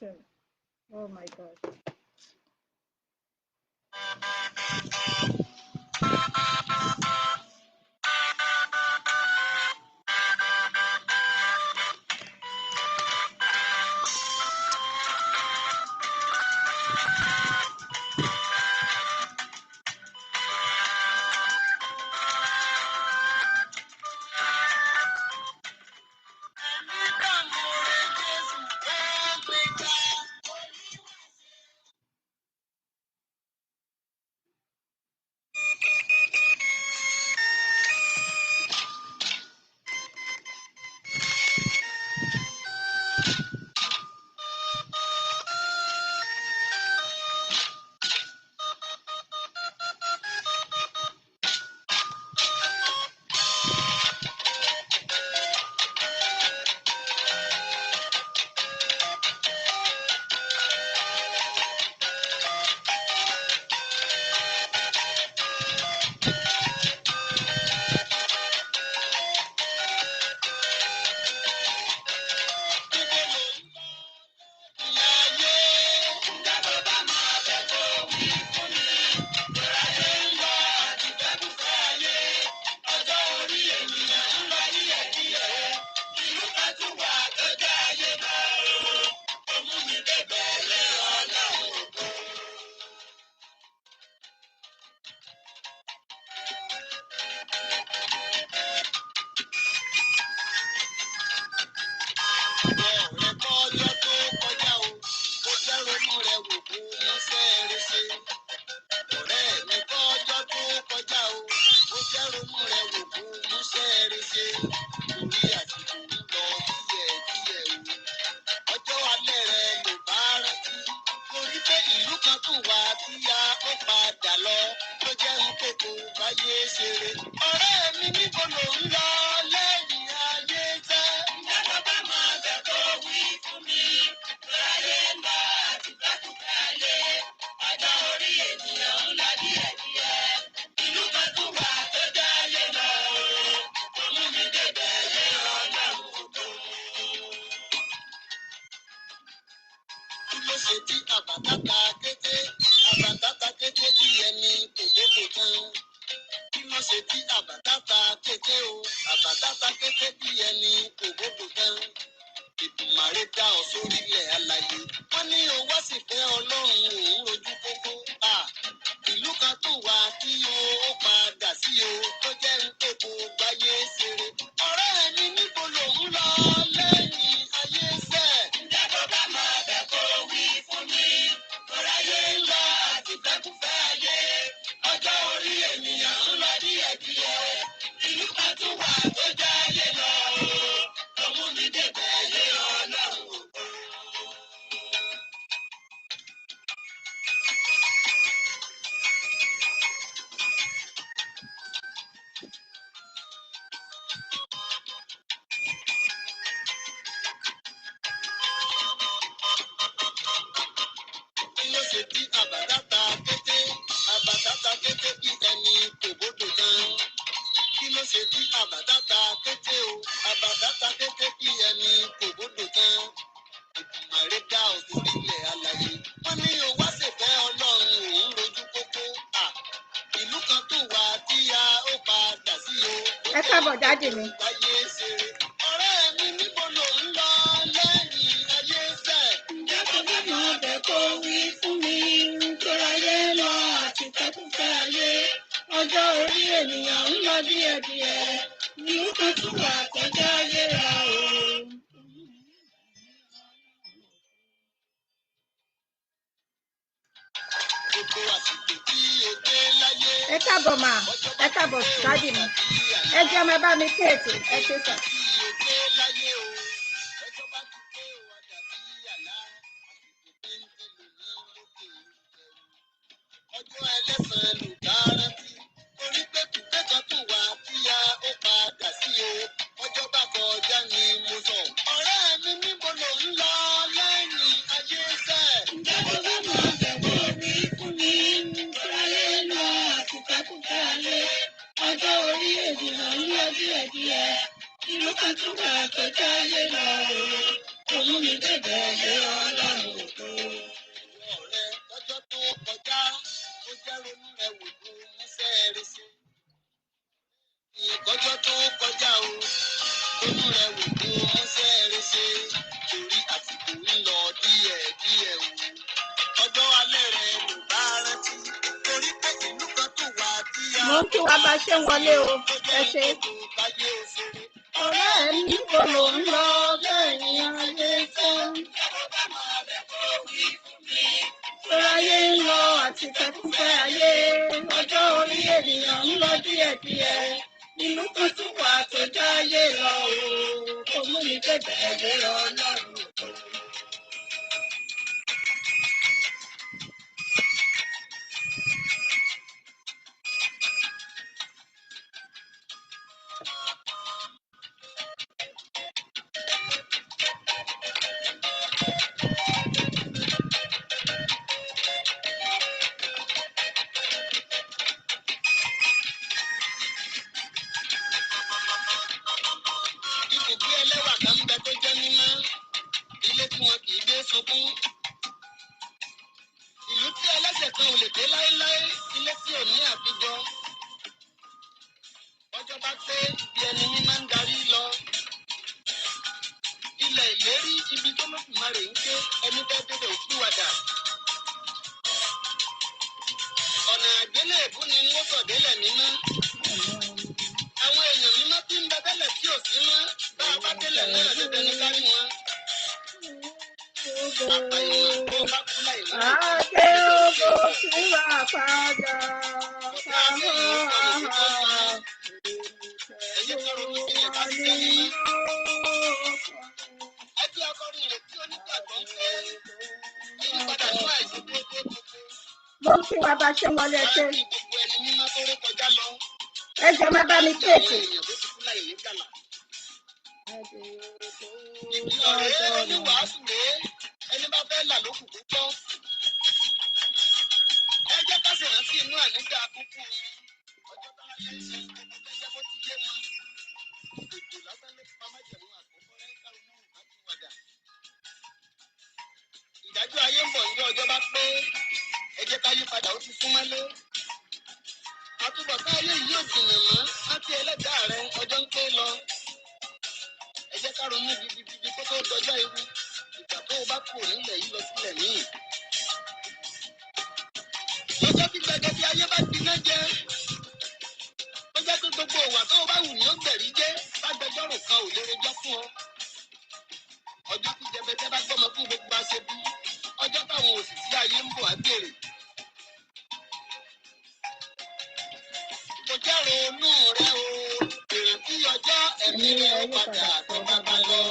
connection. Oh my God. mú mi débẹ̀ dé Ọlọ́run ògo. Ọ̀rẹ́ ọjọ́ tó kọjá, ó jẹ́ ronú rẹ̀ wò kó múṣẹ́ rẹ̀ sí. Ìkọjọ́ tó kọjá o, ronú rẹ̀ wò kó múṣẹ́ rẹ̀ sí. Torí àsìkò ń lọ díẹ̀díẹ̀ o. Ọjọ́ alẹ́ rẹ̀ ló bá rántí. Torí pé ìlú kan tó wà tí a. Mo ń kí wa bá ṣe ń wọlé o, ẹ ṣe. Ọ̀rẹ́ mi níbo lò ń lọ lẹ́yìn ayé tán? Ọ̀rọ̀ ayé ń lọ àti fẹ́kúfẹ́ ayé. Ọjọ́ orí ènìyàn ń lọ díẹ̀díẹ̀. Inú kan tún wà tó jáyé lọ o. Kò mú mi débẹ̀ dé Ọlọ́run ògo. Ibùgbé ẹlẹ́wà kan ń bẹ tó jẹ́ mímọ́. Ilé tí wọn kì í gbé sunkún. Ìlú tí ẹlẹ́sẹ̀ kan ò lè dé láéláé. Ilé tí ò ní àfijọ́. Ọjọ́ bá pé ibi ẹni mímọ́ ń darí lọ. Ilẹ̀ ìlérí ibi tó lókùnmarè ń ké ẹni fẹ́ débẹ̀ òkúwadà. Ọ̀nà àgbélébú ni wọ́n sọ̀ délẹ̀ mímọ́. Àwọn èèyàn mímọ́ tí ń bẹ tẹ́lẹ̀ tí ò sí mọ́. Bá a bá délẹ̀ náà dandan ní kárí wọn. Àpá ìmọ̀ bó bá kú láì ní Adé ògo síra padà pamọ́ àhà. ẹ̀yẹ́ kan ronú sílẹ̀ ká ṣiṣẹ́ mímọ́. Ẹgbẹ́ akọrin rẹ̀ tí onígbàgbọ́ ń pé ìyípadà ní àìṣedéédé gbogbo. Mo ń kí wa bá ṣe ń wọlé ṣe. Láti gbogbo ẹni mímọ́ tó rí kọjá lọ. Ẹ jẹ́ má bá mi Àwọn kéèkì. èèyàn tó ti kú láì ní gbàlà. Ọ̀rẹ́ oníwàásù rèé ẹni bá fẹ́ là lókùn púpọ̀. Ẹ jẹ́ ká ṣèrántí inú ànígbà kúkú. Ọjọ́ tó wáyé ṣe ìgbẹ́jẹ́ bó ti yé wọn. Ètò lásán ló pa májẹ̀mú àkọ́kọ́ rẹ̀ káwọn náà bá tún wàdà. Ìdájọ́ ayé ń bọ̀ ní ọjọ́ bá pé ẹ jẹ́ ká yí padà ó ti sún mọ́lé. Àtúbọ̀tán ayé yìí ò jìnnà mọ́ láti ẹlẹ́dàá rẹ ọjọ́ ń pé lọ. Ẹ jẹ́ ká ronú gidigidi kó tó dọjọ́ ewu. Ìgbà tó o bá kù nílẹ̀ yìí lọ sílẹ̀ míì. Lọ́jọ́ tí gbẹgẹdẹ ayé bá gbiná jẹ. Ó jẹ́ pé gbogbo ìwà tó o bá wù ní ó gbẹ̀rí jẹ́. Bágbẹjọ́rò kan ò lè rojọ́ fún ọ. Ọjọ́ tí jẹbẹtẹ bá gbọ́mọ fún gbogbo aṣebi. Ọjọ́ táwọn òṣìṣẹ́ ayé ń bọ̀ á gbèrè. Kò jẹ́ ronú rẹ o. Ìrántí ọjọ́ ẹ̀mí rẹ ó padà tó bàbá lọ.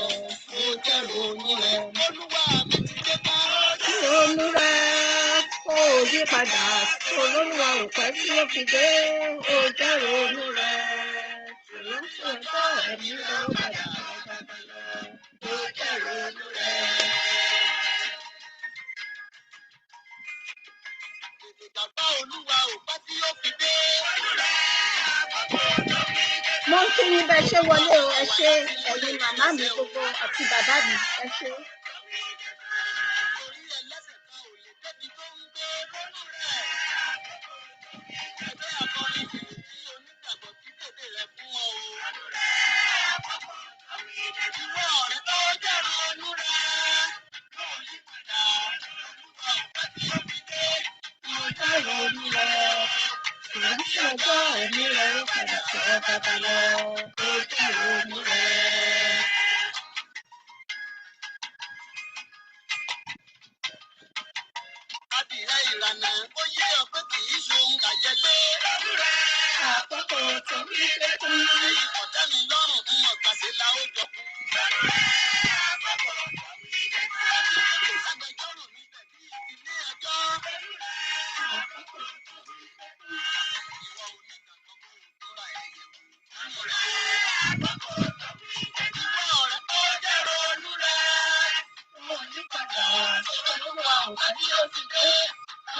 Kò jẹ́ ronú rẹ. Olúwa mi ti dé bá. Ronú rẹ̀ kó o yí padà. Olúwa ò pẹ́ tí ó fi dé. Ó jẹ́ ronú rẹ̀. Ìrántí ọjọ́ ẹ̀mí rẹ̀ ó padà lọ. Ó jẹ́ ronú rẹ̀. Bàbá Olúwa ò pẹ́ tí ó fi dé. Mo ń kí yín bẹ́ẹ̀ ṣe wọlé o, ẹ ṣé ẹ̀yin màmá mi gbogbo àti bàbá mi, ẹ ṣé. Orí ẹlẹ́sẹ̀ kan ò lè débi tó ń gbé ronú rẹ̀. Ẹgbẹ́ akọrin ìrètí onígbàgbọ́ tí tètè rẹ̀ fún ọ o. Ìwọ ọ̀rẹ́ tó jẹ́ ronú rẹ̀. Yóò yí padà. Olúwa ò pẹ́ tí ó fi dé. Ó jẹ́ ronú rẹ̀. Ìrántí ọjọ́ ẹ̀mí rẹ̀ ó padà tọ́ bàbá lọ. Ó jẹ́ ronú rẹ̀. Adìrẹ ìlànà ó yé ọ pé kì í ṣohun àjẹgbé. Àkókò tó ń gbé fún Ẹ̀yin ọ̀tá mi lọ́rùn ń ọ̀gbàṣe la ó jọ kú. Agbẹjọ́rò mi tẹ̀lé ilé ẹjọ́. Ìwọ onígbàgbọ́ kò tóra ẹ̀yẹ wò. Ìwọ ọ̀rẹ́ tó jẹ́ ronú rẹ̀. ó yí padà. Olúwa ò pẹ́ tí ó fi dé.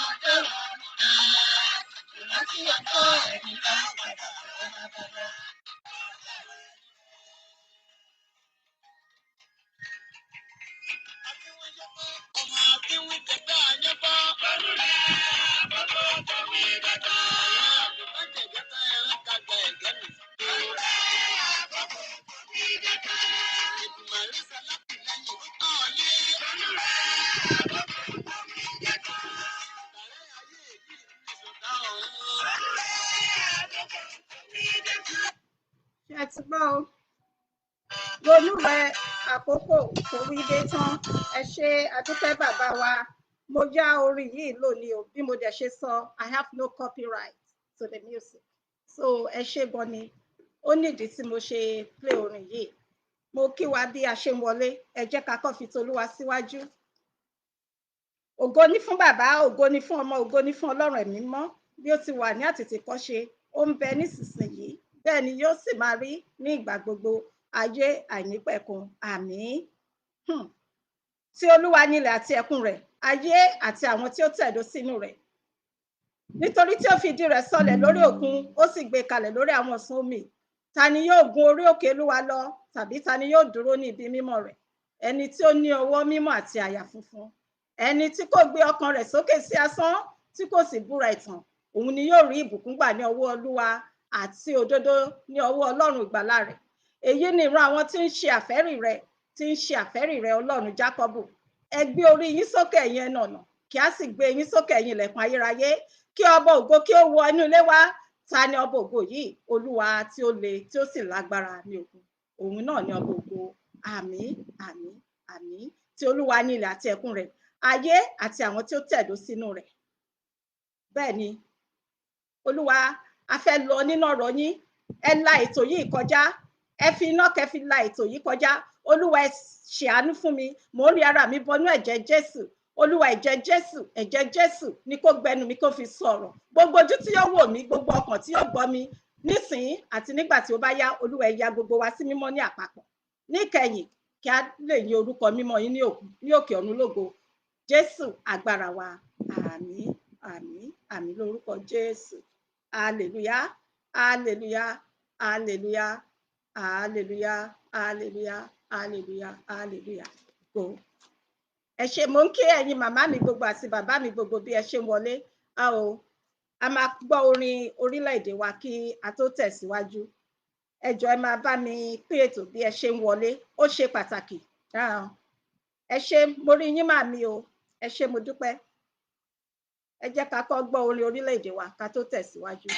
Ó jẹ́ ronú rẹ̀. Ìrántí ọjọ́ ẹ̀mí rẹ̀ ó padà tọ́ bàbá lọ. Ṣé ẹ ti gbọ́ o? Ronú rẹ àkókò tó wí dé tán. Ẹ ṣé adúpẹ́ bàbá wa. Mo já orin yìí lónìí o, bí mo dẹ̀ ṣe sọ, I have no copyright to the music. So ẹ ṣé gan ni. Ó nídìí tí mo ṣe play orin yìí. Mo kí wa bí a ṣe ń wọlé. Ẹ jẹ́ ká kọ́ fi tolúwa síwájú. Ògo ni fún bàbá, ògo ni fún ọmọ, ògo ni fún Ọlọ́run ẹ̀mí mọ́. Bí ó ti wà ní àtètèkọ́ṣe, ó ń bẹ nísinsìnyí. Bẹ́ẹ̀ ni yóò sì máa rí ní ìgbà gbogbo, ayé àìnípẹ̀kun. Àmín. Tí Olúwa nílẹ̀ àti ẹ̀kún rẹ̀, ayé àti àwọn tí ó tẹ̀dó sínú rẹ̀. Nítorí tí ó fi ìdí rẹ̀ sọlẹ̀ lórí òkun, ó sì gbé kalẹ̀ lórí àwọn ọ̀sán omi. Ta ni yóò gun orí òkè Olúwa lọ, tàbí ta ni yóò dúró ní ibi mímọ́ rẹ̀? Ẹni tí ó ní ọwọ́ mímọ́ àti àyà funfun, ẹni tí kò gbé ọkàn rẹ̀ sókè sí asán, tí kò sì búra ẹ̀tàn, òun ni yóò rí ìbùkún gbà ní ọwọ́ Olúwa àti òdodo ní ọwọ́ Ọlọ́run ìgbàlà rẹ̀. Èyí ni ìran àwọn tí ń ṣe àfẹ́rí rẹ̀, tí ń ṣe àfẹ́rí rẹ̀, Ọlọ́run Jákọ́bù. Ẹ gbé orí yín sókè ẹ̀yin ẹnu ọ̀nà, kí a sì gbé yín sókè ẹ̀yin ilẹ̀kùn ayérayé, kí ọba ògo kí ó wọ inú ilé wa. Ta ni ọba ògo yìí? Olúwa tí ó le, tí ó sì lágbára ní ogun. Òun náà ni ọba ògo. Àmín, àmín, àmín. Tí Olúwa ní ilẹ̀ àti ẹ̀kún rẹ̀, ayé àti àwọn tí ó tẹ̀dó sínú rẹ̀. Bẹ́ẹ̀ ni, Olúwa, a fẹ́ lọ nínú ọ̀rọ̀ yín. Ẹ la ètò yìí kọjá. Ẹ fi iná kẹ́ fi la ètò yìí kọjá. Olúwa, ẹ ṣàánú fún mi. Mò ń rí ara mi bọnú ẹ̀jẹ̀ Jésù. Olúwa, ẹ̀jẹ̀ Jésù ni kó gbẹnu mi kó fi sọ̀rọ̀. Gbogbo ojú tí yóò wò mí, gbogbo ọkàn tí yóò gbọ́ mi nísìnyí àti nígbà tí ó bá yá, Olúwa, ẹ ya gbogbo wa sí mímọ́ ní àpapọ̀. Níkẹyìn, kí a lè yin orúkọ mímọ́ yín ní òkè ọ̀run lógo. Jésù agbára wa. Àmín, àmín, àmín lórúkọ Jésù. Hallelujah, hallelujah, hallelujah, hallelujah, hallelujah, hallelujah, hallelujah. Go. Ẹ ṣé, mo ń kí ẹ̀yin màmá mi gbogbo àti bàbá mi gbogbo bí ẹ ṣe ń wọlé. A máa gbọ́ orin orílẹ̀-èdè wa kí a tó tẹ̀síwájú. Ẹ jọ̀ọ́ ẹ máa bá mi pín ètò bí ẹ ṣe ń wọlé. Ó ṣe pàtàkì. Ẹ ṣé, mo rí yín màmí o. Ẹ ṣé, mo dúpẹ́. Ẹ jẹ́ ká kọ́ gbọ́ orin orílẹ̀-èdè wa ká tó tẹ̀síwájú.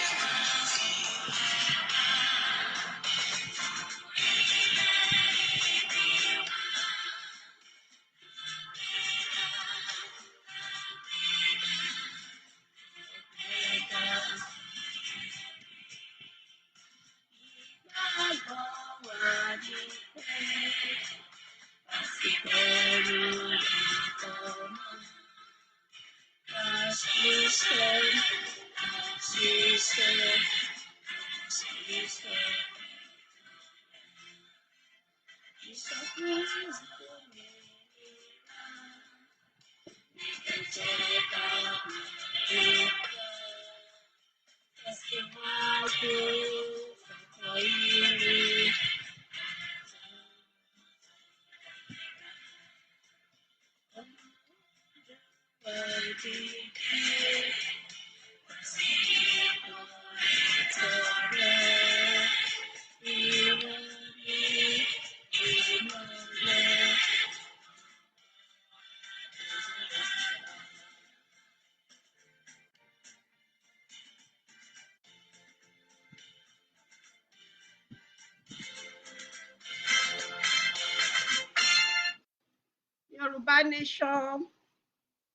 Yorùbá nation,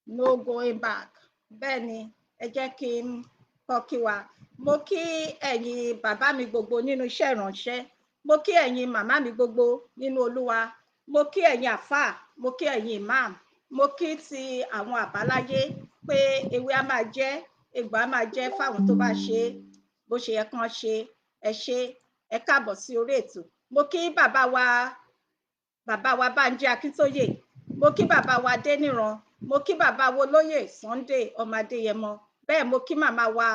no going back. Bẹ́ẹ̀ ni, ẹ jẹ́ kí n kọ́ kí wa. Mo kí ẹ̀yin bàbá mi gbogbo nínú iṣẹ́ ìránṣẹ́. Mo kí ẹ̀yin màmá mi gbogbo nínú Olúwa. Mo kí ẹ̀yin àfáà, mo kí ẹ̀yin imam. Mo kí ti àwọn àbáláyé pé ewé á máa jẹ́, egbò á máa jẹ́ fáwọn tó bá ṣe bó ṣe yẹ kán ṣe. Ẹ ṣé, ẹ káàbọ̀ sí orí ètò. Mo kí bàbá wa Bánjí Akíntóyè. Mo kí bàbá wa Déníran. Mo kí bàbá wa Olóyè Sunday ọmọ Adéyẹmọ. Bẹ́ẹ̀ mo kí màmá wa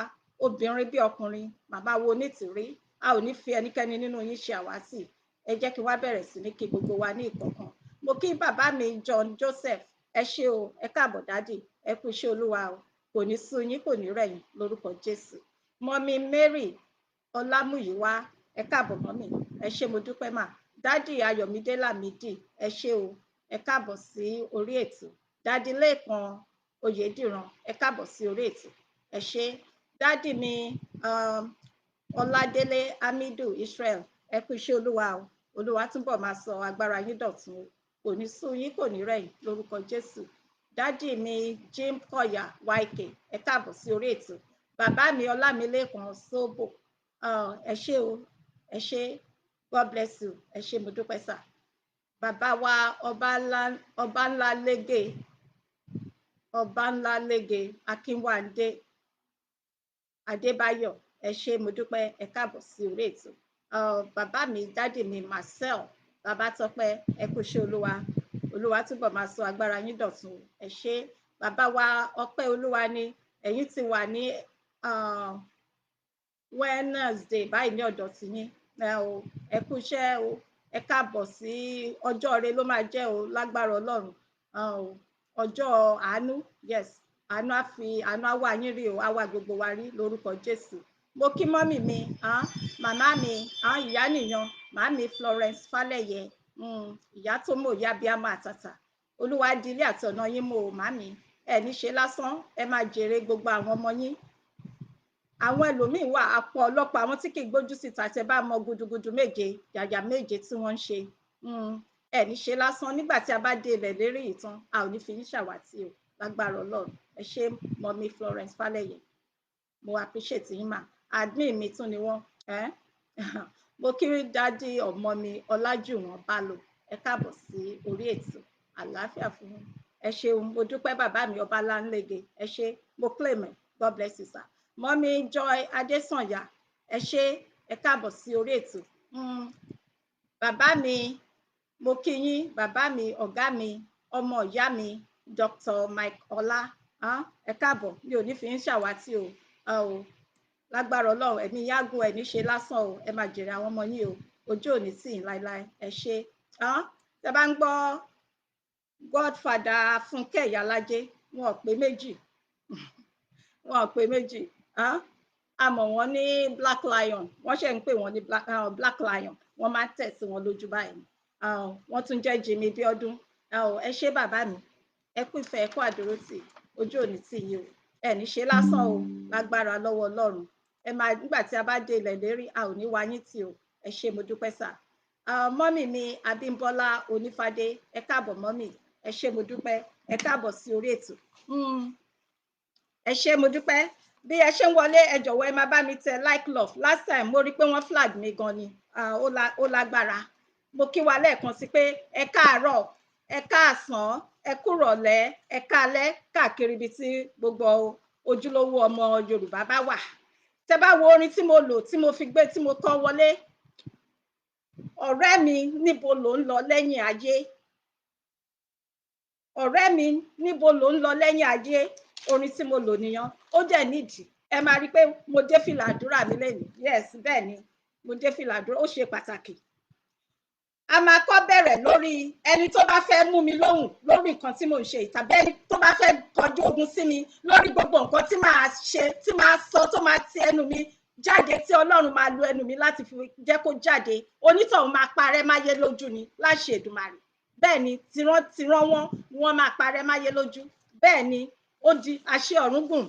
obìnrin bí ọkùnrin, màmá wa Onítìrí. A ò ní fi ẹnikẹ́ni nínú yín ṣe àwátì. Ẹ jẹ́ kí wá bẹ̀rẹ̀ sí ní kí gbogbo wa ní ìkọ̀ọ̀kan. Mo kí bàbá mi John Joseph. Ẹ ṣé o, ẹ káàbọ̀ dádì. ẹ kú iṣẹ́ Olúwa o, kò ní sú yín, kò ní rẹ̀ yín lórúkọ Jésù. Mọ́mí Mary Ọlámúyìwá, ẹ káàbọ̀ mọ́mí, ẹ ṣé mo dúpẹ́ mà. Dádì Ayọ̀mídé Lámídì, ẹ ṣé o, ẹ káàbọ̀ sí orí ètò. Dádì Lékan Oyèdìran, ẹ káàbọ̀ sí orí ètò, ẹ ṣé. Dádì mi Ọládélé Hamidu Israel, ẹ kú iṣẹ́ Olúwa o, Olúwa túbọ̀ máa sọ agbára yín dọ̀tun o, kò ní sú yín, kò ní rẹ̀ yín lórúkọ Jésù. Dádì mi Jim Kọ̀yà YK, ẹ káàbọ̀ sí orí ètò. Bàbá mi Ọlámilékan Sóbò, ẹ ṣé o, ẹ ṣé, God bless you, ẹ ṣé mo dúpẹ́ sà. Bàbá wa ọba ńlá lége Akínwándé Adébáyọ̀, ẹ ṣé mo dúpẹ́, ẹ káàbọ̀ sí orí ètò. Bàbá mi dádì mi Marcel Babátọ́pẹ́, ẹ kú iṣẹ́ Olúwa, Olúwa túbọ̀ máa sọ agbára yín dọ̀tun, ẹ ṣé. Bàbá wa Ọpẹ́ Olúwa ni, ẹ̀yin ti wà ní Wednesday báyìí ní ọ̀dọ̀ tí yín, ẹ kú iṣẹ́ o, ẹ káàbọ̀ sí ọjọ́ ire ló máa jẹ́ o lágbára Ọlọ́run, ọjọ́ àánú, yes, àánú á wá yín rí o, á wá gbogbo wa rí lórúkọ Jésù. Mo kí mọ́mì mi, màmá mi, ìyá nìyan, màmí Florence Fálẹ̀yẹ, ìyá tó mọ̀ ìyá bíi àmọ́ àtàtà, Olúwa di ilé àti ọ̀nà yín mọ́ o màmí, ẹ ní ṣe lásán, ẹ máa jèrè gbogbo àwọn ọmọ yín. Àwọn ẹlòmíín wà àpọ̀ ọlọ́pàá àwọn tí kì í gbójú síta, tẹ bá mọ gudugudu méje yàyà méje tí wọ́n ń ṣe, ẹ ní ṣe lásán, nígbà tí a bá dé ilẹ̀ lérí ìtàn a ò ní fi yín ṣàwátì o lágbára Ọlọ́run. Ẹ ṣé mọ́mí Florence Fálẹ̀yẹ, mo appreciate yín mà, admin mi tún ni wọ́n. Mo kí dádì ọmọ mi Ọlájùwọ̀n Bálò, ẹ káàbọ̀ sí orí ètò, àlàáfíà fún yín, ẹ ṣeun, mo dúpẹ́ bàbá mi ọba láńlẹ́gẹ̀, ẹ ṣé, mo claim it, God bless you sir. Mọ́mí Joy Adésànyà, ẹ ṣé, ẹ káàbọ̀ sí orí ètò. Bàbá mi, mo kí yín, bàbá mi, ọ̀gá mi, ọmọ ìyá mi, Dr. Mike Ọlá, ẹ káàbọ̀, mi ò ní fi yín ṣàwátì o, lágbára Ọlọ́run, ẹ̀mí yágùn, ẹ̀ ní ṣe lásán o, ẹ máa jèrè àwọn ọmọ yín o, ojú ò ní tì yín láéláé, ẹ ṣé. Tẹ bá ń gbọ́ Godfather Fúnkẹ́ Ìyálájé, wọn ò pé méjì, wọn ò pé méjì, a mọ̀ wọ́n ní Black Lion, wọ́n ṣe ń pè wọ́n ní Black Lion, wọ́n máa ń tẹ̀ sí wọn lójú báyìí, wọ́n tún jẹ́ Jimmy Bíọ́dún, ẹ ṣé bàbá mi, ẹ kú ìfẹ́, ẹ kú àdúrótì, ojú ò ní tì yín o, ẹ ní ṣe lásán o lágbára lọ́wọ́ Ọlọ́run, ẹ máa, nígbà tí a bá dé ilẹ̀ lérí a ò ní wá yín tì o, ẹ ṣé mo dúpẹ́ sà. Mọ́mì mi Abímbọ́lá Onífádé, ẹ káàbọ̀ mọ́mì, ẹ ṣé mo dúpẹ́, ẹ káàbọ̀ sí orí ètò, ẹ ṣé mo dúpẹ́. Bí ẹ ṣe ń wọlé, ẹ jọ̀wọ́ ẹ máa bá mi tẹ like love, last time mo rí pé wọ́n flag mi gan ni, ó lágbára. Mo kí wa lẹ́ẹ̀kan sí pé ẹ káàárọ̀, ẹ káàsán, ẹ kúrọ̀lẹ́, ẹ káalẹ́ káàkiri ibi tí gbogbo ojúlówó ọmọ Yorùbá bá wà. Tẹ bá wo orin tí mo lò, tí mo fi gbé, tí mo kọ wọlé, ọ̀rẹ́ mi níbo lò ń lọ lẹ́yìn ayé, ọ̀rẹ́ mi níbo lò ń lọ lẹ́yìn ayé, orin tí mo lò nìyẹn, ó dẹ̀ nídìí, ẹ máa rí i pé mo dé fìlà àdúrà mi lẹ́nu, yes bẹ́ẹ̀ ni, mo dé fìlà àdúrà, ó ṣe pàtàkì. A máa kọ́ bẹ̀rẹ̀ lórí ẹni tó bá fẹ́ mú mi lóhùn lórí nǹkan tí mò ń ṣe, tàbí ẹni tó bá fẹ́ kọjú ogun sí mi lórí gbogbo nǹkan tí màá ṣe, tí màá sọ, tó máa ti ẹnu mi jáde, tí Ọlọ́run máa lo ẹnu mi láti fi jẹ́ kó jáde, onítọ̀hún máa parẹ́ máyé lójú ni láṣẹ Èdùmàrè. Bẹ́ẹ̀ ni, tìran wọn máa parẹ́ máyé lójú. Bẹ́ẹ̀ ni, ó di àṣẹ ọ̀run gùn,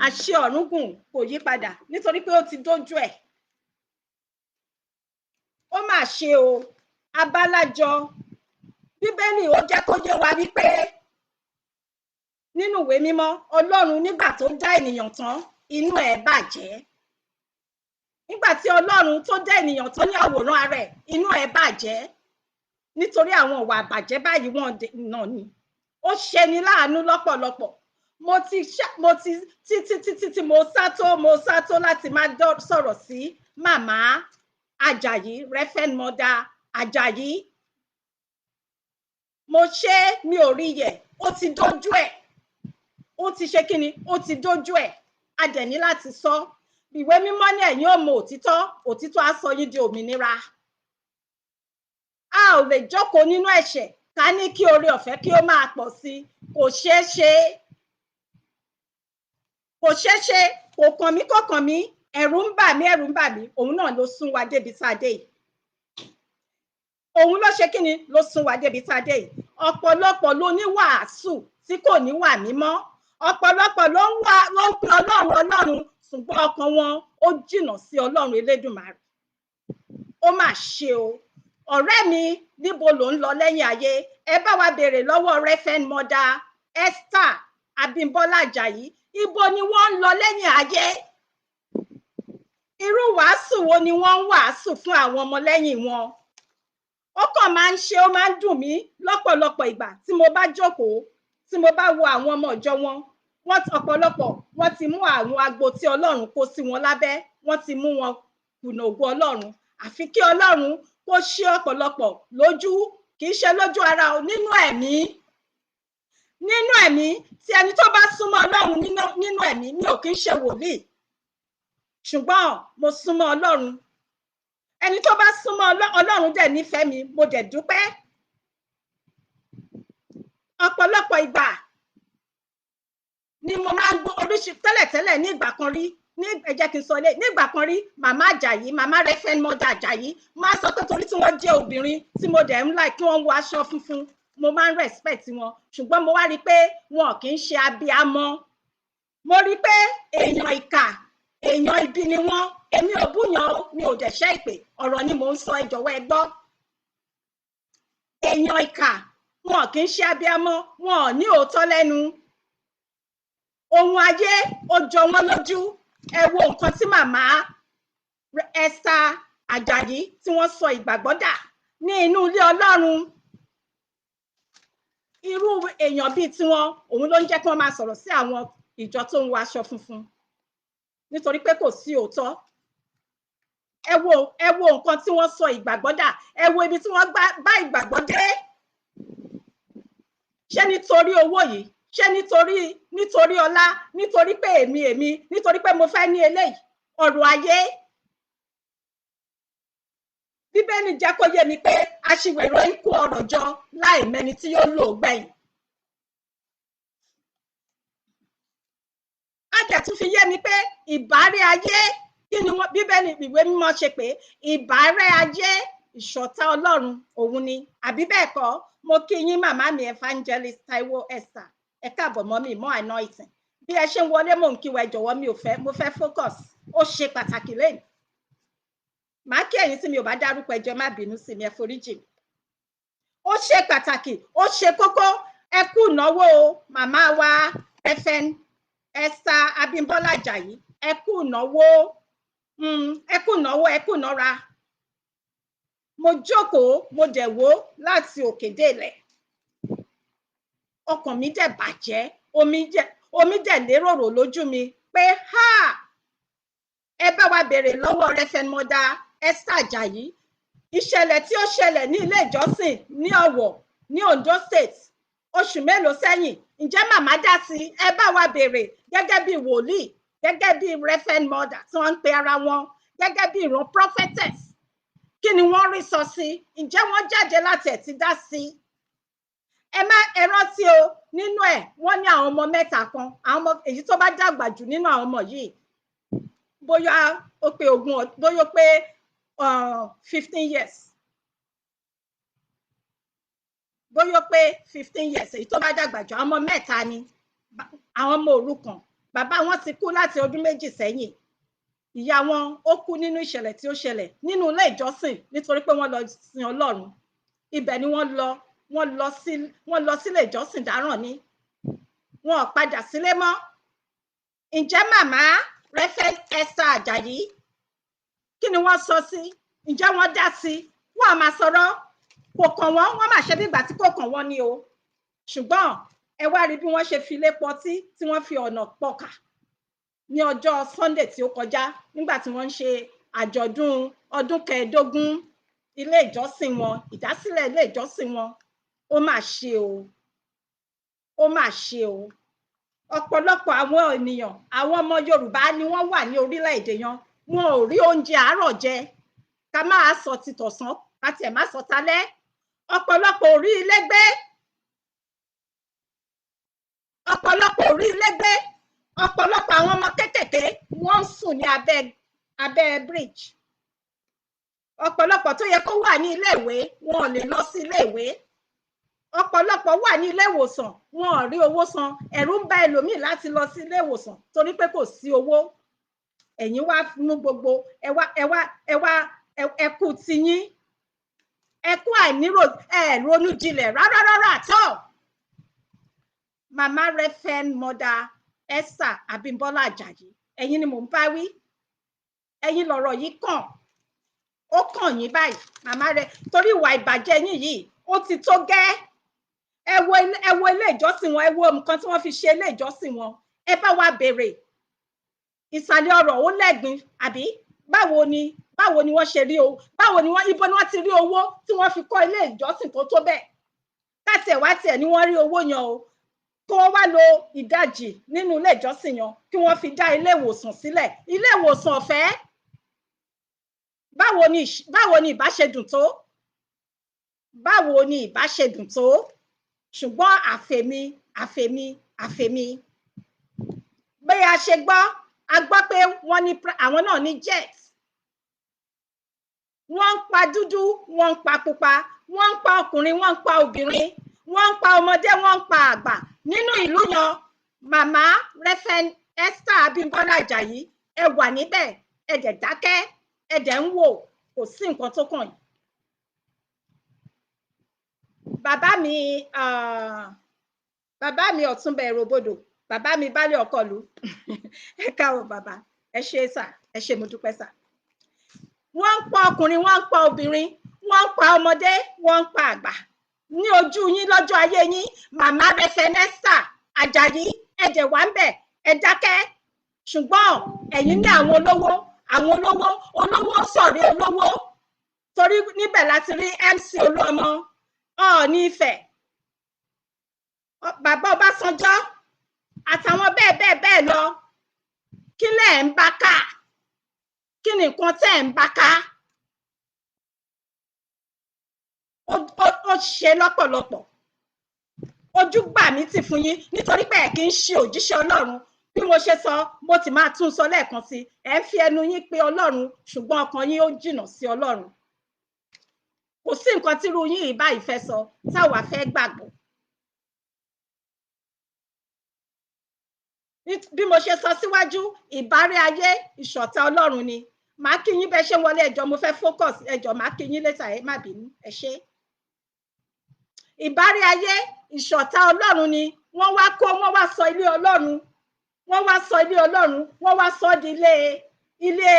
àṣẹ ọ̀run gùn kò yí padà, nítorí pé ó ti dójú ẹ̀. Ó mà ṣe o, abálájọ Bíbélì ó jẹ́ kó yé wa wípé nínú ìwé mímọ́, Ọlọ́run nígbà tó dá ènìyàn tán, inú ẹ̀ bàjẹ́. Nígbà tí Ọlọ́run tó dá ènìyàn tán ní àwòrán ara ẹ̀, inú ẹ̀ bàjẹ́, nítorí àwọn ìwà àbàjẹ́ báyìí wọ́n náà ni. Ó ṣeni láàánú lọ́pọ̀lọpọ̀. Mo ti títí mo sá tó láti máa sọ̀rọ̀ sí màmá Ajayi, Reverend Mother Ajayi. Mo ṣe, mi ò rí yẹ̀, ó ti dójú ẹ̀, ó ti ṣe kíni, ó ti dójú ẹ̀, a dẹ̀ ní láti sọ. Ìwé mímọ́ ní ẹ̀yin ò mọ òtítọ́, òtítọ́ á sọ yín di òmìnira. A ò lè jókòó nínú ẹ̀ṣẹ̀ ká ní kí oore ọ̀fẹ́ kí ó máa pọ̀ sí kò ṣeé ṣe kò kàn mí kò kàn mí ẹ̀rù ń bà mí òun náà ló sún wa débi tá a dé yìí òun ló ṣe kí ni ló sún wa débi tá a dé yìí ọ̀pọ̀lọpọ̀ ló ní wàásù tí kò ní wà mímọ́ ọ̀pọ̀lọpọ̀ ló ń pe ọlọ́run ṣùgbọ́n ọkàn wọn ó jìnnà sí ọlọ́run elédùmarè ó mà ṣe o ọ̀rẹ́ mi níbo ló ń lọ lẹ́yìn ayé ẹ bá wa béèrè lọ́wọ́ Reverend Mother Esther Ajayi ibo ni wọ́n ń lọ lẹ́yìn ayé irú wàásù wo ni wọ́n ń wàásù fún àwọn ọmọlẹ́yìn wọn ó kàn máa ń ṣe ó máa ń dùn mí lọ́pọ̀lọpọ̀ ìgbà tí mo bá jókòó tí mo bá wo àwọn ọmọ ìjọ wọn ọ̀pọ̀lọpọ̀ wọ́n ti mú àwọn agbo tí Ọlọ́run kó sí wọn lábẹ́ wọ́n ti mú wọn kùnà ògo Ọlọ́run àfi kí Ọlọ́run kó ṣí ọ̀pọ̀lọpọ̀ lójú kì í ṣe lójú ara o nínú ẹ̀mí tí ẹni tó bá súnmọ́ Ọlọ́run nínú ẹ̀mí mi ò kì í ṣe wòlíì ṣùgbọ́n mo súnmọ́ Ọlọ́run ẹni tó bá súnmọ́ Ọlọ́run dẹ̀ nífẹ̀ẹ́ mi mo dẹ̀ dúpẹ́ ọ̀pọ̀lọpọ̀ ìgbà ni mo máa ń gbọ́ oríṣi tẹ́lẹ̀tẹ́lẹ̀ ní ìgbà kan rí ní ẹ jẹ́ kí n sọ ilé ní ìgbà kan rí màmá Àjàyí màmá Reverend Mother Àjàyí máa sọ pé torí tí wọ́n jẹ́ obìnrin tí mo dẹ̀ ń like kí wọ́n wọ aṣọ funfun mo máa ń respect wọn ṣùgbọ́n mo wá rí i pé wọn kì í ṣe abiyamọ mo rí i pé èèyàn ìkà èèyàn ibi ni wọ́n èmi ò búyàn mi ò dẹ̀ ṣẹ́ ìpè ọ̀rọ̀ ni mò ń sọ ẹ jọ̀wọ́ ẹ gbọ́ èèyàn ìkà wọn kì í ṣe abiyamọ wọn ò ní òótọ́ lẹ́nu ohun ayé ó jọ wọ́n lójú ẹ wo nǹkan tí màmá Esther Ajayi tí wọ́n sọ ìgbàgbọ́ dà ní inú ilé Ọlọ́run irú èèyàn bíi tiwọn òun ló ń jẹ́ kí wọ́n máa sọ̀rọ̀ sí àwọn ìjọ tó ń wọ aṣọ funfun nítorí pé kò sí òótọ́ ẹ wo nǹkan tí wọ́n sọ ìgbàgbọ́ dà ẹ wo ibi tí wọ́n bá ìgbàgbọ́ dé ṣé nítorí owó yìí ṣé nítorí ọlá nítorí pé èmi nítorí pé mo fẹ́ ní eléyìí ọ̀rọ̀ ayé Bíbélì jẹ́ kó yé mi pé aṣiwèrè ń kó ọrọ̀ jọ láì mẹ́ni tí yóò lò gbẹ̀yìn á dẹ̀ tún fi yé mi pé ìbárẹ́ ayé kí ni Bíbélì ìwé mímọ́ ṣe pé ìbárẹ́ ayé ìṣọ̀tá Ọlọ́run òun ni àbí bẹ́ẹ̀ kọ́ mo kí yín màmá mi Evangelist Taiwo Esther ẹ káàbọ̀ mọ́ mi mọ́ anointing bí ẹ ṣe ń wọlé mò ń kí wa ẹ jọ̀wọ́ mo fẹ́ focus ó ṣe pàtàkì lẹ́yìn màá kí ẹ̀yin tí mi ò bá dárúkọ ẹ jọ̀ọ́ má bínú sí mi ẹ foríjì mi ó ṣe pàtàkì ó ṣe kókó ẹ kú ìnáwó màmá wa Reverend Esther Ajayi ẹ kú ìnáwó ẹ kú ìnára mo jókòó mo dẹ̀ wò láti òkè délẹ̀ ọkàn mi dẹ̀ bàjẹ́ omi dẹ̀ léròrò lójú mi pé ẹ bá wa béèrè lọ́wọ́ Reverend Mother Esther Ajayi ìṣẹ̀lẹ̀ tí ó ṣẹlẹ̀ ní ilé ìjọsìn ní Ọ̀wọ̀ ní Ondo State oṣù mélòó sẹ́yìn ǹjẹ́ màmá dá sí ẹ bá wa béèrè gẹ́gẹ́ bí wòlíì gẹ́gẹ́ bí Reverend Mother tí wọ́n ń pe ara wọn gẹ́gẹ́ bí ìran prophetess kí ni wọ́n rí sọ sí ǹjẹ́ wọ́n jáde láti ẹ̀ ti dá sí ẹ rántí o nínú ẹ̀ wọ́n ní àwọn ọmọ mẹ́ta kan àwọn ọmọ èyí tó bá dàgbà jù nínú àwọn ọmọ yìí bóyá ó pé bóyá ó pé 15 years bóyá ó pé 15 years èyí tó bá dàgbà jù àwọn ọmọ mẹ́ta ni àwọn ọmọ òrukàn bàbá wọn ti kú láti ọdún méjì sẹ́yìn ìyá wọn ó kú nínú ìṣẹ̀lẹ̀ tí ó ṣẹlẹ̀ nínú ilé ìjọsìn nítorí pé wọ́n lọ sin Ọlọ́run ibẹ̀ ni wọ́n lọ sílé ìjọsìn dáràn ni wọn ò padà sílé mọ́ ǹjẹ́ màmá Reverend Esther Ajayi kí ni wọ́n sọ sí ǹjẹ́ wọ́n dá sí wọ́n á máa sọ̀rọ̀ kò kàn wọ́n máa ṣe bí ìgbà tí kò kàn wọ́n ni o ṣùgbọ́n ẹ wá rí bí wọ́n ṣe fi lé pọtí tí wọ́n fi ọ̀nà pọ̀kà ní ọjọ́ Sunday tí ó kọjá nígbà tí wọ́n ń ṣe àjọ̀dún ọdún 15 ilé ìjọsìn wọn ìdásílẹ̀ ilé ìjọsìn wọn ó mà ṣe o ọ̀pọ̀lọpọ̀ àwọn ènìyàn àwọn ọmọ Yorùbá ni wọ́n wà ní orílẹ̀-èdè yẹn wọn ò rí oúnjẹ àárọ̀ jẹ ká máa sọ ti tọ̀sán ká tiẹ̀ má sọ talẹ́ ọ̀pọ̀lọpọ̀ orí ilé gbé, ọ̀pọ̀lọpọ̀ orí ilé gbé, ọ̀pọ̀lọpọ̀ àwọn ọmọ kéékèèké wọ́n ń sùn ní abẹ́ bridge, ọ̀pọ̀lọpọ̀ tó yẹ kó wà ní ilé ìwé wọn ò lè lọ sí ilé ìwé, ọ̀pọ̀lọpọ̀ wà ní ilé ìwòsàn wọn ò rí owó san, ẹ̀rù ń bà ẹlòmíì láti lọ sí ilé ìwòsàn torí pé kò sí owó. Ẹ̀yin wá mú gbogbo ẹkú tiyín, ẹkú ronú jinlẹ̀ rárá àtọ́. Màmá Reverend Mother Esther Abimbola Ajayi, ẹ̀yin ni mò ń bá wí, ẹ̀yin lọ̀rọ̀ yìí kàn, ó kàn yín báyìí màmá rẹ, torí ìwà ìbàjẹ́ yín yìí ó ti tó gẹ́. Ẹ wo ilé ìjọsìn wọn, ẹ wo nǹkan tí wọ́n fi ṣe ilé ìjọsìn wọn, ẹ bá wa béèrè ìsàlẹ̀ ọ̀rọ̀ ó lẹ́gbin àbí báwo ni wọ́n ṣe rí o, báwo ni ibo ni wọ́n ti rí owó tí wọ́n fi kọ́ ilé ìjọsìn tó tó bẹ́ẹ̀. Káàtì ẹ̀ wá tiẹ̀ ni wọ́n rí owó yan o, kí wọ́n wá lo ìdajì nínú ilé ìjọsìn yan kí wọ́n fi dá ilé ìwòsàn sílẹ̀, ilé ìwòsàn ọ̀fẹ́. Báwo ni ìbá ṣe dùn tó, báwo ni ìbá ṣe dùn tó, ṣùgbọ́n àfẹ̀mí. Bí a ṣe gbọ́, a gbọ́ pé wọ́n ní àwọn náà ní jet, wọ́n ń pa dúdú, wọ́n ń pa pupa, wọ́n ń pa ọkùnrin, wọ́n ń pa obìnrin, wọ́n ń pa ọmọdé, wọ́n ń pa àgbà nínú ìlú yan. Màmá Reverend Esther Abimbola Ajayi, ẹ wà níbẹ̀, ẹ dẹ̀ dákẹ́, ẹ dẹ̀ ń wò, kò sí nǹkan tó kàn yín. Bàbá mi Ọ̀túnba Ẹ̀rọ̀bodò, bàbá mi Baálẹ̀ Ọkọlù, ẹ káwọ́ bàbá, ẹ ṣé sà, ẹ ṣé mo dúpẹ́ sà. Wọ́n ń pa ọkùnrin, wọ́n ń pa obìnrin, wọ́n ń pa ọmọdé, wọ́n ń pa àgbà ní ojú yín lọ́jọ́ ayé yín. Màmá Reverend Esther Ajayi, ẹ dẹ̀ wà ń bẹ̀, ẹ dákẹ́. Ṣùgbọ́n ẹ̀yin ní àwọn olówó sọ̀rí olówó, torí níbẹ̀ láti rí MC Oluomo, Ooni Ife, bàbá Ọbásanjọ́ àtàwọn bẹ́ẹ̀ lọ. Kí lẹ̀ ń bá ká? Kí ni nǹkan tẹ́ ń bá ká? Ó ṣe lọ́pọ̀lọpọ̀, ojú gbà mí tì fún yín nítorí pé ẹ kì í ṣe òjíṣẹ́ Ọlọ́run. Bí mo ṣe sọ, mo ti máa tún sọ lẹ́ẹ̀kan sí, ẹ ń fi ẹnu yín pé Ọlọ́run ṣùgbọ́n ọkàn yín ó jìnnà sí Ọlọ́run. Kò sí nǹkan tí irú yín ìbá ìfẹ́ sọ táwa fẹ́ gbàgbọ́. Bí mo ṣe sọ síwájú, ìbáré ayé ìṣọ̀tá Ọlọ́run ni. Màá kí yín bẹ́ ṣe wọlé, ẹjọ́ mo fẹ́ focus, ẹjọ́ màá kí yín later, ẹ má bínú, ẹ ṣé. Ìbáré ayé ìṣọ̀tá Ọlọ́run ni. Wọ́n wá sọ ilé Ọlọ́run, wọ́n wá sọ di ilé,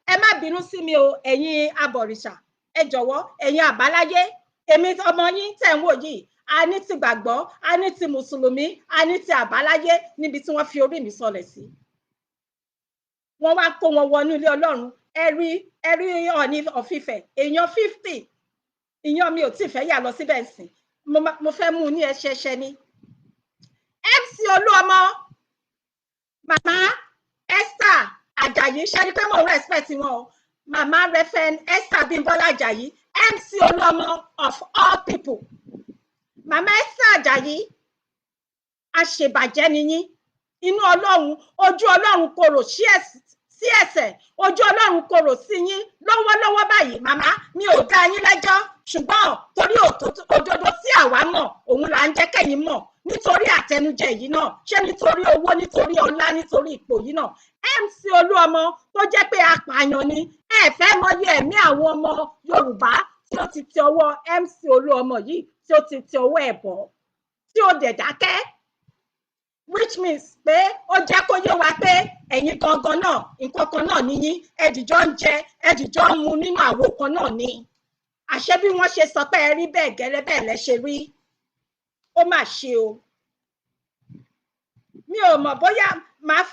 ẹ má bínú sí mi o ẹ̀yin abọ̀rìṣà, ẹ jọ̀wọ́ ẹ̀yin àbáláyé, èmi ọmọ yín tẹ̀ ń wò yìí, a ní ti gbàgbọ́, a ní ti mùsùlùmí, a ní ti àbáláyé níbi tí wọ́n fi orí mi sọlẹ̀ sí. Wọ́n wá kó wọn wọnú ilé Ọlọ́run, ẹ rí Ooni of Ife, èèyàn 50, ìyàn mi ò tí fẹ́ yà lọ síbẹ̀ sìn, mo fẹ́ mú ní ẹṣẹṣẹ ni. MC Oluomo, Màmá Esther Ajayi, ṣe ni pé mo respect wọn o. Màmá Reverend Esther Abimbola Ajayi, MC Oluomo of all people. Màmá Esther Ajayi, àṣebàjẹ́ ni yín. Inú Ọlọ́run, ojú Ọlọ́run korò sí ẹ̀ṣẹ̀, ojú Ọlọ́run korò sí yín lọ́wọ́lọ́wọ́ báyìí. Màmá, mi ò dá yín lẹ́jọ́, ṣùgbọ́n torí òdodo tí àwa mọ̀, òun là ń jẹ́ kẹ́yin mọ̀. Nítorí àtẹnujẹ yìí náà, ṣé nítorí owó, nítorí ọlá, nítorí ipò yìí náà. MC Oluomo tó jẹ́ pé apààyàn ni, ẹ fẹ́ mọyì ẹ̀mí àwọn ọmọ Yorùbá tí ó ti ti ọwọ́ MC Oluomo yìí, tí ó ti ti ọwọ́ ẹ̀ bọ̀, tí ó dẹ̀ dákẹ́. Which means pé ó jẹ́ kó yé wa pé ẹ̀yin gangan náà nǹkan kan náà ni yín, ẹ̀dìjọ́ ń jẹ, ẹ̀dìjọ́ ń mu nínú àwo kan náà ni. Àṣẹ bí wọ́n ṣe sọ pé ẹ rí bẹ́ẹ̀ gẹ́lẹ́ bẹ́ẹ̀ lẹ ṣe rí. Ó mà ṣe o. Mi ò mọ̀ bóyá máa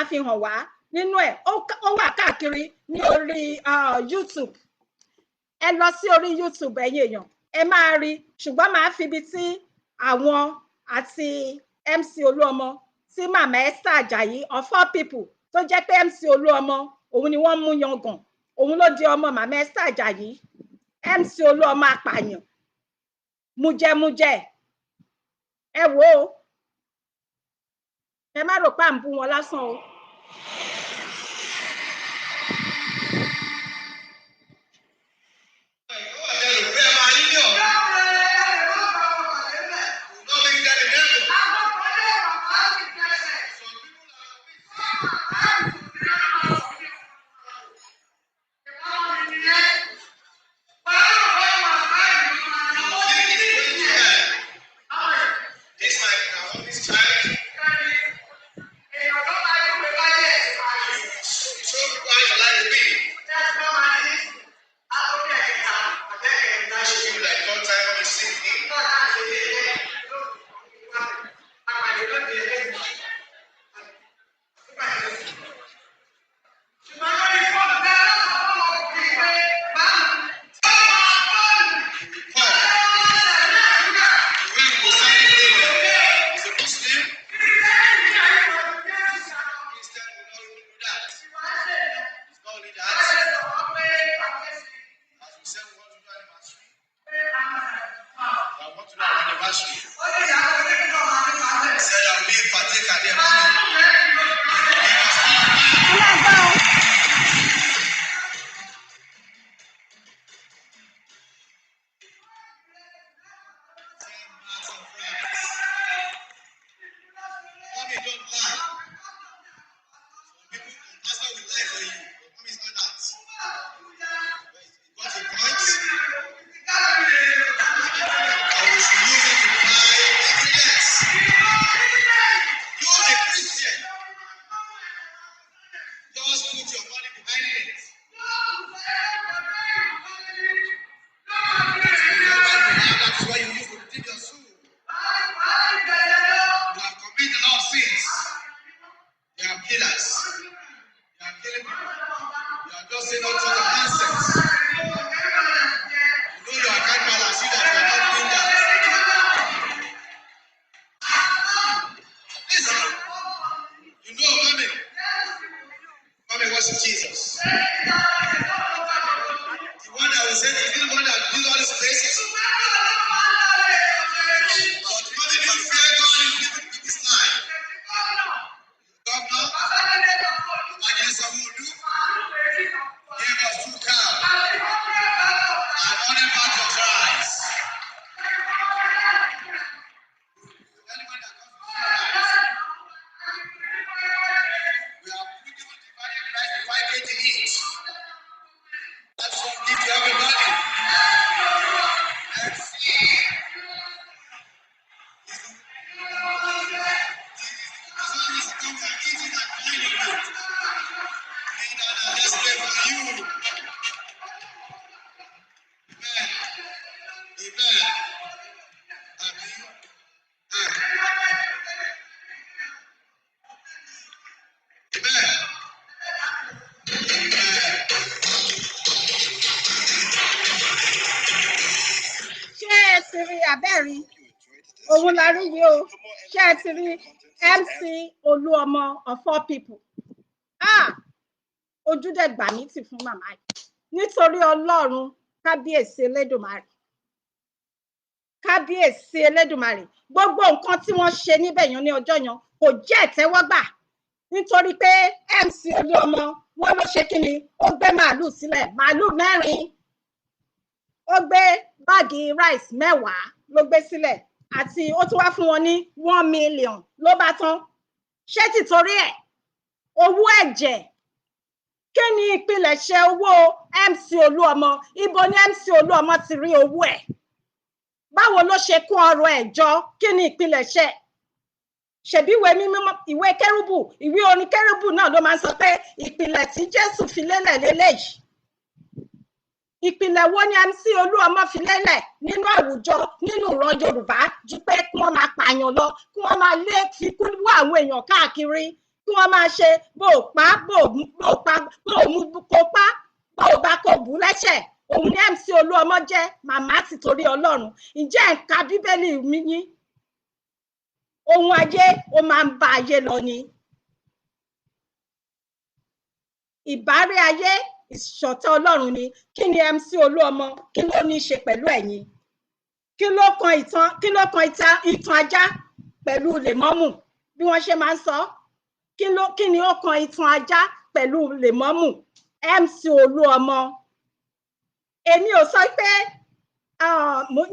fi hàn wá nínú ẹ̀, ó wà káàkiri ní orí YouTube. Ẹ lọ sí orí YouTube ẹ̀yin èèyàn, ẹ máa rí, ṣùgbọ́n máa fi ibi tí àwọn àti MC Oluomo tí Màmá Esther Ajayi of all people tó jẹ́ pé MC Oluomo òun ni wọ́n mú yangàn, òun ló di ọmọ Màmá Esther Ajayi. MC Oluomo apààyàn mújẹmújẹ ẹ wò ó ẹ má rò pé à ń bú wọn lásán o. Òun la rí yìí o ṣé ẹ ti rí MC Oluomo of all people ojú dẹ̀ gbà mí tì fún màmá yìí nítorí Ọlọ́run kábíyèsí Elédùmarè kábíyèsí Elédùmarè gbogbo nǹkan tí wọ́n ṣe níbẹ̀ yẹn ní ọjọ́ yẹn kò jẹ́ ìtẹ́wọ́gbà nítorí pé MC Oluomo wọ́n ló ṣe kí ni ó gbé màálù sílẹ̀ màálù 4 ó gbé báàgì rice 10 ló gbé sílẹ̀ àti ó tún wá fún wọn ní 1 million ló bá tán ṣé tìtorí ẹ̀ owó ẹ̀jẹ̀ kí ni ìpilẹ̀ṣẹ̀ owó MC Oluomo ibo ni MC Oluomo ti rí owó ẹ̀ báwo ló ṣe kó ọrọ̀ ẹ̀ jọ kí ni ìpilẹ̀ṣẹ̀ ṣebí ìwé kérúbù ìwé orin kérúbù náà ló máa ń sọ pé ìpìlẹ̀ tí Jésù fi lélẹ̀ lélẹ́yìí ìpìlẹ̀ wo ni MC Oluomo fi lélẹ̀ nínú àwùjọ nínú ìran Yorùbá ju pé kí wọ́n máa pààyàn lọ kí wọ́n máa lé fikú wá àwọn èèyàn káàkiri kí wọ́n máa ṣe bó o pa bó o mú kó pa bó o bá kó bù lẹ́sẹ̀ òun ni MC Oluomo jẹ́ màmá ti torí Ọlọ́run ǹjẹ́ ẹ̀ka Bíbélì mi yín ohun ayé ó máa ń bá ayé lọ ni ìbárẹ́ ayé ìṣọ̀tẹ̀ Ọlọ́run ni. Kí ni MC Oluomo kí ló ní ṣe pẹ̀lú ẹ̀yin? Kí ló kan ìtàn ajá pẹ̀lú lèmọ́mù bí wọ́n ṣe máa ń sọ? Kí ni ó kan ìtàn ajá pẹ̀lú lèmọ́mù? MC Oluomo, èmi ò sọ pé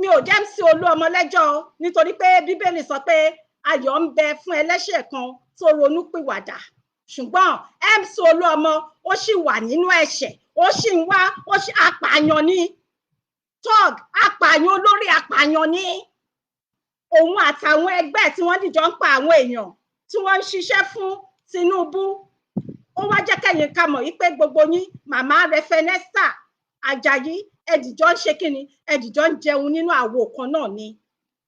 mi ò jẹ́ MC Oluomo lẹ́jọ́ nítorí pé Bíbélì sọ pé ayọ̀ ń bẹ fún ẹlẹ́ṣẹ̀ kan tó ronú pìwàdà, ṣùgbọ́n MC Oluomo ó sì wà nínú ẹ̀ṣẹ̀, ó sì ń wá, apààyàn ni, tug apààyàn, olórí apààyàn ni òun àtàwọn ẹgbẹ́ tí wọ́n dìjọ ń pa àwọn èèyàn tí wọ́n ń ṣiṣẹ́ fún Tinubu. Ó wá jẹ́ kẹ́yìn ká mọ̀ wípé gbogbo yín màmá Rev Esther Ajayi ẹdìjọ́ ń ṣe kíni, ẹdìjọ́ ń jẹun nínú àwo kan náà ni,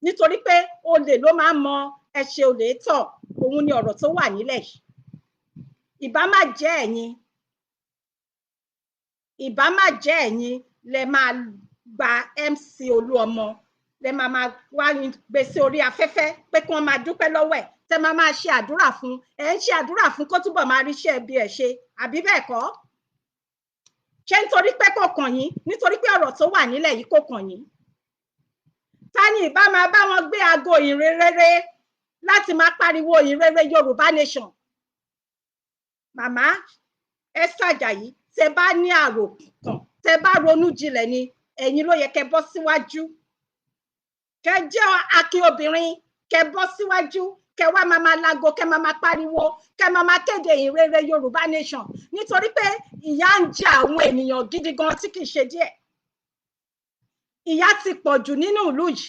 nítorí pé olè ló máa ń mọ ẹṣẹ olè tọ̀. Òun ni ọ̀rọ̀ tó wà nílẹ̀ yìí. Ìbá má jẹ́ ẹ̀yin lẹ máa gba MC Oluomo, lẹ máa wá gbé sí orí afẹ́fẹ́ pé kí wọ́n máa dúpẹ́ lọ́wọ́ ẹ̀, tẹ máa ṣe àdúrà fún, ẹ̀ ń ṣe àdúrà fún kó túbọ̀ máa ríṣẹ́ bí ẹ̀ ṣe, àbí bẹ́ẹ̀ kọ́? Ṣé nítorí pé kò kàn yín, nítorí pé ọ̀rọ̀ tó wà nílẹ̀ yìí kò kàn yín? Ta ni ìbá máa bá wọn gbé aago ìhìnrere láti máa pariwo ìhìnrere Yorùbá nation? Màmá Esther Ajayi, tẹ bá ní àròkàn, tẹ bá ronú jinlẹ̀ ni, ẹ̀yin ló yẹ kẹ́ bọ́ síwájú, kẹ́ jẹ́ akin obìnrin, kẹ́ bọ́ síwájú, kẹ́ wá máa lágo, kẹ́ máa pariwo, kẹ́ máa kéde ìhìnrere Yorùbá nation, nítorí pé ìyà ń jẹ àwọn ènìyàn gidi gan tí kì í ṣe díẹ̀. Ìyà ti pọ̀ jù nínú ìlú yìí.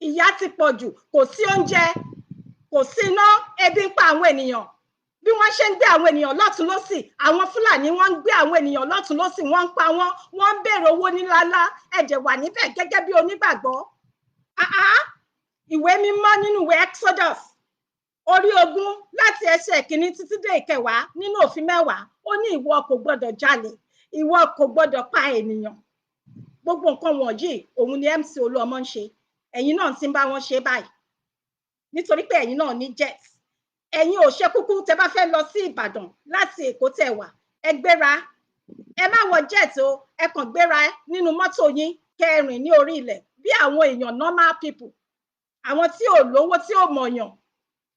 Ìyà ti pọ̀ jù, kò sí oúnjẹ, kò sí iná, ebi ń pa àwọn ènìyàn. Bí wọ́n ṣe ń gbé àwọn ènìyàn lọ́tùn lósì, àwọn Fúlàní wọ́n ń gbé àwọn ènìyàn lọ́tùn lósì, wọ́n ń pa wọ́n, wọ́n ń béèrè owó níláńlá, ẹ̀jẹ̀ wà níbẹ̀ gẹ́gẹ́ bí onígbàgbọ́. Ìwé mímọ́ nínú ìwé Exodus orí 20 láti ẹsẹ̀ 1 títí dé 10 nínú òfin 10, ó ní ìwọ kò gbọdọ̀ jalè, ìwọ kò gbọdọ̀ pa ènìyàn. Gbogbo nǹkan wọ̀nyí òun ni MC Oluomo ń ṣe. Ẹ̀yin náà ti ń bá wọn ṣe báyìí nítorí pé ẹ̀yin náà ní jet. Ẹ̀yin ò ṣe kúkú tẹ bá fẹ́ lọ sí Ìbàdàn láti Èkó tẹ wà, ẹ gbéra, ẹ má wọ jet o, ẹ kàn gbéra nínú mọ́tò yín kẹ́ rìn ní orí ilẹ̀ bí àwọn èèyàn normal people, àwọn tí ò lówó, tí ò mọ̀yàn,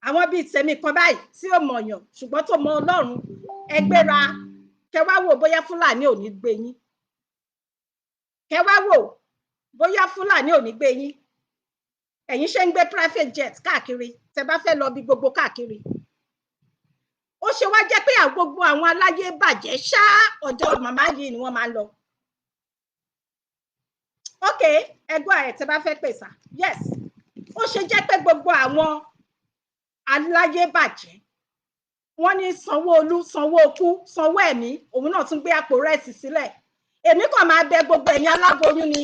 àwọn bíi tèmi kan báyìí tí ò mọ̀yàn ṣùgbọ́n tó mọ Ọlọ́run, ẹ gbéra kẹ́ wá wò bóyá Fúlàní ò ní gbé yín, kẹ́ wá wò bóyá Fúlàní ò ní gbé yín. Ẹ̀yin ṣe ń gbé private jet káàkiri tẹ bá fẹ́ lọ bí gbogbo káàkiri. Ó ṣe wá jẹ́ pé gbogbo àwọn aláyé bàjẹ́ ṣá ọ̀dọ̀ màmá yìí ni wọ́n máa ń lọ. Ok, ẹgbọ́n ẹ̀ tẹ bá fẹ́ pè sá. Yes, ó ṣe jẹ́ pé gbogbo àwọn aláyé bàjẹ́ wọ́n ní Sanwó-Olú, Sanwó-Okú, Sanwó ẹ̀mí, òun náà tún gbé àpò rẹ́ẹ̀sì sílẹ̀. Èmi kàn máa bẹ gbogbo ẹ̀yin aláboyún ni,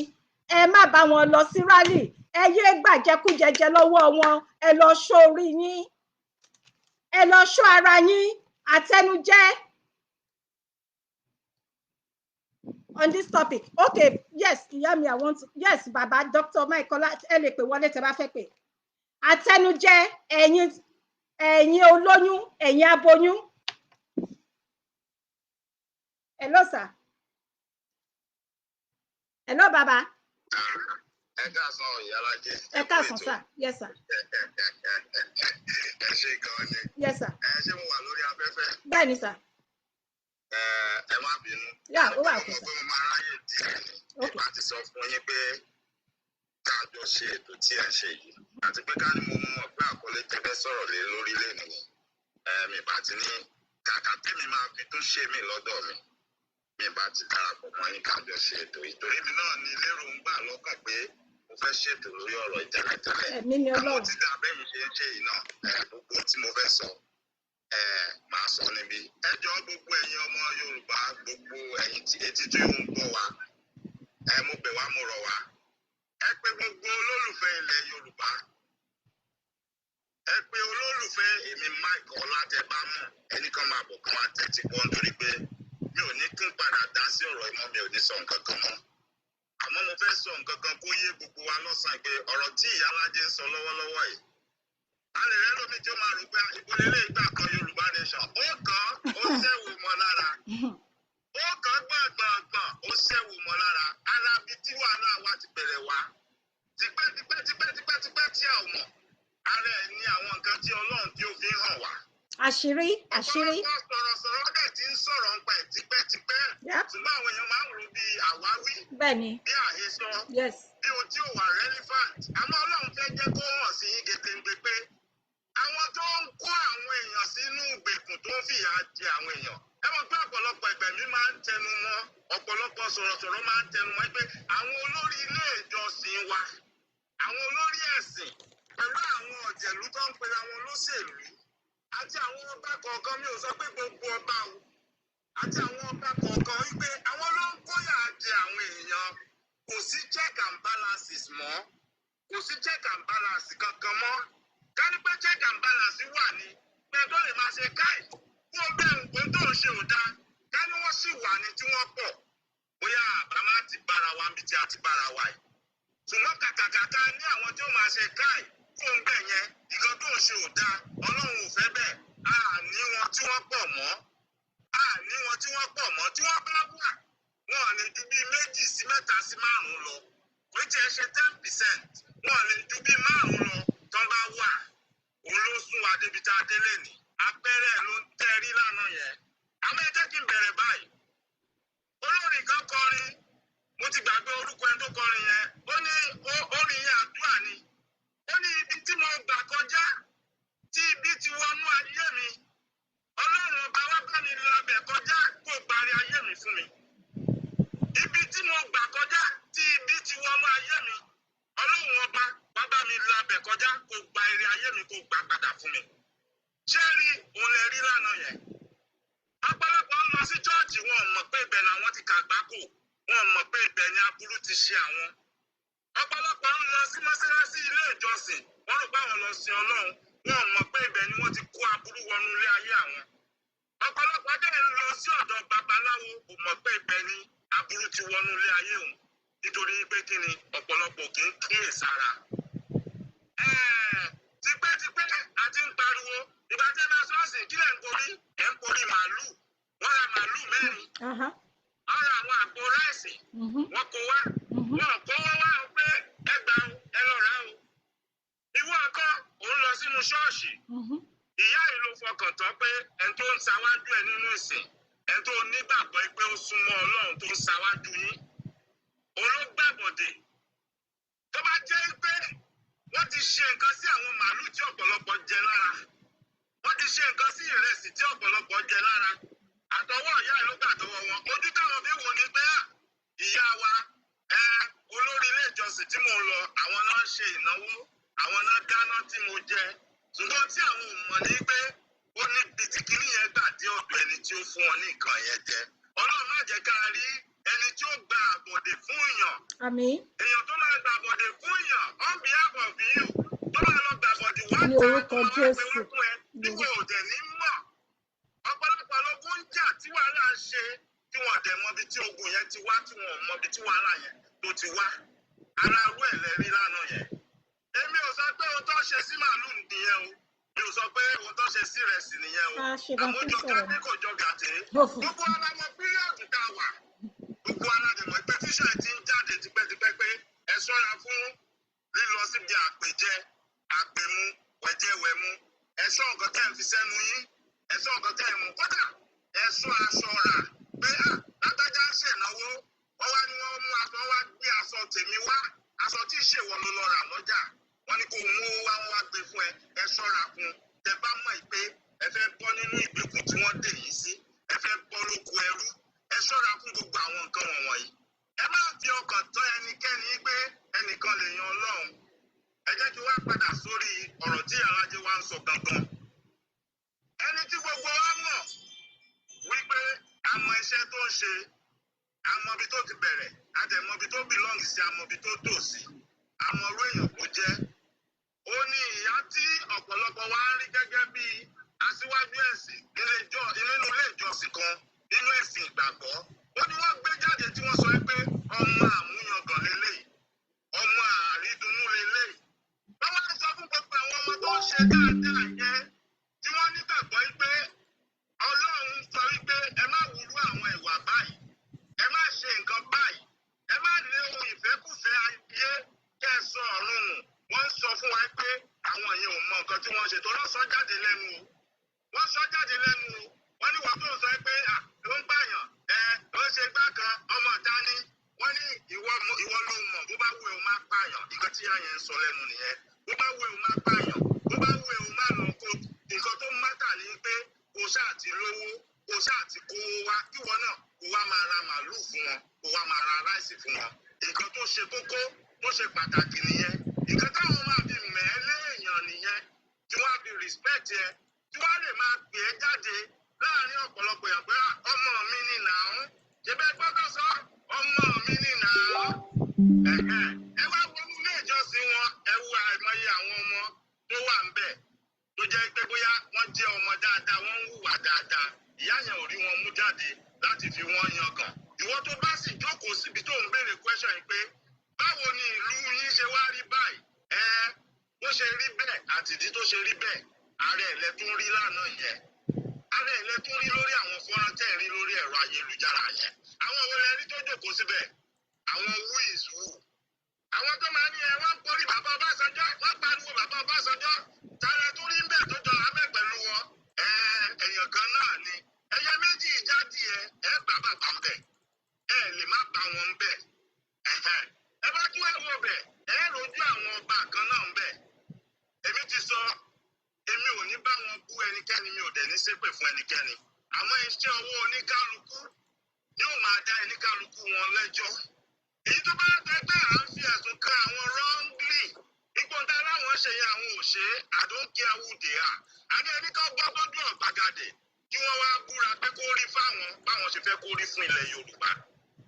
ẹ má bá wọn lọ sí rálì, ẹ yé gbàjẹkújẹjẹ lọ́wọ́ wọn, ẹ lọ ṣọ́ orí yín, ẹ lọ ṣọ́ ara yín. Àtẹnujẹ on this topic. Okay, yes, ìyá mi, I want to, yes, bàbá Dr. Maikola, ẹ lè pè wọlé tẹ́ bá fẹ́ pè. Àtẹnujẹ ẹ̀yin olóyún, ẹ̀yin aboyún. Hello sir. Hello bàbá. Ẹ káàsán Ìyálájé. Ẹ káàsán sir. Yes sir. Ẹ ṣé gan ni. Yes sir. Ṣé mo wà lórí afẹ́fẹ́? Bẹ́ẹ̀ ni sir. Ẹ má bínú. Yà ó wà fún sir. sir. Mo máa ráyè díẹ̀ nípa ti sọ fún yín pé ká jọ ṣe ètò tí ẹ ṣe yìí. Àti pé ká ní mo mọ̀ pé àkọlé tẹ́fẹ́ sọ̀rọ̀ lé lórí lẹ́nu ni. Mi bá ti ní kàkà tèmi máa fi tó ṣe mí lọ́dọ̀ mi. Mi bá ti darapọ̀ mọ́ yín ká jọ ṣe ètò yìí. Torí mi náà ní lérò ń gbà lọ́kàn pé mo fẹ́ ṣètò lórí ọ̀rọ̀ ìtẹ́lẹ̀tẹ́lẹ̀. Ẹ̀mí ni Ọlọ́run. Àwọn ti dá bẹ́ẹ̀ mi ṣe ń ṣe yìí náà. Gbogbo tí mo fẹ́ sọ máa sọ níbí. Ẹ jọ̀ọ́ gbogbo ẹ̀yin ọmọ Yorùbá, gbogbo ẹ̀yin tí etí tí ó ń gbọ́ wa, mo bẹ̀ wá, mo rọ̀ wá. Ẹ pé gbogbo olólùfẹ́ ilẹ̀ Yorùbá. Ẹ pé olólùfẹ́ èmi Mike Ọlátẹbámọ̀, ẹnìkan máa bọ̀ kán wá tẹ́tí gbọ́ nítorí pé mi ò ní tún padà dá sí ọ̀rọ̀ ìmọ̀, mi ò ní sọ nǹkan kan mọ́. Àmọ́ mo fẹ́ sọ nǹkan kan kó yé gbogbo wa lọ́sàn-án pé ọ̀rọ̀ tí Ìyálájé ń sọ lọ́wọ́lọ́wọ́ yìí, a lè rẹ́ lómi tí ó máa rò pé ìbólélé ìgbà kan Yorùbá nation, ó kàn ó tẹ̀wọ̀ àṣírí. Ọ̀pọ̀lọpọ̀ sọ̀rọ̀ dẹ̀ ti ń sọ̀rọ̀ nípa ẹ̀ tipẹ́tipẹ́. Ṣùgbọ́n àwọn èèyàn máa ń rò bí àwáwí. Bẹ́ẹ̀ni. Bí àhesọ. Yes. Bí ohun tí ò wà relevant. Àmọ́ Ọlọ́run fẹ́ jẹ́ kó hàn sí yín gedegbe pé àwọn tó ń kó àwọn èèyàn sínú ìgbèkùn tó ń fìyà jẹ àwọn èèyàn. Ẹ mọ̀ pé ọ̀pọ̀lọpọ̀ ìgbẹ̀mí máa ń tẹnu mọ́, ọ̀pọ̀lọpọ̀ sọ̀rọ̀sọ̀rọ̀ máa ń tẹnu mọ́ pé àwọn olórí ilé ìjọsìn wa, àwọn olórí ẹ̀sìn, pẹ̀lú àwọn ọ̀jẹ̀lú tó ń pe àwọn olóṣèlú, àti àwọn ọba kọ̀ọ̀kan, mi ò sọ pé gbogbo ọba o, àti àwọn ọba kọ̀ọ̀kan wípé àwọn ló ń kóyà jẹ àwọn èèyàn. Kò sí check and balances mọ́, kò sí check and balance kankan mọ́. Ká ní pé check and balance wà ní pé tó lè máa ṣe káì fún ọbẹ̀ nǹkan tó ń ṣe ò dáa. Ká ní wọ́n sì wà ní tí wọ́n pọ̀, bóyá àbá máa ti bára wa níbi tí a ti bára wa yìí. Ṣùgbọ́n kàkàkàkà ní àwọn tí ó máa ṣe káì fún ọbẹ̀ yẹn, nǹkan tó ń ṣe ò dáa, Ọlọ́run ò fẹ́ bẹ́ẹ̀. Àní wọn tí wọ́n pọ̀ mọ́, àní wọn tí wọ́n pọ̀ mọ́, tí wọ́n bá wà, wọn ò lè ju bí 2 sí 3 sí 5 lọ. Kò tí ẹ ṣe 10%, wọn ò lè ju bí 5 lọ tán bá wà. Òun ló sún wa débi tá a délé ní. Abẹ́rẹ́ ló ń tẹ́rí lánàá yẹn. Àmọ́ ẹ jẹ́ kí n bẹ̀rẹ̀ báyìí. Olórin kan kọrin, mo ti gbàgbé orúkọ ẹni tó kọrin yẹn. Ó ní orin yẹn àdúrà ni. Ó ní ibi tí mo gbà kọjá, tí ibi ti wọnú ayé mi. Ọlọ́run ọba wá bá mi labẹ̀ kọjá kó parí ayé mi fún mi. Ibi tí mo gbà kọjá, tí ibi ti wọnú ayé mi. Ọlọ́run ọba wá bá mi labẹ̀ kọjá kó gba ire ayé mi kó gbà padà fún mi. Ṣé rí òun lè rí lánàá yẹn? Ọ̀pọ̀lọpọ̀ ń lọ sí chọ́ọ̀chì, wọn ò mọ̀ pé ibẹ̀ làwọn ti kàgbákò. Wọn ò mọ̀ pé ibẹ̀ ni aburú ti ṣe àwọn. Ọ̀pọ̀lọpọ̀ ń lọ sí mọ́sálásí ilé ìjọsìn, wọ́n rò pé àwọn lọ sin Ọlọ́run. Wọn ò mọ̀ pé ibẹ̀ ni wọ́n ti kó aburú wọnú ilé ayé àwọn. Ọ̀pọ̀lọpọ̀ dẹ̀ ń lọ sí ọ̀dọ̀ babaláwo, kò mọ̀ pé ibẹ̀ ni aburú ti wọnú ilé ayé òun. Nítorí pé kí ni ọ̀pọ̀lọpọ̀ kì í kíyè sára. Tipẹ́tipẹ́ àti ń pariwo, ìbàjẹ́ náà sọ́ọ̀sì kílẹ̀ ń porí, ẹ̀ ń porí màálù. Wọ́n ra màálù 4. Wọ́n ra àwọn àpò ráìsì. Wọ́n kó wá. Wọ́n kó wá pé ẹgbàá ẹ lọ rà o. Ìwọ ọkọ òun lọ sínú ṣọ́ọ̀ṣì. Ìyá yìí ló fọkàn tán pé ẹni tó ń ṣáwájú ẹ nínú ìsìn, ẹni tó nígbàgbọ́ pé ó súnmọ́ Ọlọ́run tó ń ṣáwájú yín. Òun ló gbàbọ̀dè. Tó bá jẹ́ pé wọ́n ti ṣe nǹkan sí àwọn màálù tí ọ̀pọ̀lọpọ̀ jẹ lára. Wọ́n ti ṣe nǹkan sí ìrẹsì tí ọ̀pọ̀lọpọ̀ jẹ lára. Àtọwọ́ ìyá ìlú gbàtọwọ́ wọn. Ojú táwọn fi wò ní pé ìyá wa, olórí ilé ìjọsìn tí mò ń lọ, àwọn náà ń ṣe ìnáwó, àwọn náà dáná tí mo jẹ. Ṣùgbọ́n tí àwọn ò mọ̀ ní pé ó ní bitikini yẹn gbà dé ọ̀dọ̀ ẹni tí ó fún wọn ní nǹkan yẹn jẹ. Ọlọ́run má jẹ́ ká rí ẹni tí ó gba àbọ̀dè fún èèyàn. Àmín. Èèyàn tó máa gba àbọ̀dè fún èèyàn, on behalf of you, tó máa lọ gba àbọ̀dè wá Ní ta orúkọ tó máa Jésù. gbé wá fún ẹ, tí wọn ò dẹ̀ ní mọ̀. Ọ̀pọ̀lọpọ̀ lógún ń jà tí wàhálà ń ṣe, tí wọn dẹ̀ mọ ibi tí ogun yẹn ti wá, tí wọn ò mọ ibi tí wàhálà yẹn tó ti wá. Ara rú ẹ̀ lẹ́rí lánàá yẹn. Èmi ò sọ pé ohun tó ṣe sí màálù nìyẹn o. Mi ò sọ pé ohun tó ṣe sí ìrẹsì nìyẹn o. Àmójọ kápẹ́ kò jọ gàtẹ́. Gbogbo alamọ píríọ̀dù tá a wà. Gbogbo aládìmọ̀ pé tíṣà ti ń jáde tipẹ́tipẹ́ pé ẹ ṣọ́ra fún lílọ síbi àpèjẹ, àpèmú, wẹ̀jẹ̀wẹ̀mú. Ẹ ṣọ́ nǹkan tẹ́ ẹ fi sẹ́nu yín. Ẹ ṣọ́ nǹkan tẹ́ ẹ mú. Kódà ẹ ṣọ́ aṣọ rà pé lágbájá ń ṣènáwó. Wọ́n wá ní wọ́n mú aṣọ, wá gbé aṣọ tèmi wá. Aṣọ tí ìṣèwọ̀ ló lọ rà lọ́jà. Wọ́n ní kó mú wá wọ́n wá gbé fún ẹ. Ẹ ṣọ́ra fún. Tẹ bá mọ̀ pé ẹ fẹ́ bọ́ nínú ìgbèkùn tí wọ́n dè yín sí. Ẹ fẹ́ bọ́ lóko ẹrú. Ẹ ṣọ́ra fún gbogbo àwọn nǹkan wọ̀nyí. Ẹ má fi ọkàn tán ẹnikẹ́ni pé ẹnìkan lè yan Ọlọ́run. Ẹ jẹ́ kí wá padà sórí ọ̀rọ̀ tí Alájẹ wa ń sọ gangan. Ẹni tí gbogbo wa mọ̀ wípé àmọ́ iṣẹ́ tó ń ṣe, àmọ́ ibi tó ti bẹ̀rẹ̀, àdẹ̀mọ́ ibi tó belong sí, àmọ́ ibi tó tò sí, àmọ́ orú èèyàn kò jẹ́. Ó ní ìyá tí ọ̀pọ̀lọpọ̀ wa ń rí gẹ́gẹ́ bí aṣíwájú ẹ̀sìn nínú ilé ìjọsìn kan nínú ẹ̀sìn ìgbàgbọ́. Ó ní wọ́n gbé jáde tí wọ́n sọ pé ọmọ àmúyangàn lélẹ́yìí, ọmọ àrídùnnú lélẹ́yìí. Wọ́n wá sọ fún gbogbo àwọn ọmọ tó ń ṣe dáadáa yẹn tí wọ́n nígbàgbọ́ pé Ọlọ́run sọ wípé ẹ má wúrú àwọn ìwà báyìí, ẹ má ṣe nǹkan báyìí, ẹ má lé ohun ìfẹ́kùfẹ́ ayé kẹ́ ẹ sọ ọ̀run nù. Wọ́n sọ fún wa pé àwọn yẹn ò mọ nǹkan tí wọ́n ṣe tó lọ́ sọ jáde lẹ́nu o. Wọ́n sọ lówó kò ṣáà ti kó wá kí wọn náà kó wá máa ra màálù fún wọn kó wá máa ra ráìsì fún wọn nǹkan tó ṣe kókó tó ṣe pàtàkì nìyẹn nǹkan táwọn máa fi mẹ́lẹ́ èèyàn nìyẹn tí wọ́n á fi respect ẹ tí wọ́n lè máa pè é jáde láàrin ọ̀pọ̀lọpọ̀ èèyàn pé ọmọ mi ni nàá ṣe bẹ́ẹ̀ gbọ́dọ̀ sọ ọmọ mi ni nàá ẹ wá wọnú ilé ìjọsìn wọn ẹ wo àìmọye àwọn ọmọ tó wà ń bẹ̀ tó jẹ́ pé bóyá wọ́n jẹ́ ọmọ dáadáa wọ́n ń hùwà dáadáa ìyá yẹn ò rí wọn mú jáde láti fi wọ́n yangàn ìwọ tó bá sì jókòó síbi tó ń béèrè question yìí pé báwo ni ìlú yín ṣe wá rí báyìí bó ṣe rí bẹ́ẹ̀ àtìdí tó ṣe rí bẹ́ẹ̀ ààrẹ ilẹ̀ tún rí lánàá yẹn ààrẹ ilẹ̀ tún rí lórí àwọn fọ́nrán tẹ̀ rí lórí ẹ̀rọ ayélujára yẹn àwọn wo lẹ rí tó jókòó síbẹ̀ àwọn who is who àwọn tó máa ní wọ́n porí bàbá Ọbásanjọ́ wọ́n pariwo bàbá Ọbásanjọ́ tààrẹ tó rí ń bẹ̀ tó jọ abẹ́ pẹ̀lú wọn èèyàn kan náà ni ẹyẹ méjì ìjáde bá bàbá ń bẹ̀ lè má bá wọn ń bẹ̀ ẹ bá tún ẹ̀wọ̀ bẹ̀ rojú àwọn ọba kan náà ń bẹ̀ èmi ti sọ èmi ò ní bá wọn bú ẹnikẹ́ni mi ò dẹ̀ ní ṣépè fún ẹnikẹ́ni àmọ́ iṣẹ́ ọwọ́ oníkálukú yóò máa dá oníkálukú wọn lẹ́jọ́ èyí tó bá tẹ́ pé à ń fi ẹ̀sùn kan àwọn wrongly ipò tá láwọn ṣe yẹn àwọn ò ṣe àdókè awùdè àdé ẹni kan gbọ́ bọ́dún ọ̀gbagadè kí wọ́n wá búra pé kó rí fáwọn báwọn ṣe fẹ́ kó rí fún ilẹ̀ Yorùbá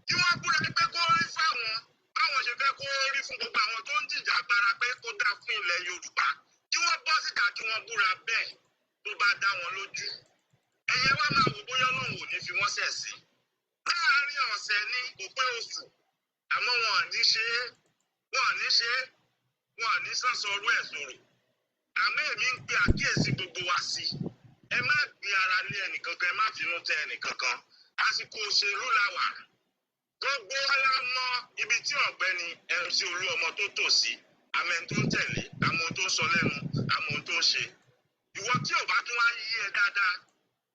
kí wọ́n búra pé kó rí fáwọn báwọn ṣe fẹ́ kó rí fún gbogbo àwọn tó ń jìjà agbára pé kó dá fún ilẹ̀ Yorùbá kí wọ́n bọ́ síta kí wọ́n búra bẹ́ẹ̀ tó bá dá wọn lójú ẹ̀yẹ wá máa wò bóyá Ọlọ́run ò ní fi wọ́n ṣẹ̀ sí láàárín ọ̀sẹ̀ ní òpin oṣù àmọ́ wọn ò ní ṣe wọn ò ní sọ̀rọ̀ ẹ̀ sọ̀rọ̀ àmọ́ èmi ń pe àkíyèsí gbogbo wa sí ẹ má gbé ara lé ẹnìkankan ẹ má finú tẹ ẹnìkankan àsìkò òṣèlú la wà gbogbo ara mọ ibi tí ọ̀gbẹ́ni MC Oluomo tó tò sí àmọ́ tó ń tẹ̀lé àmọ́ tó ń sọ lẹ́nu àmọ́ tó ń ṣe ìwọ tí ò bá tún wá yí ẹ dáadáa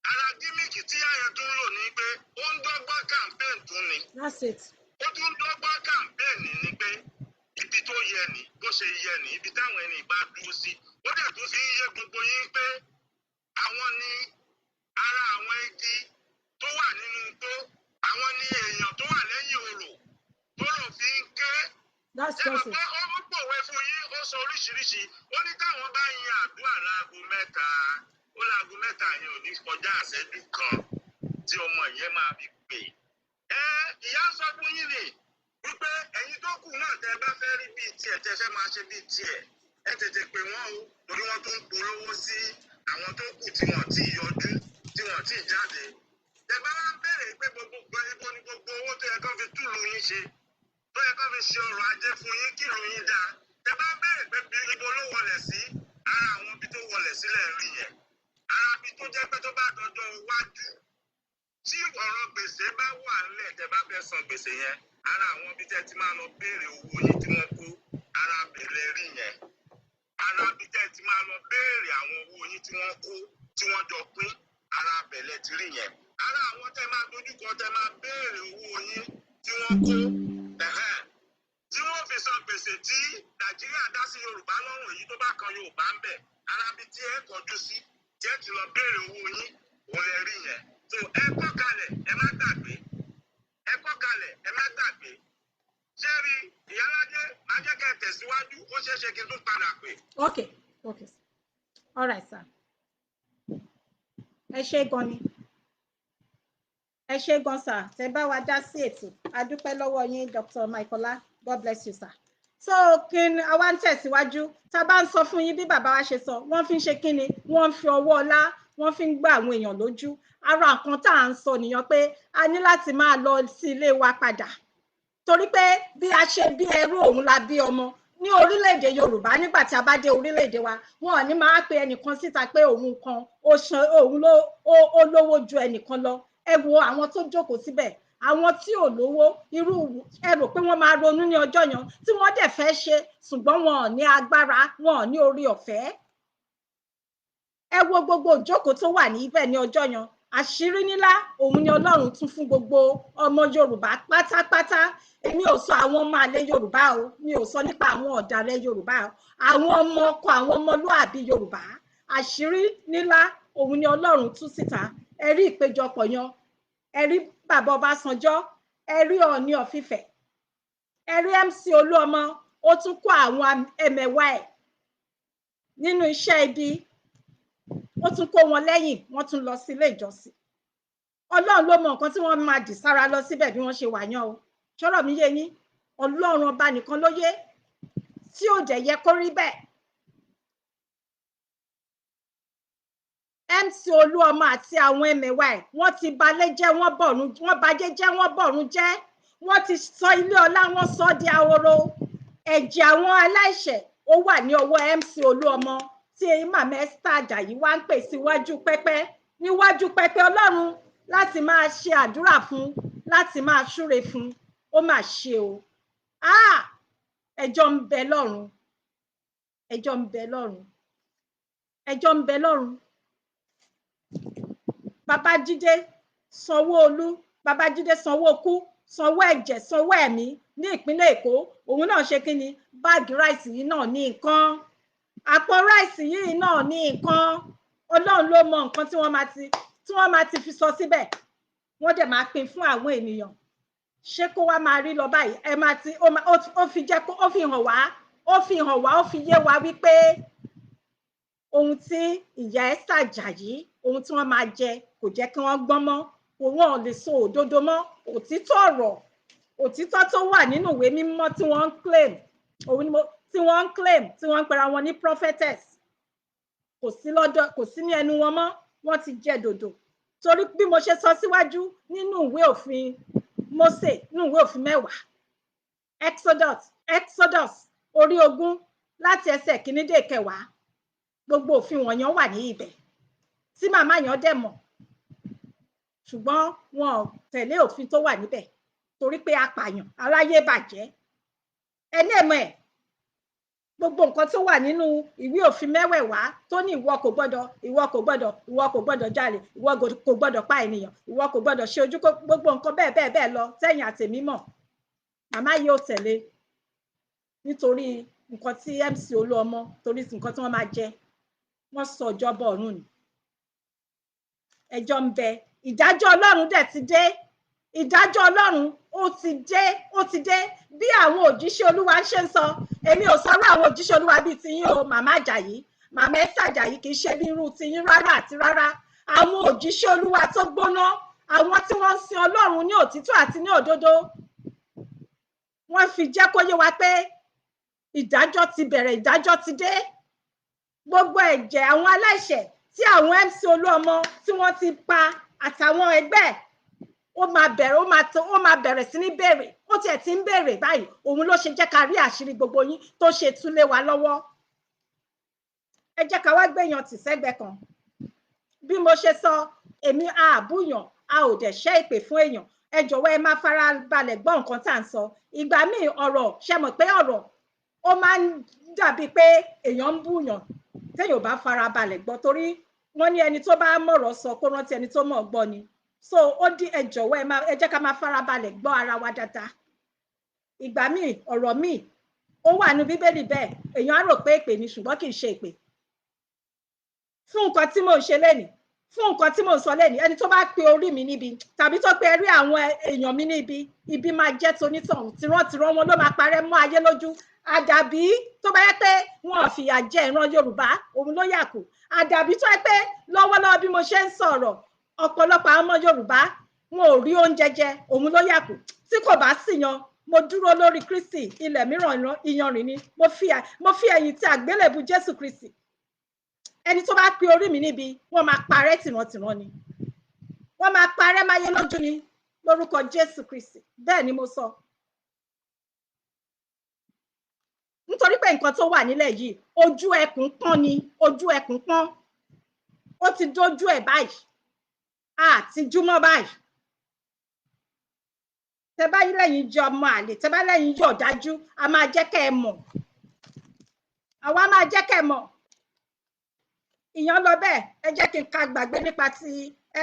ara gímìkì tí àyẹ tó ń lò ní pé ó ń dọ́gbọ́n campaign tún ni ó tún ń dọ́gbọ́n campaign ní pé ibi tó yẹ ni bó ṣe yẹ ni ibi táwọn ẹni bá dúró sí ó dẹ̀ tún fi ń yé gbogbo yín pé àwọn ni ara àwọn igi tó wà nínú igbó àwọn ni èèyàn tó wà lẹ́yìn orò tó rò fi ń ké pé ó pòwe fún yín ó sọ oríṣiríṣi ó ní káwọn bá yin àdúrà láago mẹ́ta ó láago mẹ́ta yẹn ò ní kọjá àṣẹ́jú kan tí ọmọ yẹn máa fi pè ìyá sọ fún yín ni wípé ẹ̀yin tó kù náà tẹ́ bá fẹ́ rí bíi tiẹ̀ tẹ́ fẹ́ máa ṣe bíi tiẹ̀ ẹ tètè pè wọ́n o torí wọ́n tó ń polówó sí àwọn tó kù tí wọ́n ti yọjú tí wọ́n ti jáde tẹ́ bá wá ń béèrè pé gbogbo ibo ni gbogbo owó tó yẹ kán fi túlù yín ṣe tó yẹ kán fi ṣe ọrọ̀ ajé fún yín kí ìlú yín dáa tẹ́ bá ń béèrè pé ibo ló wọlẹ̀ sí ara àwọn ibi tó wọlẹ̀ sílẹ̀ rí yẹn ara ibi tó jẹ́ pé tó bá dọjọ́ iwájú tí ọ̀rọ̀ gbèsè bá wà nílẹ̀ tẹ́ bá fẹ́ san gbèsè yẹn ara àwọn ibi tẹ́ ti máa lọ béèrè owó yín tí wọ́n kó ara bẹ̀rẹ̀ rí yẹn ara ibi tẹ́ ti máa lọ béèrè àwọn owó yín tí wọ́n kó tí wọ́n jọ pín ara bẹ̀rẹ̀ ti rí yẹn ara àwọn tẹ́ máa dojúkọ tẹ́ máa béèrè owó yín tí wọ́n kó tí wọ́n fi san gbèsè tí Nàìjíríà dá sí Yorùbá lọ́rùn èyí tó bá kan Yorùbá ń bẹ̀ ara ibi tí ẹ kọjú sí tí ẹ ti lọ béèrè owó yín òun lè rí yẹn so ẹ kọ́ kalẹ̀ ẹ má gbàgbé ṣé rí ìyálàjẹ má jẹ́ kẹ́ tẹ̀síwájú ó ṣeé ṣe kí n tún padà pè. Okay, all right sir. ẹ ṣé gan ni ẹ ṣé gan sir tẹ́ bá wa dá sí ètò a dúpẹ́ lọ́wọ́ yín Dr. Maikola, God bless you sir. So kí ni àwa ń tẹ̀síwájú tá a bá ń sọ fún yín bí bàbá wa ṣe sọ wọ́n fi ń ṣe kí ni wọ́n fi ọwọ́ ọlá wọ́n fi ń gbá àwọn èèyàn lójú ara nǹkan tá à ń sọ nìyẹn pé a ní láti máa lọ sí ilé wa padà torí pé bí a ṣe bí ẹrú òun la bí ọmọ ní orílẹ̀-èdè Yorùbá nígbà tí a bá dé orílẹ̀-èdè wa wọn ò ní máa pe ẹnìkan síta pé òun kan òun ó lówó ju ẹnìkan lọ ẹ wo àwọn tó jókòó síbẹ̀ àwọn tí ò lówó irú ẹ rò pé wọ́n máa ronú ní ọjọ́ yẹn tí wọ́n dẹ̀ fẹ́ ṣe ṣùgbọ́n wọn ò ní agbára wọn ò ní orí ọ̀fẹ́ ẹ wo gbogbo ìjókòó tó wà níbẹ̀ ní ọjọ́ yẹn àṣírí ńlá òun ni Ọlọ́run tún fún gbogbo ọmọ Yorùbá pátápátá èmi ò sọ àwọn ọmọ àlè Yorùbá o mi ò sọ nípa àwọn ọ̀dàlẹ̀ Yorùbá o àwọn ọmọ ọkọ àwọn ọmọlúàbí Yorùbá àṣírí ńlá òun ni Ọlọ́run tú síta ẹ rí ìpéjọpọ̀ yan, ẹ rí bàbá Ọbásanjọ́, ẹ rí Ooni of Ife, ẹ rí MC Oluomo, ó tún kó àwọn ẹmẹ̀wà ẹ̀ nínú iṣẹ́ ibi, ó tún kó wọn lẹ́yìn, wọ́n tún lọ sí ilé ìjọsìn. Ọlọ́run ló mọ nǹkan tí wọ́n máa dì sára lọ síbẹ̀ bí wọ́n ṣe wà yàn o. Ṣọ́rọ̀ mi yé yín? Ọlọ́run ọba nìkan ló yé, tí ò dẹ̀ yẹ kó rí bẹ́ẹ̀. MC Oluomo àti àwọn ẹmẹ̀wà ẹ̀ wọ́n ti balẹ̀ jẹ́, wọ́n bàjẹ́ jẹ́, wọ́n bọ̀run jẹ́, wọ́n ti sọ ilé ọlá, wọ́n sọ di ahoro. Ẹ̀jẹ̀ àwọn aláìṣẹ̀ ó wà ní ọwọ́ MC Oluomo tí Màmá Esther Ajayi wá ń pè síwájú pẹpẹ, níwájú pẹpẹ Ọlọ́run láti máa ṣe àdúrà fún, láti máa súre fún. Ó mà ṣe o. Ẹjọ́ ń bẹ lọ́run, ẹjọ́ ń bẹ lọ́run, ẹjọ́ ń bẹ lọ́run. Babájídé Sanwó-Olú, Babájídé Sanwó-Okú, sanwó ẹ̀jẹ̀, sanwó ẹ̀mí ní ìpínlẹ̀ Èkó, òun náà ṣe kí ni? Báàgì ráìsì yìí náà ní nǹkan, àpò ráìsì yìí náà ní nǹkan. Ọlọ́run ló mọ nǹkan tí wọ́n máa ti fi sọ síbẹ̀, wọ́n dẹ̀ máa pín fún àwọn ènìyàn. Ṣé kó wá máa rí lọ báyìí? Ẹ máa ti ó fi jẹ́ kó, ó fi hàn wá, ó fi yé wa wípé ohun tí ìyá Esther Ajayi, ohun tí wọ́n máa jẹ kò jẹ́ kí wọ́n gbọ́n mọ́, wọn ò lè sọ òdodo mọ́. Òtítọ́ ọ̀rọ̀, òtítọ́ tó wà nínú ìwé mímọ́ tí wọ́n ń claim, òun ni tí wọ́n ń claim, tí wọ́n ń pera wọn ní prophetess, kò sí ní ẹnu wọn mọ́, wọ́n ti jẹ dòdò. Torí bí mo ṣe sọ síwájú nínú ìwé òfin Mósè, nínú ìwé òfin 10, Exodus orí 20 láti ẹsẹ̀ 1 dé 10, gbogbo òfin wọ̀nyẹn wà ní ibẹ̀ tí màmá yẹn dẹ̀ mọ̀, ṣùgbọ́n wọn ò tẹ̀lé òfin tó wà níbẹ̀ torí pé apààyàn aráyé bàjẹ́. Ẹni ẹ̀mọ́ ẹ̀, gbogbo nǹkan tó wà nínú ìwé òfin 10 tó ní ìwọ kò gbọ́dọ̀, ìwọ kò gbọ́dọ̀, ìwọ kò gbọ́dọ̀ jalè, ìwọ kò gbọ́dọ̀ pa ènìyàn, ìwọ kò gbọ́dọ̀ ṣe ojú, gbogbo nǹkan bẹ́ẹ̀ bẹ́ẹ̀ bẹ́ẹ̀ lọ tẹ̀yìn àtèmi mọ̀, màmá yìí ò tẹ̀lé nítorí nǹkan tí MC Oluomo, torí nǹkan tí wọ́n máa jẹ, wọ́n sọ ìjọba ọ̀run ni. Ẹjọ́ ń bẹ, ìdájọ́ Ọlọ́run dẹ̀ ti dé, ìdájọ́ Ọlọ́run ó ti dé bí àwọn òjíṣẹ́ Olúwa ṣe ń sọ. Èmi ò sọ̀rọ̀ àwọn òjíṣẹ́ Olúwa bíi tiyín o, Màmá Ajayi, Màmá Esther Ajayi kì í ṣe bí irú tiyín rárá àti rárá. Àwọn òjíṣẹ́ Olúwa tó gbóná, àwọn tí wọ́n ń sin Ọlọ́run ní òtítọ́ àti ní òdodo, wọ́n fi jẹ́ kó yé wa pé ìdájọ́ ti bẹ̀rẹ̀, ìdájọ́ ti dé. Gbogbo ẹ̀jẹ̀ àwọn aláìṣẹ̀ tí àwọn MC Oluomo tí wọ́n ti pa àtàwọn ẹgbẹ́, ó máa bẹ̀rẹ̀ sí ní béèrè, ó tiẹ̀ ti ń béèrè báyìí. Òun ló ṣe jẹ́ ká rí àṣírí gbogbo yín tó ṣe túlé wa lọ́wọ́. Ẹ jẹ́ ká wá gbéyàn tì sẹ́gbẹ̀ẹ́ kan. Bí mo ṣe sọ, èmi àbúyàn, a ò dẹ̀ ṣẹ́ ìpè fún èèyàn. Ẹ jọ̀wọ́ ẹ máa fara balẹ̀ gbọ́ nǹkan tá à ń sọ. Ìgbà míì ọ̀rọ̀, ṣe mọ̀ pé ọ̀rọ̀ ó máa ń dàbí pé èèyàn ń búyàn téèyàn ò bá fara balẹ̀ gbọ́, torí wọ́n ní ẹni tó bá mọ̀rọ̀ sọ kó rántí ẹni tó mọ̀ gbọ́ ni. So ó di, ẹ jọ̀wọ́ ẹ jẹ́ ká máa fara balẹ̀ gbọ́ ara wa dáadáa. Ìgbà míì ọ̀rọ̀ míì ó wà ní Bíbélì bẹ́ẹ̀, èèyàn á rò pé èpè ni, ṣùgbọ́n kì í ṣe èpè. Fún nǹkan tí mò ń ṣe lénìí, fún nǹkan tí mò ń sọ lénìí, ẹni tó bá pe orí mi níbi tàbí tó pe rí àwọn èèyàn mi níbi, ibi máa jẹ́ tonítọ̀hún, tìrantìran wọn ló máa parẹ́ mọ́ ayé lójú. Àdàbí tó bá yẹ pé wọn ò fìyà jẹ ìran Yorùbá, òun ló yà kù. Àdàbí tó yẹ pé lọ́wọ́lọ́wọ́ bí mo ṣe ń sọ̀rọ̀, ọ̀pọ̀lọpọ̀ àwọn ọmọ Yorùbá wọn ò rí oúnjẹ jẹ, òun ló yà kù. Tí kò bá sì yan, mo dúró lórí Kristi, ilẹ̀ mìíràn iyanrìn ni, mo fi ẹ̀yìn tí àgbélébù Jésù Kristi. Ẹni tó bá pe orí mi níbi, wọ́n máa parẹ́ tìrantìran ni, wọ́n máa parẹ́ máyé lójú ni, lórúkọ Jésù Kristi. Bẹ́ẹ̀ ni mo sọ. Nítorí pé nǹkan tó wà nílẹ̀ yìí, ojú ẹkùn pọ́n ni, ojú ẹkùn pọ́n. Ó ti dójú ẹ̀ báyìí, àti júmọ́ báyìí. Tẹ bá lẹ́yìn jẹ́ ọmọ àlè, tẹ bá lẹ́yìn yọ̀ dájú, a máa jẹ́ kẹ́ ẹ mọ̀. Àwa máa jẹ́ kẹ́ ẹ mọ̀. Ìyẹn lọ bẹ́ẹ̀, ẹ jẹ́ kí n ká gbàgbé nípa ti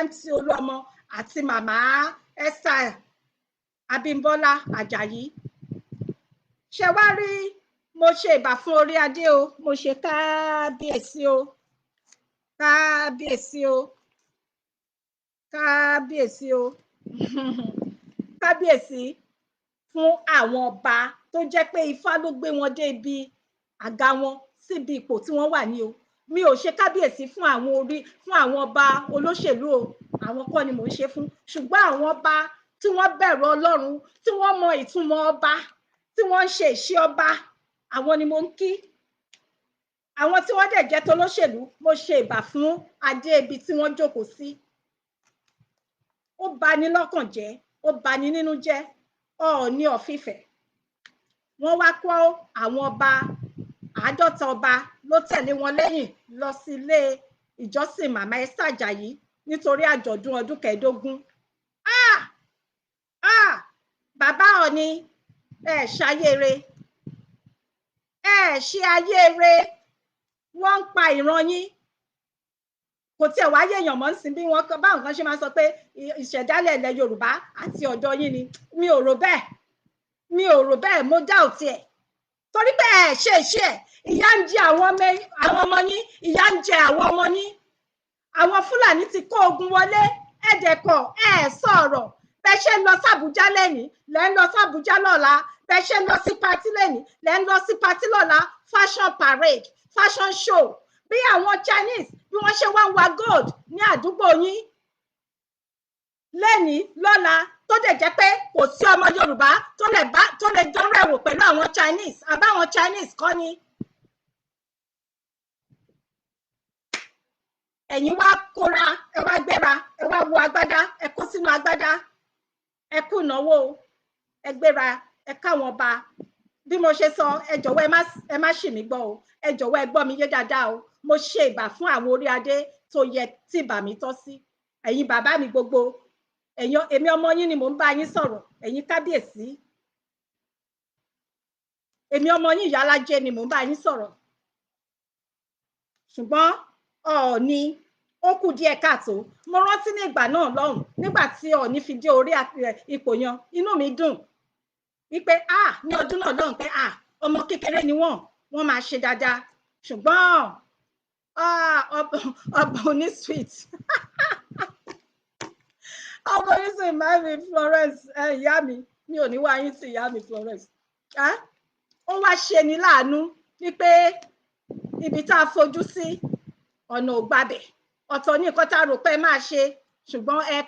MC Oluomo àti Màmá Esther Ajayi. Ṣé wá rí, mo ṣe ìbà fún orí adé o, mo ṣe kábíyèsí o, kábíyèsí o. kábíyèsí o kábíyèsí fún àwọn ọba tó jẹ́ pé Ifá ló gbé wọn dé ibi àga wọn síbi ipò tí wọ́n wà ní o. Mi ò ṣe kábíyèsí fún àwọn ọba olóṣèlú o, àwọn kọ́ ni mò ń ṣe fún, ṣùgbọ́n àwọn ọba tí wọ́n bẹ̀rù Ọlọ́run, tí wọ́n mọ ìtumọ̀ ọba, tí wọ́n ń ṣe ìṣe ọba, àwọn ni mo ń kí. Àwọn tí wọ́n dẹ̀ jẹ́ tolóṣèlú, mo ṣe ìbà fún adé ibi tí wọ́n jókòó sí. Ó bani lọ́kàn jẹ́, ó bani nínú jẹ́. Ooni of Ife wọ́n wá kó àwọn ọba 50 ọba ló tẹ̀lé wọn lẹ́yìn lọ sí ilé ìjọsìn Màmá Esther Ajayi nítorí àjọ̀dún ọdún 15. Bàbá Ooni, ẹ ṣayére, ẹ ṣe ayére, wọ́n ń pa ìran yín. Kò tiẹ̀ wáyé èèyàn mọ́ sí bí wọ́n báwọn kan ṣe máa sọ pé ìṣẹ̀dálẹ̀ ilẹ̀ Yorùbá àti ọ̀dọ̀ yín ni. Mi ò rò bẹ́ẹ̀, mo doubt ẹ̀. Torí pé ẹ ṣe iṣẹ́ ẹ̀, ìyà ń jẹ àwọn ọmọ yín, ìyà ń jẹ àwọn ọmọ yín. Àwọn Fúlàní ti kó ogun wọlé, ẹ̀dẹ̀kọ̀ ẹ̀ sọ̀rọ̀. Bẹ́ ṣe ń lọ sí Àbújá lẹ́ni, lẹ́ ń lọ sí Àbújá lọ́la. Bẹ́ ṣe ń lọ sí party lẹ́ni, lẹ́ ń lọ sí party lọ́la. Fashion parade, fashion show. Bí àwọn Chinese bí wọ́n ṣe wá ń wa gold ní àdúgbò yín lẹ́ni lọ́la, tó dẹ̀ jẹ́ pé kò sí ọmọ Yorùbá tó lè dánrò ẹ̀wò pẹ̀lú àwọn Chinese, àbáwọn Chinese kọ́ ni. Ẹ̀yin wá kóra, ẹ wá gbéra, ẹ wá wọ agbádá, ẹ kó sínú agbádá, ẹ kú ìnáwó, ẹ gbéra, ẹ káwọn ọba. Bí mo ṣe sọ, ẹ jọ̀wọ́ ẹ má ṣì mí gbọ́ o, ẹ jọ̀wọ́ ẹ gbọ́ mi yé dáadáa o. Mo ṣe ìbà fún àwọn orí adé tó yẹ tí ìbà mi tọ́ sí. Ẹ̀yin bàbá mi gbogbo, èmi ọmọ yín ni mò ń bá yín sọ̀rọ̀, ẹ̀yin kábíyèsí. Èmi ọmọ yín Ìyálájé ni mò ń bá yín sọ̀rọ̀. Ṣùgbọ́n Ọọ̀ni ó kù díẹ̀ káàtó. Mo rántí ní ìgbà náà lọ́hùn, nígbà tí Ọọ̀ni fi dé orí ipò yan, inú mi dùn wípé ní ọdún náà lọ́hùn pé ọmọ kékeré ni wọ́n máa ṣe dáadáa. Ṣùgbọ́n ọba onísweet ọba onísweet máa mi Florence, ìyá mi ò ní wá yín sí ìyá mi Florence. Ó wá ṣe ni láàánú wípé ibi tá a fojú sí ọ̀nà ò gbabẹ̀. Ọ̀tọ̀ ní nǹkan tá a rò pé máa ṣe, ṣùgbọ́n ẹ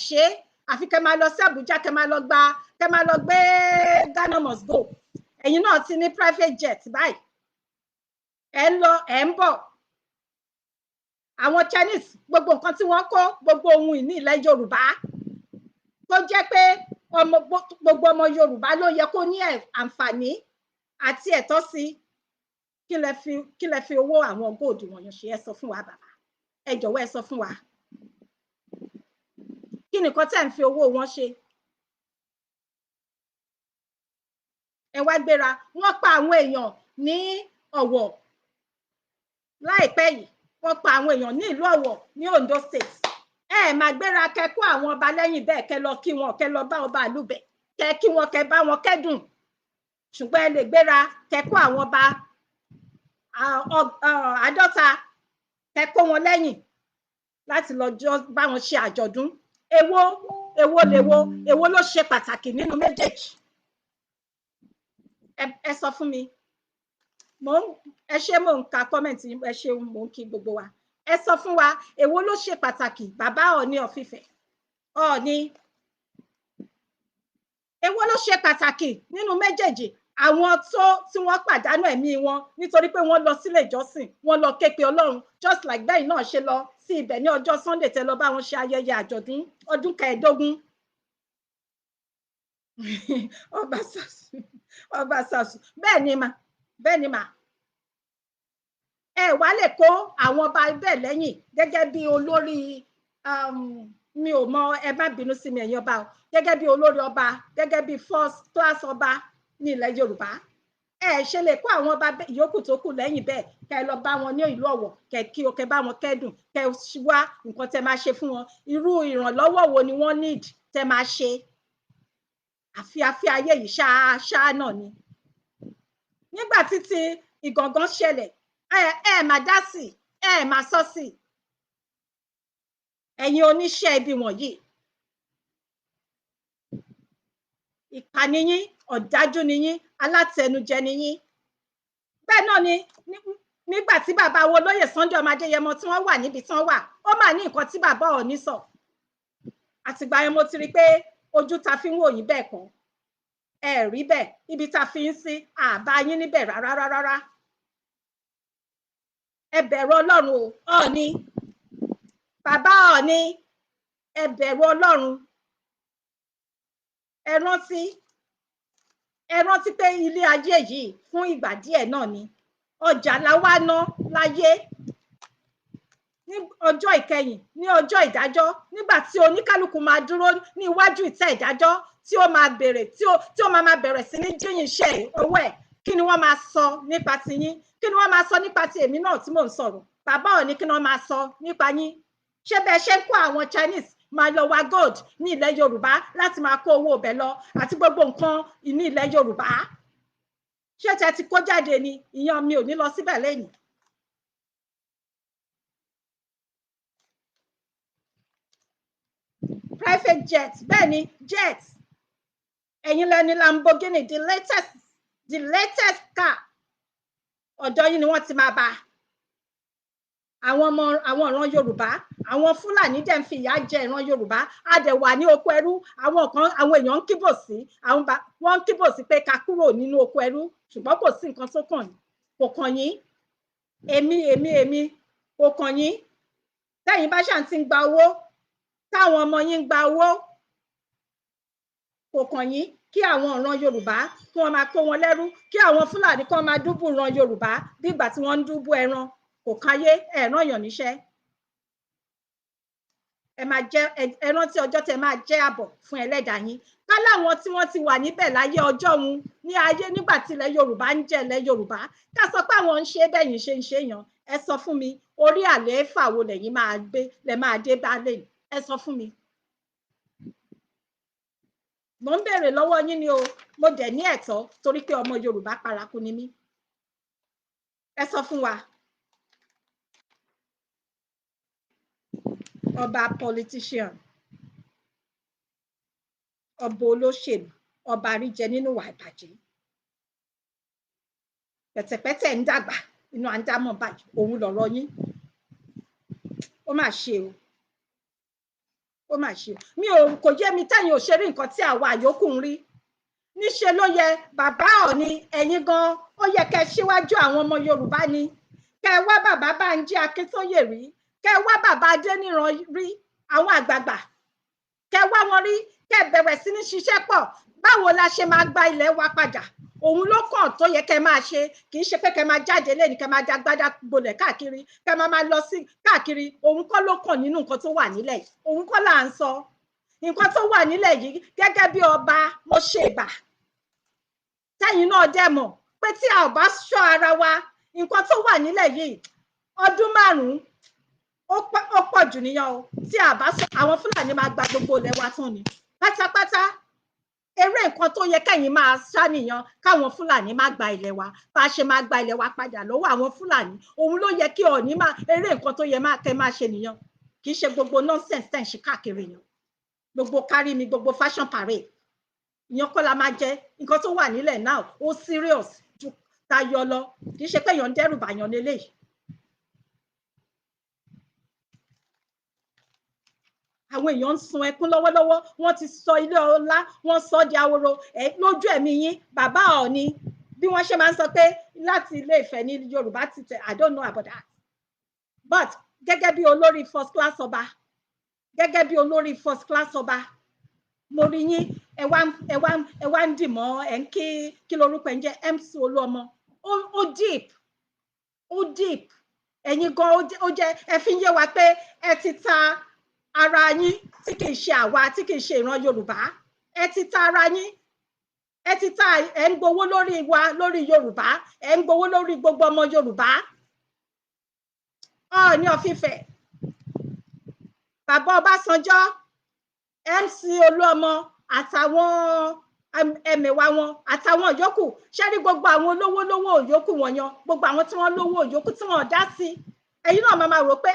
ṣe àfi kẹ́ máa lọ sí Àbújá, kẹ́ máa lọ gbé Ghana must go. Ẹ̀yin náà ti ní private jet báyìí, ẹ ń lọ ẹ ń bọ̀. Àwọn Chinese gbogbo nǹkan tí wọ́n kó, gbogbo ohun ìní ilẹ̀ Yorùbá tó jẹ́ pé gbogbo ọmọ Yorùbá ló yẹ kó ní àǹfààní àti ẹ̀tọ́ sí. Kí lẹ fi owó àwọn góòdù wọ̀nyẹn ṣe? Ẹ sọ fún wa bàbá, ẹ jọ̀wọ́ ẹ sọ fún wa. Kí nìkan tẹ́ ń fi owó wọn ṣe? Ẹ wá gbéra, wọ́n pa àwọn èèyàn ní Ọ̀wọ̀ láìpẹ́ yìí, wọ́n pa àwọn èèyàn ní ìlú Ọ̀wọ̀ ní Ondo State. Ẹ máa gbéra kẹ́ kó àwọn ọba lẹ́yìn bẹ́ẹ̀, kẹ́ lọ kí wọn, kẹ́ lọ bá ọba ìlú bẹ̀, kẹ́ kí wọn, kẹ́ bá wọn kẹ́dùn. Ṣùgbọ́n ẹ lè gbéra kẹ́ kó àwọn ọba 50 kẹ́ kó wọn lẹ́yìn láti lọ bá wọn ṣe àjọ̀dún. Èwo ló ṣe pàtàkì nínú méjèèjì? Ẹ sọ fún mi. Ẹ ṣé mò ń ka kọ́mẹ̀ntì, ẹ ṣé mò ń kí gbogbo wa. Ẹ sọ fún wa, èwo ló ṣe pàtàkì? Bàbá Ooni of Ife, Ọọ̀ni, èwo ló ṣe pàtàkì nínú méjèèjì? Àwọn tí wọ́n pàdánù ẹ̀mí wọn nítorí pé wọ́n lọ sílé ìjọsìn, wọ́n lọ képe Ọlọ́run, just like bẹ́ẹ̀ náà ṣe lọ sí ibẹ̀ ní ọjọ́ Sunday tẹ́ lọ bá wọn ṣe ayẹyẹ àjọ̀dún ọdún 15. Ọbasanjo bẹ́ẹ̀ ni mà. Ẹ wá lè kó àwọn ọba bẹ́ẹ̀ lẹ́yìn gẹ́gẹ́ bí olórí, mi ò mọ, ẹ má bínú sí mi ẹ̀yin ọba o, gẹ́gẹ́ bí olórí ọba, gẹ́gẹ́ bí first class ọba ní ilẹ̀ Yorùbá. Ẹ ṣe lè kó àwọn ọba yòókù tó kù lẹ́yìn bẹ́ẹ̀, kẹ́ lọ bá wọn ní ìlú Ọ̀wọ̀, kẹ́ bá wọn kẹ́dùn, kẹ́ wá nǹkan tẹ́ máa ṣe fún wọn. Irú ìrànlọ́wọ́ wo ni wọ́n need tẹ́ máa ṣe? Àfi ayé yìí ṣáá náà ni. Nígbà títí ìgangan ṣẹlẹ̀, ẹ má dá sí, ẹ má sọ sí. ẹ̀yin oníṣẹ́ ibi wọ̀nyí ìkà ni yín, ọ̀dájú ni yín, alátẹnujẹ ni yín. Bẹ́ẹ̀ náà ni nígbà tí bàbá wo olóyè Sunday ọmọ Adéyẹmọ tí wọ́n wà níbi tí wọ́n wà, ó mà ní nǹkan tí bàbá Ọọ̀ni sọ. Àtìgbà yẹn mo ti rí pé ojú ta fi ń wò yín bẹ́ẹ̀ kọ́, ẹ rí bẹ́ẹ̀, ibi ta fi ń sí àbá yín níbẹ̀ rárá. Ẹ bẹ̀rù Ọlọ́run o, Ọọ̀ni, bàbá Ọọ̀ni, ẹ bẹ̀rù Ọlọ́run. Ẹ rántí pé ilé ayé yìí fún ìgbà díẹ̀ náà ni. Ọjà la wá ná láyé. Ní ọjọ́ ìkẹyìn, ní ọjọ́ ìdájọ́, nígbà tí oníkálukú máa dúró ní iwájú ìtẹ́ ìdájọ́ tí ó máa bẹ̀rẹ̀ tí ó máa bẹ̀rẹ̀ sí ní jíyìn iṣẹ́ owó ẹ̀, kí ni wọ́n máa sọ nípa ti yín? Kí ni wọ́n máa sọ nípa ti èmi náà tí mò ń sọ̀rọ̀? Bàbá Ọọ̀ni kí ni wọ́n máa sọ nípa yín? Ṣé bẹ́ẹ̀ ṣe ń kó àwọn Chinese máa lọ wa gold ní ilẹ̀ Yorùbá láti máa kó owó ọbẹ̀ lọ àti gbogbo nǹkan ní ilẹ̀ Yorùbá? Ṣé tẹ ti kó jáde ni? Ìyẹn mi ò ní lọ síbẹ̀ lẹ́yìn. Private jet, bẹ́ẹ̀ ni jet. Ẹ̀yin lẹni Lamborghini, the latest car. Ọ̀dọ̀ yín ni wọ́n ti máa bá. Àwọn ìran Yorùbá, àwọn Fúlàní dẹ̀ ń fi ìyà jẹ ìran Yorùbá. A dẹ̀ wà ní oko ẹrú. Àwọn èèyàn ń kíbò sí, wọ́n ń kíbò sí pé ká kúrò nínú oko ẹrú, ṣùgbọ́n kò sí nǹkan tó kàn yín. Kò kàn yín. Èmi kò kàn yín. Tẹ́yin bá ṣàn ti ń gba owó, táwọn ọmọ yín ń gba owó, kò kàn yín kí àwọn ìran Yorùbá kí wọ́n máa kó wọn lẹ́rú, kí àwọn Fúlàní kí wọ́n máa dúbú ìran Yorùbá bí ìgbà tí wọ́n ń dúbú ẹran. Kò káyé, ẹ rán yàn níṣẹ́. Ẹ rántí ọjọ́ tẹ máa jẹ́ àbọ̀ fún ẹlẹ́dàá yín. Ká láwọn tí wọ́n ti wà níbẹ̀ láyé ọjọ́ òun ní ayé nígbà tí ilẹ̀ Yorùbá ń jẹ́ ilẹ̀ Yorùbá, ká sọ pé àwọn ń ṣe bẹ́yìn ṣe ń ṣe yàn. Ẹ sọ fún mi, orí àlééfà wo lẹ̀yin máa gbé lẹ máa dé bá lẹ́yìn? Ẹ sọ fún mi. Mo ń béèrè lọ́wọ́ yín ni o, mo dẹ̀ ní ẹ̀tọ́ torí pé ọmọ Yorùbá paraku ni mí. Ẹ sọ fún wa. Ọba politician, ọba olóṣèlú, ọba àríjẹ nínú ìwà ìbàjẹ́. Pẹ̀tẹ̀pẹ̀tẹ̀ ń dàgbà, inú à ń dámọ̀ báyìí, òun lọ̀rọ̀ yín. Ó mà ṣe o. Ó mà ṣe o. Kò yé mi tẹ́yin ò ṣe rí nǹkan tí àwa àyókù ń rí. Níṣe ló yẹ bàbá Ọọ̀ni, ẹ̀yin gan, ó yẹ kẹ́ síwájú àwọn ọmọ Yorùbá ni. Kẹ́ wá bàbá Bánjí Akíntóyè rí. Kẹ́ wá bàbá Adéníran rí, àwọn àgbààgbà. Kẹ́ wá wọn rí, kẹ́ bẹ̀rẹ̀ sí ní ṣiṣẹ́ pọ̀. Báwo la ṣe máa gba ilẹ̀ wa padà? Òun ló kàn tó yẹ kẹ́ máa ṣe, kì í ṣe pé kẹ́ máa jáde lẹ́ni kẹ́ máa dágbádá gbolẹ̀ káàkiri, kẹ́ máa lọ sí káàkiri. Òun kọ́ ló kàn nínú nǹkan tó wà nílẹ̀. Òun kọ́ là ń sọ. Nǹkan tó wà nílẹ̀ yìí gẹ́gẹ́ bí ọba mo ṣe ìbà. Tẹ́yin náà dẹ̀ mọ̀ pé tí a ò bá ṣọ́ ara wa, nǹkan tó wà nílẹ̀ yìí ọdún 5 ó pọ̀ jù níyàn o. Tí a bá ṣọ́, àwọn Fúlàní máa gba gbogbo ilẹ̀ wa tán ni pátápátá. Eré nǹkan tó yẹ kẹ́yin máa ṣàníyàn káwọn Fúlàní má gba ilẹ̀ wa, bá ṣe máa gba ilẹ̀ wa padà lọ́wọ́ àwọn Fúlàní. Òun ló yẹ kí Ọọ̀ni máa eré nǹkan tó yẹ kẹ́ máa ṣe nìyàn. Kì í ṣe gbogbo nonsense tẹ́ ń ṣe káàkiri yàn. Gbogbo kárí mi, gbogbo fashion parade. Ìyẹn kọ́ la máa jẹ. Nǹkan tó wà nílẹ̀ náà ó serious ju tayọ lọ. Kì í ṣe pé èèyàn ń dẹ́rù bàyàn lélẹ́yìí. Àwọn èèyàn ń sun ẹkún lọ́wọ́lọ́wọ́. Wọ́n ti sọ ilé ọlá, wọ́n sọ di ahoro. Lójú ẹ̀mí yín, bàbá Ọọ̀ni, bí wọ́n ṣe máa ń sọ pé láti Ilé Ifẹ̀ ní Yorùbá ti tẹ̀, I don't know about that. But gẹ́gẹ́ bí olórí first class ọba, gẹ́gẹ́ bí olórí first class ọba, mo rí yín, ẹ wá ń dìmọ́, ẹ̀ ń kí lorúkọ ẹ̀ ń jẹ́ MC Oluomo. Ó deep. Ẹ̀yin gan ó jẹ́ ẹ fi ń yé wa pé ẹ ti ta ara yín tí kì í ṣe àwa, tí kì í ṣe ìran Yorùbá. Ẹ ti ta ara yín. Ẹ ti ta, ẹ ń gbowó lórí wa, lórí Yorùbá. Ẹ ń gbowó lórí gbogbo ọmọ Yorùbá. Ooni of Ife, bàbá Ọbásanjọ́, MC Oluomo àtàwọn ẹmẹ̀wà wọn àtàwọn yòókù. Ṣé rí gbogbo àwọn olówó yòókù wọ̀nyàn, gbogbo àwọn tí wọ́n lówó yòókù tí wọ́n dá sí, ẹ̀yin náà máa rò pé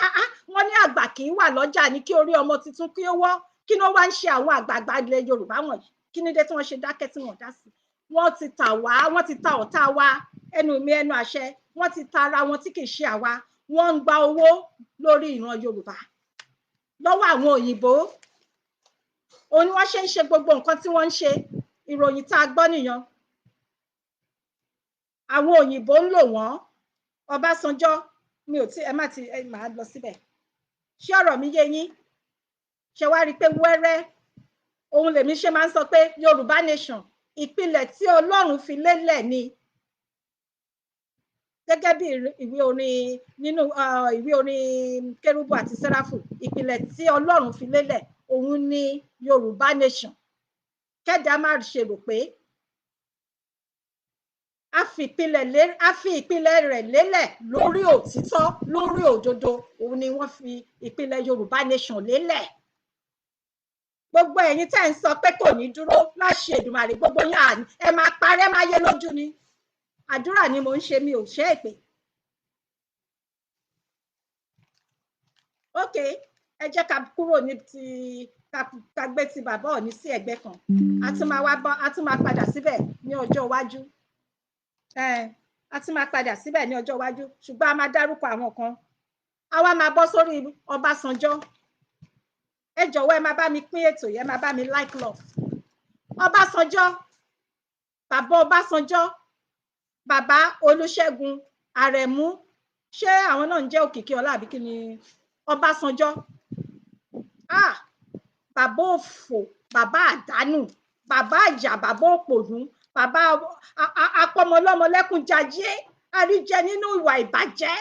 wọ́n ní àgbà kì í wà lọ́jà ní kí orí ọmọ tuntun kí ó wọ́, kí ló wá ń ṣe àwọn àgbààgbà ilẹ̀ Yorùbá wọ̀nyí, kí ní dé tí wọ́n ṣe dákẹ́ tí wọ́n dá sí. Wọ́n ti tà wá, wọ́n ti ta ọ̀tá wa, ẹnu mi ẹnu àṣẹ, wọ́n ti ta ara wọn tí kì í ṣe àwa, wọ́n ń gba owó lórí ìran Yorùbá lọ́wọ́ àwọn òyìnbó. Òun ni wọ́n ṣe ń ṣe gbogbo nǹkan tí wọ́n ń ṣe. Ìròyìn tá a gbọ́ nìyẹn. Àwọn òyìnbó ń lò wọ́n. Ọbásanjọ́, mi ò tí ẹ má ti máa lọ síbẹ̀. Ṣé ọ̀rọ̀ mi yé yín? Ṣé wá rí i pé wẹ́rẹ́ ohun lèmi ṣe máa ń sọ pé Yorùbá nation ìpìlẹ̀ tí Ọlọ́run fi lélẹ̀ ni. Gẹ́gẹ́ bí ìwé orin nínú ìwé orin Kérúbù àti Séráfù, ìpìlẹ̀ tí Ọlọ́run fi lélẹ̀ òun ni Yorùbá nation. Kẹ́dà má ṣe rò pé a fi ìpìlẹ̀ rẹ̀ lélẹ̀ lórí òtítọ́, lórí òdodo. Òun ni wọ́n fi ìpìlẹ̀ Yorùbá nation lélẹ̀. Gbogbo ẹ̀yin tẹ́ ń sọ pé kò ní dúró láṣẹ Èdùmàrè, gbogbo yín ẹ máa parẹ́ máyé lójú ni. Àdúrà ni mo ń ṣe, mi ò ṣe èpè. Ok, ẹ jẹ́ ká kúrò ní ti ká gbé ti bàbá Ọọ̀ni sí ẹ̀gbẹ́ kan. A tún máa padà síbẹ̀ ní ọjọ́ iwájú. A tún máa padà síbẹ̀ ní ọjọ́ iwájú, ṣùgbọ́n a máa dárúkọ àwọn kan. A wá máa bọ́ sórí Ọbásanjọ́. Ẹ jọ̀wọ́ ẹ máa bá mi pín ètò yẹn, máa bá mi like love. Ọbásanjọ́, bàbá Ọbásanjọ́, bàbá Olúṣẹ́gun Àrẹ̀mú, ṣé àwọn náà ń jẹ́ Òkìkí Ọlá àbí kí ni? Ọbásanjọ́, bàbá òfò, bàbá àdánù, bàbá àjà, bàbá òpònú, bàbá apọmọlọ́mọ lẹ́kúnjayé, àríjẹ nínú ìwà ìbàjẹ́.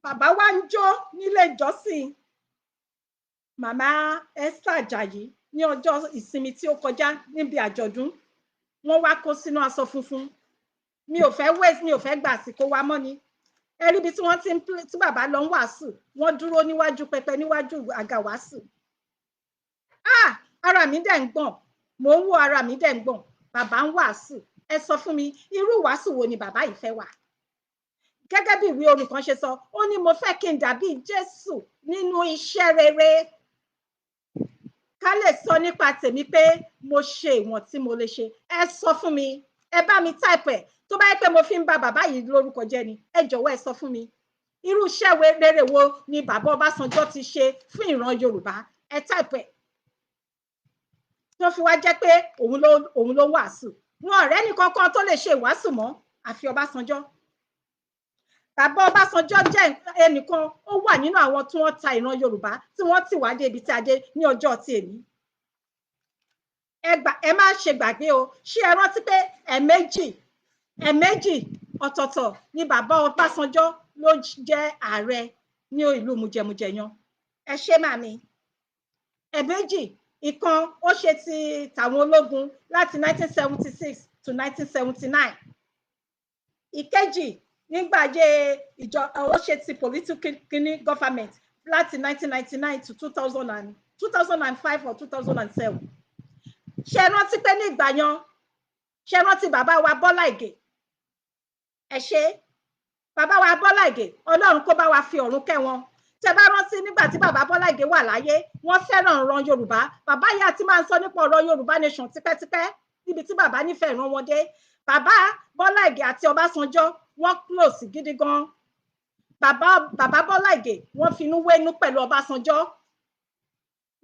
Bàbá wa ń jó nílé ìjọsìn màmá Esther Ajayi ní ọjọ́ ìsinmi tí ó kọjá níbi àjọ̀dún. Wọ́n wá kó sínú aṣọ funfun. Mi ò fẹ́ gbà àsìkò wa mọ́ ni. Ẹ rí ibi tí wọ́n tí bàbá lọ ń wàásù, wọ́n dúró níwájú pẹpẹ, níwájú àga wàásù. Ara mi dẹ̀ ń gbọ̀n, mò ń wo ara mi dẹ̀ ń gbọ̀n. Bàbá ń wàásù. Ẹ sọ fún mi, irú wàásù wo ni bàbá yìí fẹ́ wà? Gẹ́gẹ́ bí ìwé orin kan ṣe sọ, ó ní mo fẹ́ kí n dàbí Jésù nínú iṣẹ́ rere. Ká lè sọ nípa tèmi pé mo ṣe ìwọ̀n tí mo lè ṣe. Ẹ sọ fún mi, ẹ bá mi type ẹ̀. Tó bá yẹ pé mo fi ń ba bàbá yìí lórúkọ jẹ́ ni, ẹ jọ̀wọ́ ẹ sọ fún mi. Irú iṣẹ́ rere wo ni bàbá Ọbásanjọ́ ti ṣe fún ìran Yorùbá? Ẹ type ẹ̀. Tó fi wá jẹ́ pé òun ló wàásù. Wọn ọ̀rẹ́ nìkankan tó lè ṣe ìwàásù mọ́ àfi Ọbásanjọ́. Bàbá Ọbásanjọ́ jẹ́ ẹnìkan, ó wà nínú àwọn tí wọ́n ta ìran Yorùbá, tí wọ́n tì wá dé ibi tí a dé ní ọjọ́ ti èmi. Ẹ má ṣe gbàgbé o, ṣé ẹ rántí pé ẹ̀ẹ̀mejì ọ̀tọ̀ọ̀tọ̀ ni bàbá Ọbásanjọ́ ló jẹ́ ààrẹ ní ìlú mùjẹmùjẹyan. Ẹ ṣé màmí. Ẹ̀ẹ̀mejì, ìkan ó ṣe ti tàwọn ológun láti 1976 to 1979. Ìkejì nígbà ayé ó ṣe ti political government láti 1999 to 2005 or 2007. Ṣé rántí pé ní ìgbà yẹn, ṣé rántí bàbá wa Bọ́lá Ìgè? Ẹ ṣé. Bàbá wa Bọ́lá Ìgè, Ọlọ́run kó bá wa fi ọ̀run kẹ́ wọn. Tẹ́ bá rántí nígbà tí bàbá Bọ́lá Ìgè wà láyé, wọ́n fẹ́ràn ìran Yorùbá. Bàbá yìí àti máa ń sọ nípa ọ̀rọ̀ Yorùbá nation tipẹ́tipẹ́, níbi tí bàbá nífẹ̀ẹ́ ìran wọn dé. Bàbá Bọ́lá Ìgè àti Ọbásanjọ́ wọ́n close gidi gan. Bàbá Bọ́lá Ìgè wọ́n finú wénú pẹ̀lú Ọbásanjọ́.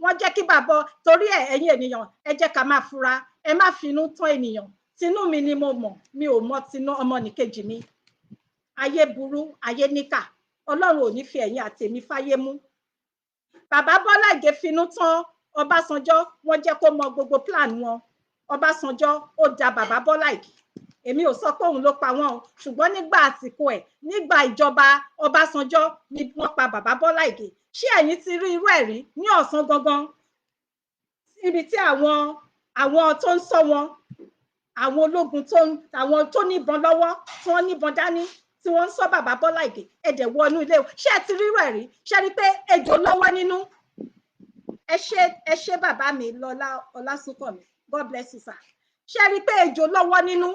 Wọ́n jẹ́ kí bàbá, torí ẹ̀yin ènìyàn, ẹ jẹ́ ká máa fura, ẹ má finú tán ènìyàn. Tinú mi ni mo mọ̀, mi ò mọ̀ tinú ọmọnìkejì mi. Ayé burú, ayé níkà. Ọlọ́run ò ní fi ẹ̀yin àtèmi fáyé mú. Bàbá Bọ́lá Ìgè finú tán Ọbásanjọ́, wọ́n jẹ́ kó mọ gbogbo plan wọn. Ọbásanjọ́ ó da bàbá Bọ́lá Ìgè. Èmi ò sọ pé òun ló pa wọ́n o, ṣùgbọ́n nígbà àsìkò ẹ̀, nígbà ìjọba Ọbásanjọ́ ni wọ́n pa bàbá Bọ́lá Ìgè. Ṣé ẹ̀yin ti rí irú ẹ̀ rí ní ọ̀sán gangan? Ibi tí àwọn tó ń ṣọ́ wọn, àwọn ológun àwọn tó níbọn lọ́wọ́, tí wọ́n níbọn dání, tí wọ́n ń ṣọ́ bàbá Bọ́lá Ìgè, ẹ̀dẹ̀ wọnú ilé. Ṣé ẹ ti rí irú ẹ̀ rí? Ṣé rí pé ejò lọ́wọ́ nínú? Ẹ ṣé bàbá mi Lọ́lá Ọlásùnkànmí, God bless you sir. Ṣé rí pé ejò lọ́wọ́ nínú?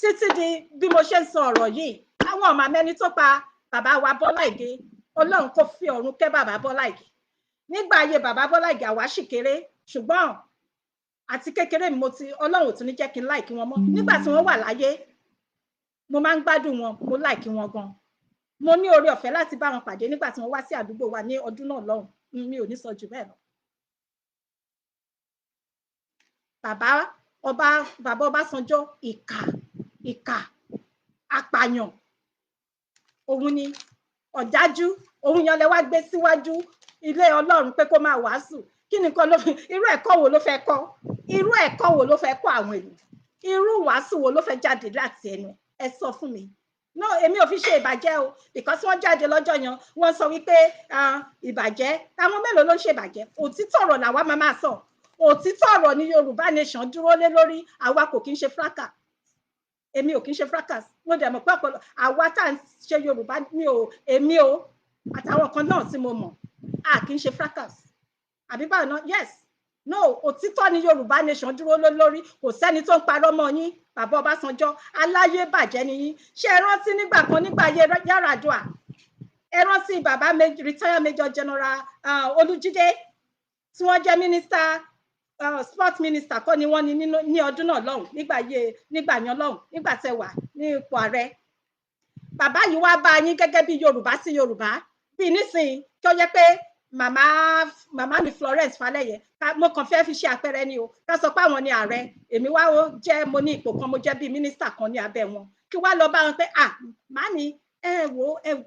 Títí di bí mo ṣe ń sọ ọ̀rọ̀ yìí, àwọn ọmọ mẹ́ni tó pa bàbá wa Bọ́lá Ìgè, Ọlọ́run kó fi ọ̀run kẹ́ bàbá Bọ́lá Ìgè. Nígbà ayé bàbá Bọ́lá Ìgè àwa ṣì kéré, ṣùgbọ́n àti kékeré mi mo ti Ọlọ́run tún ní jẹ́ kí n like wọn mọ́. Nígbà tí wọ́n wà láyé, mo máa ń gbádùn wọn, mo like wọn gan. Mo ní oore ọ̀fẹ́ láti bá wọn pàdé nígbà tí wọ́n wá sí àdúgbò wa ní ọdún náà lọ́hùn. Mi ò ní sọ jù bẹ́ẹ̀ lọ. Bàbá Ọbásanjọ́ ìkà apàyàn, òun ni ọ̀dájú, òun yan lẹ wá gbé síwájú ilé Ọlọ́run pé kó máa wàásù. Kí ni kan ló fi irú ẹ̀kọ́ wo ló fẹ́ kọ́? Irú ẹ̀kọ́ wo ló fẹ́ kọ́ àwọn ènìyàn? Irú wàásù wo ló fẹ́ jáde láti ẹnu? Ẹ sọ fún mi. No, èmi ò fi ṣe ìbàjẹ́ o, because wọ́n jáde lọ́jọ́ yẹn, wọ́n sọ wípé ìbàjẹ́, àwọn mélòó ló ń ṣe ìbàjẹ́? Òtítọ́ ọ̀rọ̀ làwa máa sọ. Òtítọ́ ọ̀rọ̀ ni Yorùbá Nation dúró lé lórí. Àwa kò kí ń ṣe fracas. Èmi ò kí ń ṣe fracas. Mo dẹ̀ mọ̀ pé àwa tá à ń ṣe Yorùbá, èmi o àtàwọn kan náà tí mo mọ̀, a kì í ṣe fracas. Àbí báwo náà? Yes. No, òtítọ́ ni Yorùbá Nation dúró lé lórí. Kò sẹ́ni tó ń parọ́ mọ́ yín. Bàbá Ọbásanjọ́ aláyé bàjẹ́ ni yín. Ṣé ẹ rántí nígbà kan nígbà ayé Yar'Adua? Ẹ rántí bàbá retired Major General Olújídé tí wọ́n jẹ́ minister sport minister kọ́ ni wọ́n ní ọdún náà lọ́hùn, nígbà yẹn lọ́hùn, nígbà tẹ́ wà ní ipò ààrẹ. Bàbá yìí wá bá yín gẹ́gẹ́ bí Yorùbá sí Yorùbá, bí nísìnyí kí ó yẹ pé màmá mi Florence Falẹ́yẹ, mo kàn fẹ́ fi ṣe àpẹẹrẹ ni o, ká sọ pé àwọn ni ààrẹ, èmi wá mo ní ipò kan, mo jẹ́ bí mínísítà kan ní abẹ́ wọn, kí wá lọ bá wọn pé màámi ẹ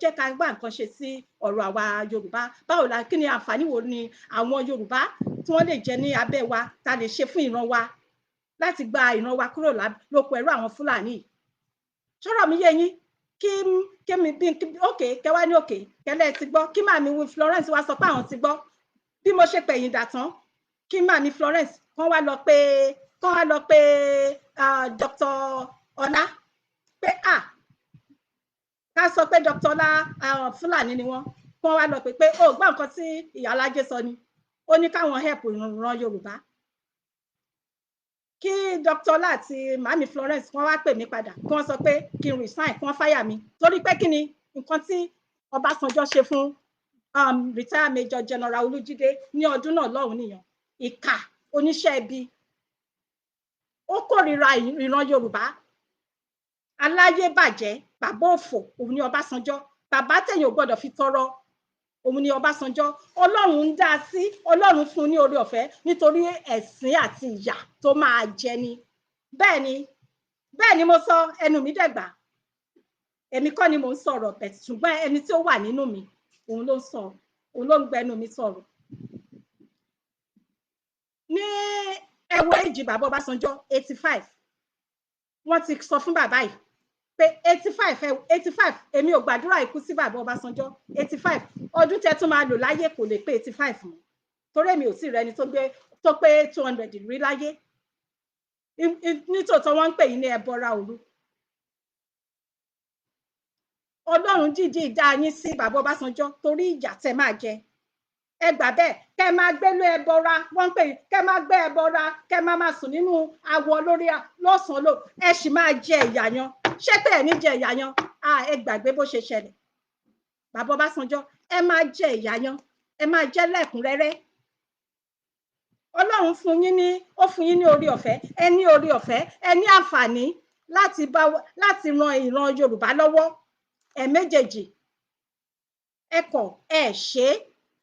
jẹ́ ká gbá nǹkan ṣe sí ọ̀rọ̀ àwa Yorùbá, báwo la kí ni àǹfààní wo ni àwọn Yorùbá tí wọ́n lè jẹ ní abẹ́ wa, ta lè ṣe fún ìran wa láti gba ìran wa kúrò lóko ẹrú àwọn Fúlàní. Ṣọ́rọ̀ mi yé yín? Kí mi bí òkè kẹwà ní òkè kẹlẹ́ ti gbọ́, kí màmí Florence wá sọ pé àwọn ti gbọ́. Bí mo ṣe pẹ̀yìn dà tán, kí màmí Florence kán wá lọ pé Dr. Ọlá pé ká sọ pé Dr. Ọlá Fúlàní ni wọ́n, kán wá lọ pé ó gbọ́ nǹkan tí Ìyálájé sọ ni, ó ní káwọn help ìran Yorùbá. Kí Dr. Ọlá àti màmí Florence wọ́n wá pè mí padà, kí wọ́n sọ pé kí n resign, kí wọ́n fire mi, torí pé kí ni nǹkan tí Ọbásanjọ́ ṣe fún retired Major General Olújídé ní ọdún náà lọ́hùn nìyẹn. Ìkà oníṣẹ́ ibi, ó kórìíra ìran Yorùbá, aláyé bàjẹ́, bàbá òfò, òun ni Ọbásanjọ́. Bàbá tẹ̀yìn ò gbọ́dọ̀ fi tọrọ, òun ni Ọbásanjọ́. Ọlọ́run ń dá sí, Ọlọ́run fún ní oore ọ̀fẹ́ nítorí ẹ̀sín àti ìyà tó máa jẹ ni. Bẹ́ẹ̀ ni mo sọ, ẹnu mi dẹ̀gbà. Èmi kọ́ ni mò ń sọ̀rọ̀, ṣùgbọ́n ẹni tí ó wà nínú mi, òun ló ń sọ, òun ló ń gbẹnu mi sọ̀rọ̀. Ní ẹwọ́ èjì bàbá Ọbásanjọ́ 85, wọ́n ti sọ fún bàbá yìí pé 85 èmi ò gbàdúrà ikú sí bàbá Ọbásanjọ́. 85 ọdún tẹ́ tún máa lò láyé kò lè pé 85 mọ́, torí èmi ò sí rẹni tó pé 200 rí láyé. Nítòótọ́ wọ́n ń pè yín ní ẹbọra òru. Ọlọ́run dídí dá yín sí bàbá Ọbásanjọ́ torí ìyà tẹ́ máa jẹ. Ẹ gbà bẹ́ẹ̀, kẹ́ máa gbélé ẹbọra, wọ́n ń pè yín, kẹ́ máa gbé ẹbọra, kẹ́ máa sùn nínú awọ lórí lọ́sàn-án lò, ẹ sì máa jẹ ìyà yan. Ṣé pé ẹ ní jẹ ìyà yan? Ẹ gbàgbé bó ṣe ṣẹlẹ̀. Bàbá Ọbásanjọ́, ẹ máa jẹ ìyà yan, ẹ máa jẹ lẹ́kùnrẹ́rẹ́. Ọlọ́run fún yín ní orí ọ̀fẹ́, ẹ ní orí ọ̀fẹ́, ẹ ní àǹfààní láti ran ìran Yorùbá lọ́wọ́. Ẹ méjèèjì ẹ kọ̀, ẹ ṣe é.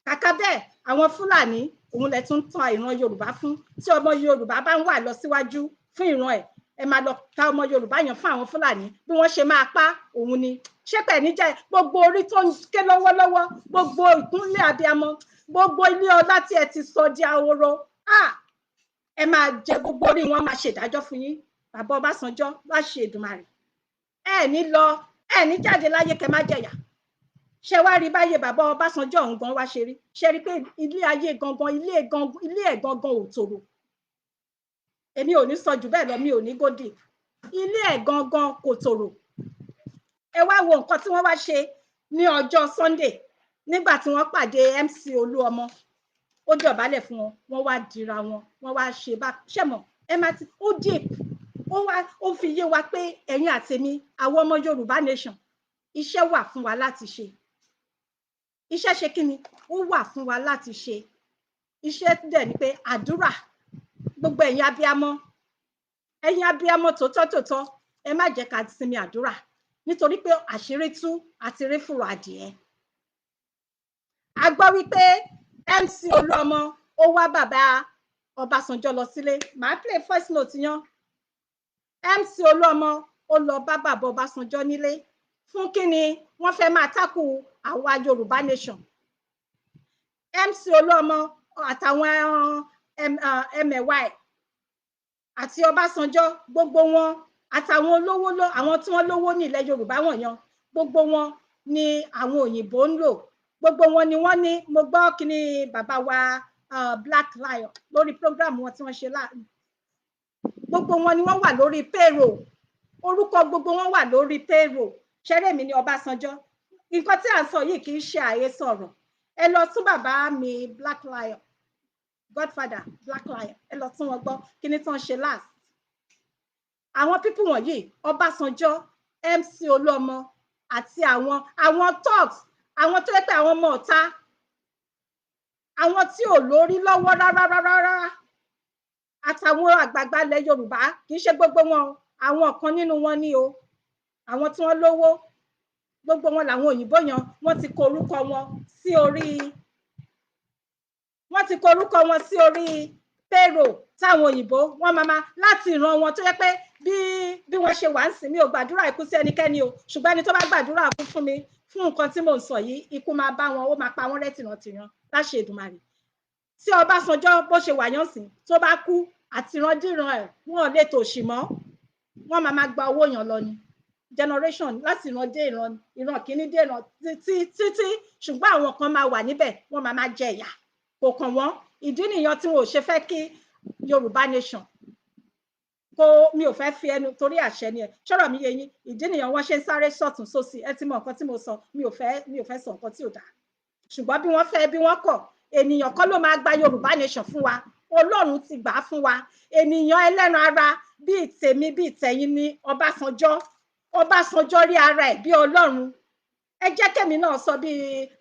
Kàkà bẹ́ẹ̀, àwọn Fúlàní òun lẹ tún tan ìran Yorùbá fún. Tí ọmọ Yorùbá bá ń wà lọ síwájú fún ìran ẹ máa lọ ta ọmọ Yorùbá yẹn fún àwọn Fúlàní bí wọ́n ṣe máa pa òun ni. Ṣé pẹ̀ níjẹ́ gbogbo orí tó ń ké lọ́wọ́lọ́wọ́, gbogbo ìkúnlẹ̀ abiyamọ, gbogbo ilé ọlá tí ẹ ti sọ di ahoro, ẹ máa jẹ gbogbo orí wọn, máa ṣèdájọ́ fún yín. Bàbá Ọbásanjọ́ wá ṣe Èdùmàrè, ẹ ní jáde láyé kẹ́ má jẹ̀yà. Ṣé wá rí báyé bàbá Ọbásanjọ́ ọ̀hún gan wá ṣe rí? Ṣé rí pé ilé ayé gangan, ilé ẹ̀ gangan ò tòrò? Èmi ò ní sọ jù bẹ́ẹ̀ lọ, mi ò ní go deep. Ilé ẹ̀ gangan kò tòrò. Ẹ wá wo nǹkan tí wọ́n wá ṣe ní ọjọ́ Sunday nígbà tí wọ́n pàdé MC Oluomo. Ó dọ̀bálẹ̀ fún wọn, wọ́n wá dira wọn, wọ́n wá ṣe bá ṣẹ̀mọ̀. Ẹ máa ti ó deep, ó fi yé wa pé ẹ̀yin àtèmi, àwọn ọmọ Yorùbá Nation, iṣẹ́ wà fún wa láti ṣe. Iṣẹ́ ṣe kí ni? Ó wà fún wa láti ṣe. Iṣẹ́ dẹ̀ ni pé àdúrà, gbogbo ẹ̀yin abiyamọ tòótọ́, ẹ má jẹ́ ká sinmi àdúrà, nítorí pé àṣírí tú àti rí fùrọ̀ adìẹ. A gbọ́ wípé MC Oluomo ó wá bàbá Ọbásanjọ́ lọ sílé. Màá play voice note yan. MC Oluomo ó lọ bá bàbá Ọbásanjọ́ nílé fún kí ni? Wọ́n fẹ́ máa tákù àwa Yorùbá nation. MC Oluomo àtàwọn ẹmẹ̀wà ẹ̀ àti Ọbásanjọ́, gbogbo wọn àtàwọn olówó, àwọn tí wọ́n lówó ní ilẹ̀ Yorùbá wọ̀nyẹn, gbogbo wọn ni àwọn òyìnbó ń lò. Gbogbo wọn ni wọ́n ní, mo gbọ́ kí ni bàbá wa Black Lion lórí program wọn tí wọ́n ṣe gbogbo wọn ni wọ́n wà lórí payroll. Orúkọ gbogbo wọn wà lórí payroll. Ṣẹ́rẹ́ mi ni Ọbásanjọ́. Nǹkan tí à ń sọ yìí kì í ṣe àhesọ ọ̀rọ̀. Ẹ lọ tún bàbá mi Black Lion, Godfather Black Lion, ẹ lọ tún wọn gbọ́ kí ni tán ṣe last. Àwọn pípù wọ̀nyí, Ọbásanjọ́, MC Oluomo àti àwọn thugs, àwọn tó yẹ pé àwọn ọmọ ọ̀tá, àwọn tí ò lórí lọ́wọ́ rárá, àtàwọn àgbààgbà ilẹ̀ Yorùbá, kì í ṣe gbogbo wọn, àwọn kan nínú wọn ni o, àwọn tí wọ́n lówó, gbogbo wọn làwọn òyìnbó yan, wọ́n ti kọ orúkọ wọn sí orí payroll táwọn òyìnbó wọ́n máa láti ìran wọn, tó yẹ pé bí wọ́n ṣe wà ń sìn, mi ò gbàdúrà ikú sí ẹnikẹ́ni o, ṣùgbọ́n ẹni tó bá gbàdúrà fún mi fún nǹkan tí mò ń sọ yìí, ikú máa bá wọn, ó máa pa wọ́n rẹ́tìrantìran láṣẹ Èdùmàrè. Tí Ọbásanjọ́ bó ṣe wà yán sìn, tó bá kú àtìrandíran ẹ̀, wọn ò lè tòṣì mọ́, wọ́n máa gba owó yàn lọ ni, generation láti ìran dé ìran kìíní dé ìran títí, ṣùgbọ́n àwọn kan máa wà níbẹ̀, wọ́n máa jẹ ìyà, kò kàn wọ́n. Ìdí nìyẹn tí wọn ò ṣe fẹ́ kí Yorùbá nation mi ò fẹ́ fi ẹnu torí àṣẹ ni ẹ, ṣọ́rọ̀ mi yé yín. Ìdí nìyẹn wọ́n ṣe ń sáré sọ̀tún sósì. Ẹ ti mọ nǹkan tí mo sọ, mi ò fẹ́ sọ nǹkan tí ò dáa, ṣùgbọ́n bí wọ́n fẹ́ bí wọ́n kọ̀, ènìyàn kọ́ ló máa gba Yorùbá nation fún wa, Ọlọ́run ti gbà á fún wa. Ènìyàn ẹlẹ́ran ara bíi tèmi bíi tẹ̀yin ni Ọbásanjọ́ rí ara ẹ̀ bí Ọlọ́run. Ẹ jẹ́ kẹ́mi náà sọ bí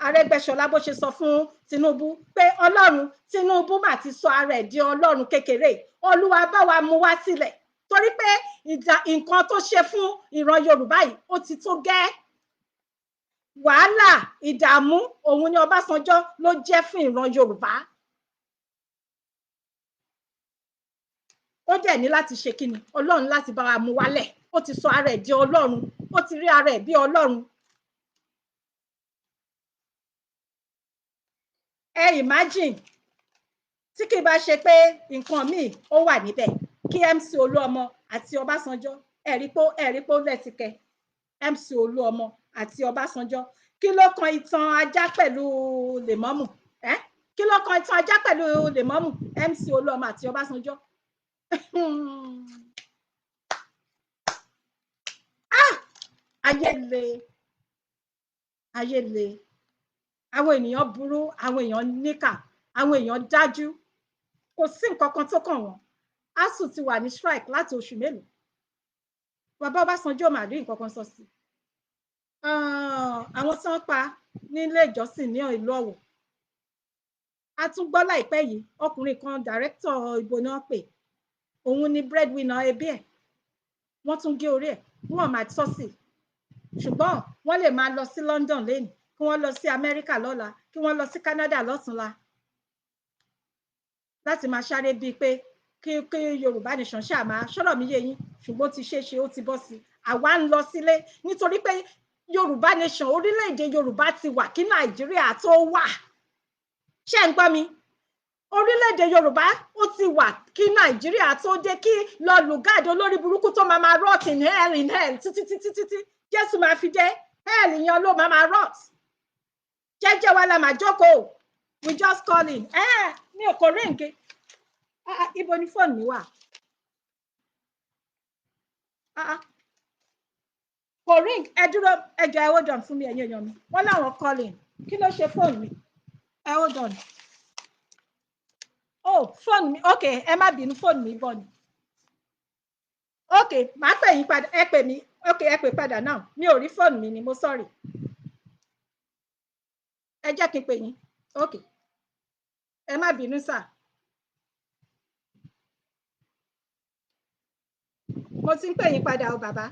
Arẹ́gbẹ́ṣọlá bó ṣe sọ fún Tinubu pé Ọlọ́run, Tinubu mà ti sọ ara ẹ̀ di Ọlọ́run kékeré, Olúwa bá wa mú wá sílẹ̀, torí pé nǹkan tó ṣe fún ìran Yorùbá yìí ó ti tó gẹ́. Wàhálà, ìdààmú, òun ni Ọbásanjọ́ ló jẹ́ fún ìran Yorùbá. Ó dẹ̀ ní láti ṣe kíni? Ọlọ́run láti bá wa mú wálẹ̀. Ó ti sọ ara ẹ̀ di Ọlọ́run, ó ti rí ara ẹ̀ bí Ọlọ́run. Ẹ imagine tí kì í bá ṣe pé nǹkan míì ó wà níbẹ̀, kí MC Oluomo àti Ọbásanjọ́, ẹ̀rí pé ó lẹ́tìkẹ́. MC Oluomo àti Ọbásanjọ́, kí ló kan ìtàn ajá pẹ̀lú lèmọ́mù? Kí ló kan ìtàn ajá pẹ̀lú lèmọ́mù? MC Oluomo àti Ọbásanjọ́. Ayé le, àwọn ènìyàn burú, àwọn èèyàn níkà, àwọn èèyàn dájú, kò sí nǹkan kan tó kàn wọ́n. ASUU ti wà ní strike láti oṣù mélòó, bàbá Ọbásanjọ́ mà rí nǹkan kan sọ sí. Àwọn tí wọ́n pa nílé ìjọsìn ní ìlú Ọ̀wọ̀, a tún gbọ́ láìpẹ́ yìí, ọkùnrin kan director ibo ni wọ́n pè, òun ni breadwinner ẹbí ẹ̀, wọ́n tún gé orí ẹ̀, wọ́n máa tọ́ sí, ṣùgbọ́n wọ́n lè máa lọ sí London lẹ́nu, kí wọ́n lọ sí Amẹ́ríkà lọ́la, kí wọ́n lọ sí Canada lọ́túnla, láti máa sáré bíi pé kí Yorùbá nation ṣáà máa, ṣọ́rọ̀ mi yé yín, ṣùgbọ́n ó ti ṣeé ṣe, ó ti bọ́ sí. Àwa ń lọ sílé nítorí pé Yorùbá nation, orílẹ̀-èdè Yorùbá ti wà kí Nàìjíríà tó wà. Ṣé ń gbọ́ mi? Orílẹ̀-èdè Yorùbá ó ti wà kí Nàìjíríà tó dé, kí lọ lùgáàdì olórí burúkú tó máa rot in hell títí Jésù máa fi dé, hell yẹn ló máa rot. Jẹ́jẹ́ wa la máa jókòó, we just call in. Mi ò kò ríǹgì. Ibo ni fóònù mi wà? Kò ring. Ẹ dúró, ẹ jọ̀ọ́, ẹ hold on fún mi, ẹ̀yin èèyàn mi. Wọ́n láwọn call in. Kí ló ṣe fóònù mi? Ẹ hold on. Fóònù mi, okay, ẹ má bínú, fóònù mi bọ̀ ni. Okay, màá pè yín padà, ẹ pè mí. Okay, ẹ pè padà now. Mi ò rí fóònù mi ni, mo sorry. Ẹ jẹ́ kí n pè yín. Okay. Ẹ má bínú sà. Mo ti ń pè yín padà o bàbá.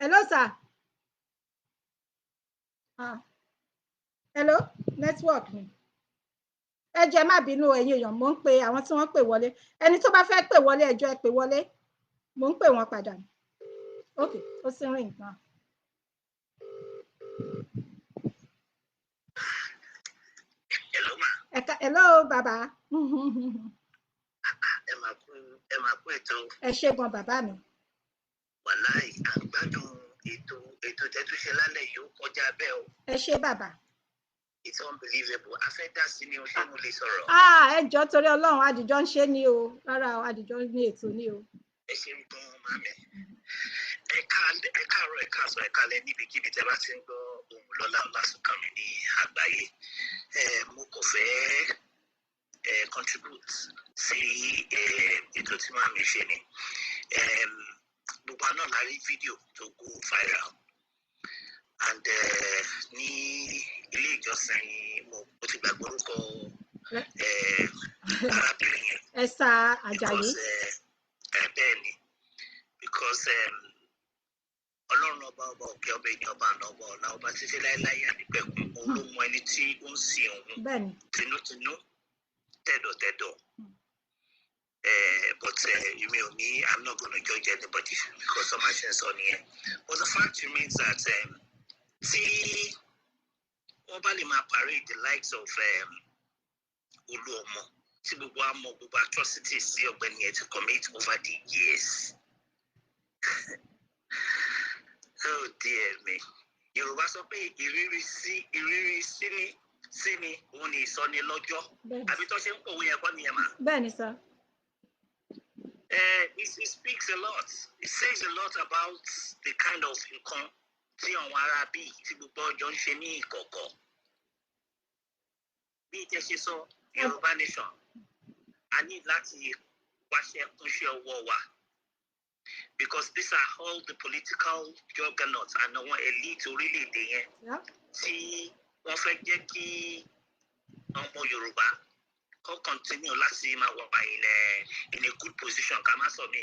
Hello sir. Hello, network mi. Ẹ jẹ́ má bínú ẹ̀yin èèyàn, mo ń pe àwọn tí wọ́n pè wọlé. Ẹni tó bá fẹ́ pè wọlé, ẹ jọ̀ọ́ ẹ pè wọlé. Mo ń pè wọ́n padà. Okay, ó sì ń rìn náà. Hello ma. Hello bàbá. Ẹ máa kú ètò. Ẹ ṣé gan bàbá mi. Wàláì, à ń gbádùn ètò tẹ́túṣe lálẹ́ yìí ó kọjá bẹ́ẹ̀ o. Ẹ ṣé bàbá. It's unbelievable. A fẹ́ dá sí ni o, ṣé mo lè sọ̀rọ̀? Ẹ jọ̀ọ́ torí Ọlọ́run, àdìjọ ń ṣe ni o. Rárá o, àdìjọ ní ètò ni o. Ẹ ṣe ń gan màmí. Ẹ káàárọ̀, ẹ káàsán, ẹ kálẹ́ níbikíbi tẹ́ bá ti ń gbọ́ ohùn Lọ́lá Ọlásùnkànmí ní àgbáyé. Mo kò fẹ́ contribute sí ètò tí màmí ṣe ni. Gbogbo àná la rí fídíò tó go viral. And ní ilé ìjọsìn mo ti gbàgbọ́ orúkọ arábìnrin yẹn. Esther Ajayi. Bẹ́ẹ̀ ni, because Ọlọ́run ọba òkè ọba ènìyàn ọba àná ọba ọ̀la ọba títí láéláé àdìpẹ̀kun òun ló mọ ẹni tí ó ń sin òun tinútinú tẹ̀dọ̀tẹ̀dọ̀. But I'm not going to judge anybody because some my sense on here. But the fact remains that tí wọ́n bá lè máa parade the likes of Oluomo tí gbogbo àmọ́ gbogbo atrocities sí ọ̀gbẹ́ni ẹ̀ ti commit over the years. Oh dear me. Yorùbá sọ pé ìrírí sí ni òun ni ìsọnilọ́jọ́. Àbí tó ṣe ń pòwe yẹn kọ́ nìyẹn mà. Bẹ́ẹ̀ni sir. It speaks a lot. It says a lot about the kind of nǹkan tí àwọn ará bíi tí gbogbo ọjọ́ ń ṣe ní ìkọ̀kọ̀. Bí ìtẹ́ ṣe sọ Yorùbá nation, a ní láti wáṣẹ́ kúnṣẹ́ ọwọ́ wa. Because these are all the political juggernauts and àwọn elite orílẹ̀-èdè yẹn tí wọ́n fẹ́ jẹ́ kí ọmọ Yorùbá kó continue láti máa wà in a good position ká má sọ mí.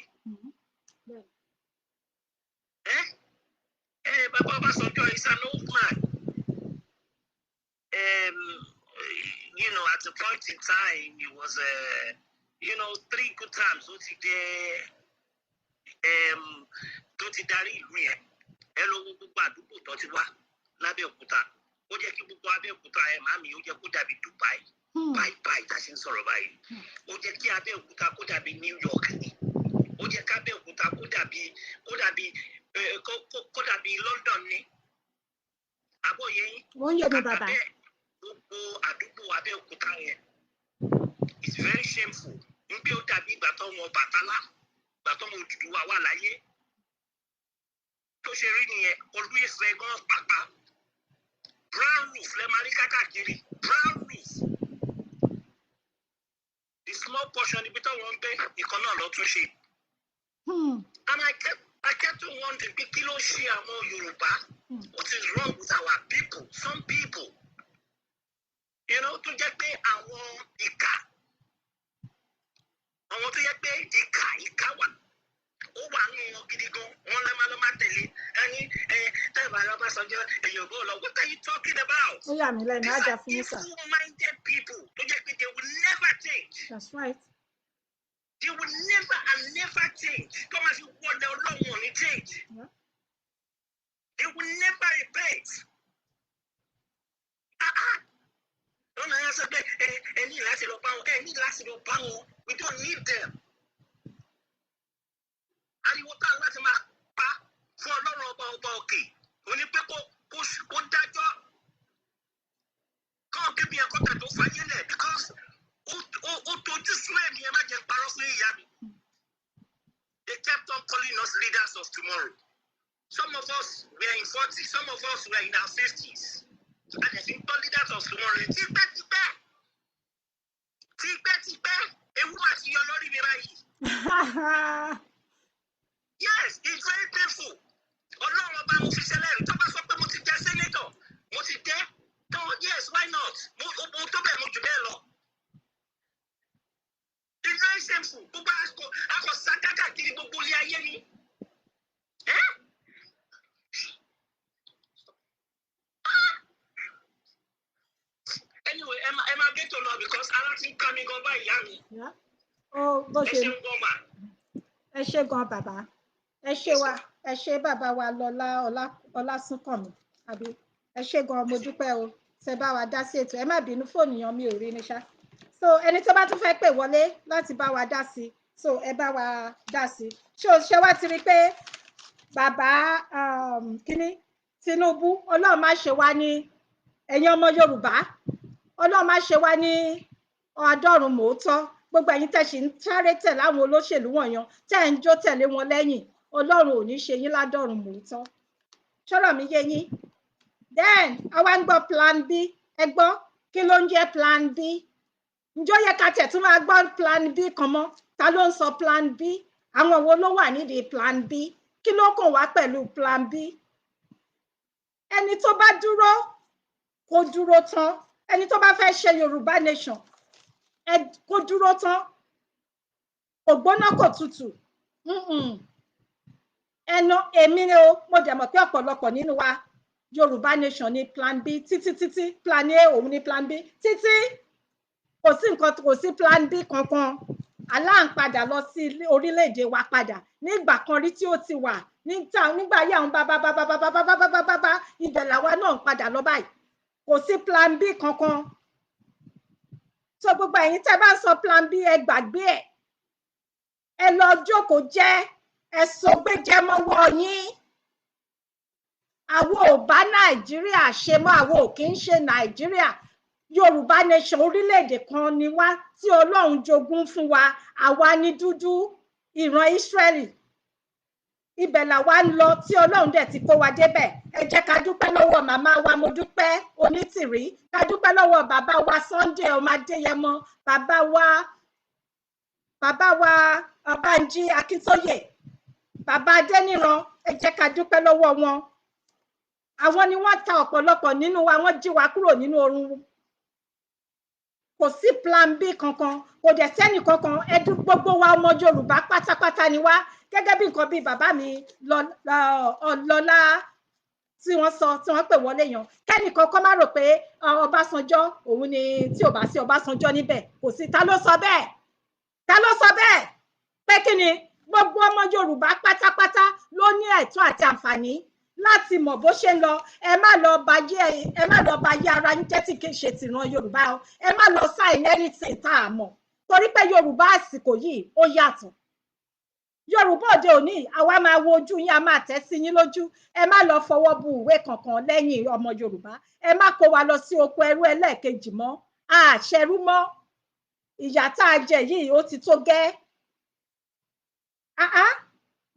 Bàbá Ọbásanjọ́ is an old man. At a point in time, he was, 3 good times. Ó ti jẹ́ tó ti darí ìlú yẹn. Ẹ lọ wo gbogbo àdúgbò tó ti wá lábẹ́òkúta. Ó jẹ́ kí gbogbo Abẹ́òkúta màmí ó jẹ́ kó dàbí Dubai. Báyìí tá a ṣe ń sọ̀rọ̀ báyìí. Ó jẹ́ kí Abẹ́òkúta kó dàbí New York ni. Ó jẹ́ kí Abẹ́òkúta kó dàbí London ni. Àbọ̀ yẹn. Wọ́n yẹ mi bàbá. Gbogbo àdúgbò Abẹ́òkúta yẹn. It's very shameful. Níbi ó dàbí ìgbà tó wọn Bàtálá, ìgbà tó wọn Odùduwà wà láyé. Tó ṣe rí nìyẹn, Olú-Ifẹ̀ gan pàpà. Brown roof lẹ máa rí káàkiri. Brown roof. The small portion ibi tó wọ́n ń gbé ìkan náà lọ tún ṣe. And I kept on wondering pé kí ló ṣe àwọn Yorùbá? What is wrong with our people? Some people. Tó jẹ́ pé àwọn ìkà. Àwọn tó jẹ́ pé ìkà wà. Ó wà ní wọn gidi gan. Wọ́n lọ́ máa tẹ̀lé. Ẹni tẹ́ẹ̀bà Ọbásanjọ́ èyàn bó lọ. What are you talking about? Ó yà mí lẹ́nu, á jà fún yín sà. These are evil-minded people tó jẹ́ pé they will never change. That's right. They will never and never change. Tó máa fi wọlé Ọlọ́run ò ní change. Yeah. They will never repent. Don't answer that. Any láti lọ bá wọn. We don't need them. Ariwo tá láti máa pa fún Ọlọ́run ọba òkè. Ó ní pé kó dájọ́. Kọ́ kí bí ẹ̀kọ́ tẹ̀ tó fàyè lẹ̀ because ó tojú sún ẹ̀mí ẹ má jẹ́ parọ́ fún ìyá mi. They kept on calling us leaders of tomorrow. Some of us were in 40s, some of us were in our 50s. And they think leaders of tomorrow. Tipẹ́. tipẹ́tipẹ́ ewu àti yọ lórí mi báyìí. Yes, it's very painful. Ọlọ́run ọba mo fi ṣẹlẹ́rìí tó bá sọ pé mo ti jẹ́ senator mo ti jẹ́ tó yes why not mo tó bẹ́ẹ̀ mo jù bẹ́ẹ̀ lọ. It's very shameful. Gbogbo akọ sákàkà kiri gbogbo ilé ayé ni. Anyway, ẹ máa gbé tó lọ because ara ti ń ká mi gan bá ìyá mi. Bó ṣe ẹ ṣe gan bàbá ẹ ṣe bàbá wa Lọlá Ọlásùnkànmí àbí ẹ ṣe gan mo dúpẹ́ o tẹ bá wa dá sí ètò ẹ má bínú fóònù yan mi ò rí ní ṣá so ẹni tó bá tún fẹ́ pè wọlé láti bá wa dá sí so ẹ bá wa dá sí ṣé wá ti rí pé bàbá kínní Tinubu Ọlọ́run má ṣe wá ní ẹ̀yin ọmọ Yorùbá Ọlọ́run má ṣe wá ní ọ̀ọ́dọ́rùn mòótọ́ gbogbo ẹ̀yin tẹ́ ṣì ń sáré tẹ̀lé àwọn olóṣèlú wọ̀nyàn tẹ́ ń jó tẹ̀lé wọn lẹ́yìn Ọlọ́run ò ní ṣe yín ládọ́rùn mòótọ́ ṣọ́rọ̀ mi yé yín then àwa ń gbọ́ plan B ẹ gbọ́ kí ló ń jẹ́ plan B ǹjọ́ yẹ ká tẹ̀ tún máa gbọ́ plan B kan mọ́ ta ló ń sọ plan B àwọn wo ló wà nídìí plan B kí ló kàn wá pẹ̀lú plan B ẹni tó bá dúró kó dúró tán ẹni tó bá fẹ́ ṣe Yorùbá nation kó dúró tán kò gbóná kò tutù ẹnu èmi ni o mo dẹ̀ mọ̀ pé ọ̀pọ̀lọpọ̀ nínú wa Yorùbá nation ni plan B títí plan A òun ni plan B títí kò sí plan B kankan aláǹpadà lọ sí orílẹ̀-èdè wa padà nígbà kan rí tí ó ti wà nígbà yí àwọn bàbá ibẹ̀ làwa náà ń padà lọ báyìí kò sí plan B kankan so gbogbo ẹ̀yin tẹ́ bá sọ plan B ẹ gbàgbé ẹ lọ jókòó jẹ́ ẹ sọgbẹ́jẹ́ mọ́wọ́ yín àwọn ò bá Nàìjíríà ṣe mọ́ àwọn ò kì í ṣe Nàìjíríà Yorùbá nation orílẹ̀-èdè kan ni wá tí Ọlọ́run jogún fún wa àwa ní dúdú ìran Ísírẹ́lì ibẹ̀ làwa ń lọ tí Ọlọ́run dẹ̀ ti kó wa débẹ̀ ẹ jẹ́ ká dúpẹ́ lọ́wọ́ màmá wa mo dúpẹ́ Onítìrí ká dúpẹ́ lọ́wọ́ bàbá wa Sunday ọmọ Adéyẹmọ bàbá wa Ọbánjí Akíntóyè bàbá Adéníran ẹ jẹ́ ká dúpẹ́ lọ́wọ́ wọn àwọn ni wọ́n ta ọ̀pọ̀lọpọ̀ nínú wa wọ́n jí wa kúrò nínú oorun kò sí plan B kankan kò dẹ̀ sẹ́nì kankan ẹdú gbogbo wa ọmọ Yorùbá pátápátá ni wá gẹ́gẹ́ bí nǹkan bí bàbá mi Lọlá tí wọ́n pè wọlé yan kẹ́nìkan kọ́ má rò pé Ọbásanjọ́ òun ni tí ò bá sí Ọbásanjọ́ níbẹ̀ kò sí ta ló sọ bẹ́ẹ̀ pé kí ni gbogbo ọmọ Yorùbá pátápátá ló ní ẹ̀tọ́ àti àǹfààní láti mọ̀ bó ṣe ń lọ ẹ má lọ bayé ara yín jẹ́ tí kì í ṣe tìran Yorùbá o ẹ má lọ sign anything tá a mọ̀ torí pé Yorùbá àsìkò yìí ó yàtọ̀ Yorùbá òde òní àwa máa wo ojú yín a máa tẹ̀ sí yín lójú ẹ má lọ fọwọ́ bu ìwé kankan lẹ́yìn ọmọ Yorùbá ẹ má kó wa lọ sí oko ẹrú ẹlẹ́ẹ̀kejì mọ́ àṣẹrú mọ́ ìyà tá a jẹ yìí ó ti tó gẹ́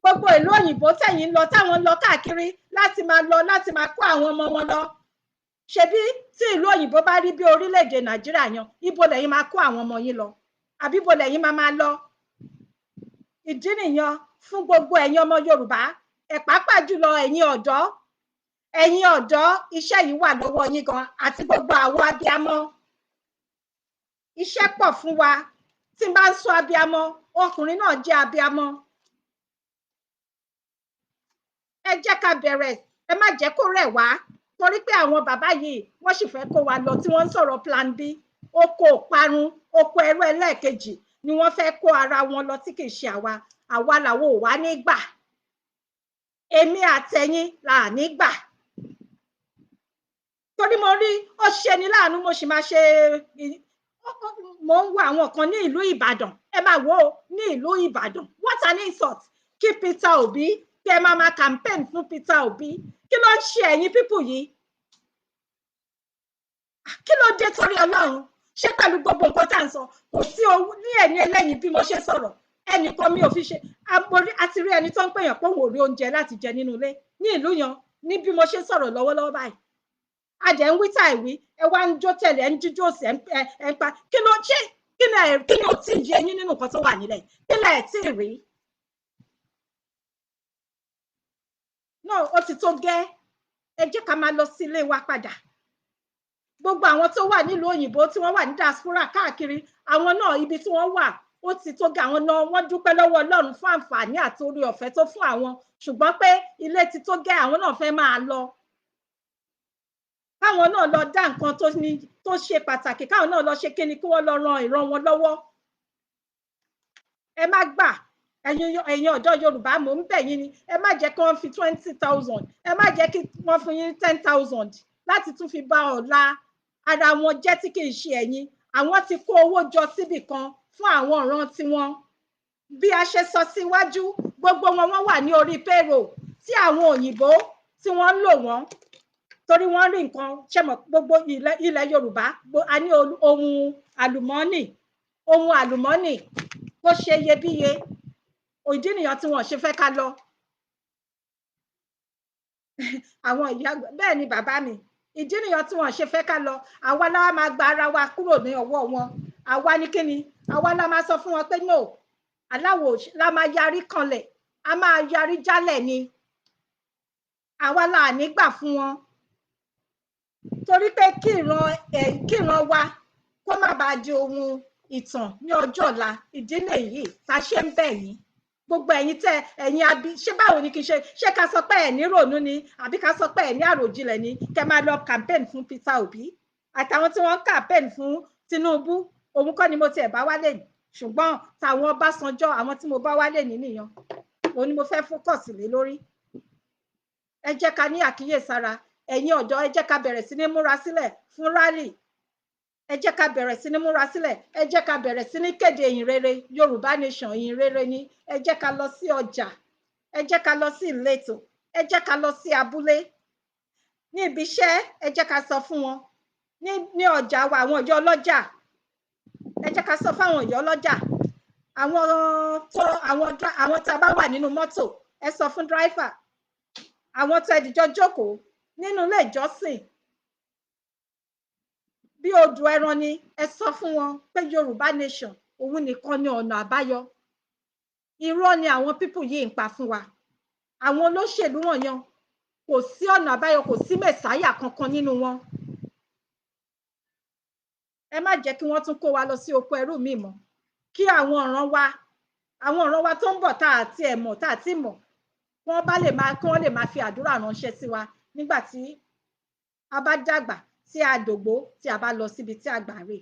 gbogbo ìlú òyìnbó tẹ̀yìn lọ táwọn lọ káàkiri láti máa kó àwọn ọmọ wọn lọ ṣebí tí ìlú òyìnbó bá rí bí orílẹ̀-èdè Nàìjíríà yan ibo lẹ́yìn máa kó àwọn ọmọ yín lọ àbí ibo lẹ́yìn máa lọ ìdí nìyẹn fún gbogbo ẹ̀yin ọmọ Yorùbá ẹ pàápàá jùlọ ẹ̀yin ọ̀dọ́ iṣẹ́ yìí wà lọ́wọ́ yín gan àti gbogbo àwọn abiyamọ iṣẹ́ pọ̀ fún wa tí n bá ń sọ abiyamọ ọkùnrin náà jẹ́ abiyamọ ẹ jẹ́ ká bẹ̀rẹ̀ ẹ má jẹ́ kó rẹ̀ wá torí pé àwọn bàbá yìí wọ́n sì fẹ́ kó wa lọ tí wọ́n ń sọ̀rọ̀ plan B oko parun oko ẹrú ẹlẹ́ẹ̀kejì ni wọ́n fẹ́ kó ara wọn lọ tí kì í ṣe àwa làwọn ò wá ní gbà èmi àtẹ̀yin là ní gbà torí mo rí ó ṣe ní láàánú mo sì máa ṣe mo ń wo àwọn kan ní ìlú Ìbàdàn ẹ máa wo ní ìlú Ìbàdàn what an insult kí Peter Obi kí ẹ máa campaign fún Peter Obi kí ló ń ṣe ẹ̀yin pípù yìí kí ló dé torí Ọlọ́run ṣé pẹ̀lú gbogbo nǹkan tá à ń sọ kò sí owó ní ẹ̀ní ẹlẹ́yìn bí mo ṣe sọ̀rọ̀ ẹnìkan mi ò fi ṣe àti rí ẹni tó ń pèèyàn pé òun ò rí oúnjẹ láti jẹ nínú ilé ní ìlú yan ní bí mo ṣe sọ̀rọ̀ lọ́wọ́lọ́wọ́ báyìí adẹ̀ ń wí tá ìwí ẹ wá ń jó tẹ̀lé ẹ ń jíjó sí ẹ ń pa kí ló ṣe kí ni ò tí ì yé yín nínú nǹkan tó wà nílẹ̀, kí lẹ tí ì rí. náà ó ti tó gẹ́, ẹ jẹ́ ká máa lọ sí ilé wa padà. Gbogbo àwọn tó wà nílùú òyìnbó tí wọ́n wà ní diaspora káàkiri, àwọn náà ibi tí wọ́n wà ó ti tó gẹ́. Àwọn náà wọ́n dúpẹ́ lọ́wọ́ Ọlọ́run fún àǹfààní àti oore ọ̀fẹ́ tó fún àwọn, ṣùgbọ́n pé ilé ti tó gẹ́, àwọn náà fẹ́ máa lọ. Káwọn náà lọ dá nǹkan tó ṣe pàtàkì, káwọn náà lọ ṣe kíni, kí wọ́n lọ ran ìran wọn lọ́wọ́. Ẹ má gbà, ẹ̀yin ọ̀dọ́ Yorùbá, mò ń bẹ̀ yín ni, ẹ má jẹ́ kí wọ́n fi 20,000, ẹ má jẹ́ kí wọ́n fún yín 10,000 láti tún fi bà ọ̀la ara wọn jẹ́ tí kì í ṣe ẹ̀yin. Àwọn ti kó owó jọ síbì kan fún àwọn ọ̀ràn tiwọn. Bí a ṣe sọ síwájú, gbogbo wọn wà ní orí payroll tí àwọn òyìnbó tí wọ́n ń lò wọ́n torí wọ́n rí nǹkan. Ṣé mọ̀ gbogbo ilẹ̀ Yorùbá a ní ohun àlùmọ́nì tó ṣe iyebíye. Ìdí nìyẹn tí wọ́n ṣe fẹ́ ká lọ. Àwọn ìyá, bẹ́ẹ̀ ni bàbá mi, ìdí nìyẹn tí wọ́n ṣe fẹ́ ká lọ. Àwa la máa gba ara wa kúrò ní ọwọ́ wọn. Àwa ní kíni, àwa la máa sọ fún wọn pé no, aláwo la máa yarí kanlẹ̀, a máa yarí jálẹ̀ ni. Àwa la ní gbà fún wọn. Torí pé kí ìran wa kó má bàa di ohun ìtàn ní ọjọ́ ọ̀la. Ìdí nìyí tá ṣe ń bẹ̀ yín. Gbogbo ẹ̀yin àbí, ṣé báwo ni kí n ṣe ká sọ pé ẹ̀ ní rònú ni, àbí ká sọ pé ẹ̀ ní àròjinlẹ̀ ni, kẹ́ máa lọ campaign fún Peter Obi àtàwọn tí wọ́n campaign fún Tinubu. Òun kọ́ ni mo tiẹ̀ bá wálé ní, ṣùgbọ́n táwọn Ọbásanjọ́, àwọn tí mo bá wálé ní nìyẹn, òun ni mo fẹ́ focus lé lórí. Ẹ jẹ́ ká ní àkíyèsára. Ẹ̀yin ọ̀dọ́, ẹ jẹ́ ká bẹ̀rẹ̀ sí ní múra sílẹ̀ fún rally. Ẹ jẹ́ ká bẹ̀rẹ̀ sí ní múra sílẹ̀. Ẹ jẹ́ ká bẹ̀rẹ̀ sí ní kéde ìyìn rere. Yorùbá nation ìyìn rere ni. Ẹ jẹ́ ká lọ sí ọjà. Ẹ jẹ́ ká lọ sí ìletò. Ẹ jẹ́ ká lọ sí abúlé. Ní ibi iṣẹ́, ẹ jẹ́ ká sọ fún wọn. Ní ọjà wa, àwọn ìyá ọlọ́jà. Ẹ jẹ́ ká sọ fún àwọn ìyá ọlọ́jà. Àwọn tá a bá wà nínú mọ́tò, ẹ sọ fún driver. Àwọn tó ẹdìjọ jókòó nínú ilé ìjọsìn bí odò ẹran ni, ẹ sọ fún wọn pé Yorùbá nation òun nìkan ni ọ̀nà àbáyọ. Irọ́ ni àwọn pípù yìí ń pa fún wa. Àwọn olóṣèlú wọ̀nyẹn kò sí ọ̀nà àbáyọ, kò sí mẹ̀sáyà kankan nínú wọn. Ẹ má jẹ́ kí wọ́n tún kó wa lọ sí oko ẹrú mi mọ́. Kí àwọn ọ̀ràn wa tó ń bọ̀ tá àti ẹ̀ mọ̀, tá àti mọ̀, kí wọ́n lè máa fi àdúrà ránṣẹ́ sí wa nígbà tí a bá dàgbà, tí a dògbó, tí a bá lọ síbi tí àgbà rè.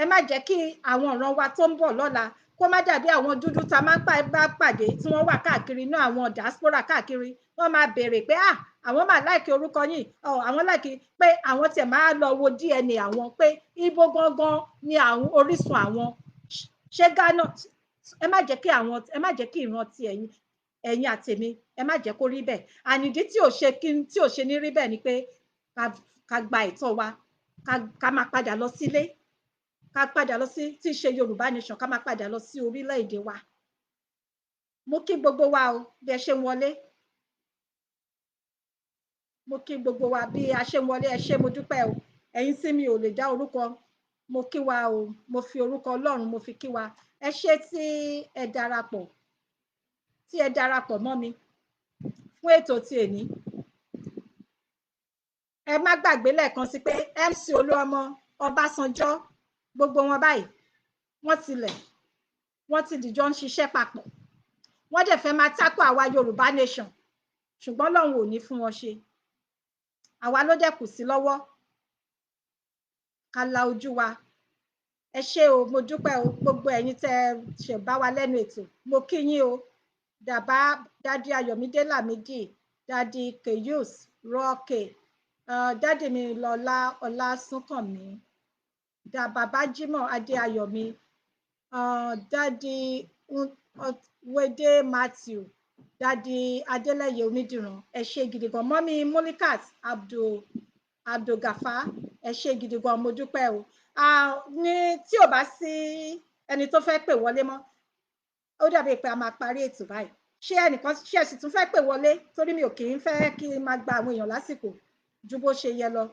Ẹ má jẹ́ kí àwọn ọ̀ràn wa tó ń bọ̀ lọ́la kó má dàbí àwọn dúdú tá máa ń bá pàdé tí wọ́n wà káàkiri náà, àwọn diaspora káàkiri. Wọ́n máa béèrè pé àwọn máa láìkí orúkọ yín, àwọn láìkí pé àwọn tiẹ̀ máa lọ wo DNA àwọn pé ibo gangan ni àwọn orísun àwọn. Ṣé Ghana? Ẹ má jẹ́ kí ìran ti ẹ̀yin àtèmi, ẹ má jẹ́ kó rí bẹ́ẹ̀. Ànídí tí ò ṣe ní rí bẹ́ẹ̀ ni pé ká gba ẹ̀tọ́ wa, ká máa padà lọ sílé, ká padà lọ sí tí í ṣe Yorùbá nation, ká máa padà lọ sí orílẹ̀-èdè wa. Mo kí gbogbo wa o bí ẹ ṣe ń wọlé. Mo kí gbogbo wa bí a ṣe ń wọlé. Ẹ ṣé, mo dúpẹ́ o. Ẹ̀yin tí mi ò lè dá orúkọ, mo kí wa o. Mo fi orúkọ Ọlọ́run mo fi kí wa. Ẹ ṣé tí ẹ darapọ̀ mọ́ mi fún ètò ti èní. Ẹ má gbàgbé lẹ́ẹ̀kan sí pé MC Oluomo, Ọbásanjọ́, gbogbo wọn báyìí wọ́n ti dìjọ ń ṣiṣẹ́ papọ̀. Wọ́n dẹ̀ fẹ́ máa tákò àwa Yorùbá nation, ṣùgbọ́n Ọlọ́run ò ní fún wọn ṣe. Àwa ló dẹ̀ kù sí lọ́wọ́ ká la ojú wa. Ẹ ṣé o, mo dúpẹ́ o. Gbogbo ẹ̀yin tẹ́ ṣe bá wa lẹ́nu ètò, mo kí yín o. Dádì Ayọ̀mídé Lámídì, dádì Keyus Rọ́ọ̀kè, dádì mi Lọ́lá Ọlásùnkànmí, bàbá Jímọ̀ Adéayọ̀mí, dádì Wédé Matthew, dádì Adélẹ́yẹ Onídìran. Ẹ ṣé gidi gan. Mọ́mí Mulikat Abdulgafar, ẹ ṣé gidi gan, mo dúpẹ́ o. Tí ò bá sí ẹni tó fẹ́ pè wọlé mọ́, ó dàbí pé a máa parí ètò báyìí. Ṣé ẹ sì tún fẹ́ pè wọlé? Torí mi ò kì í fẹ́ kí n máa gba àwọn èèyàn lásìkò ju bó ṣe yẹ lọ.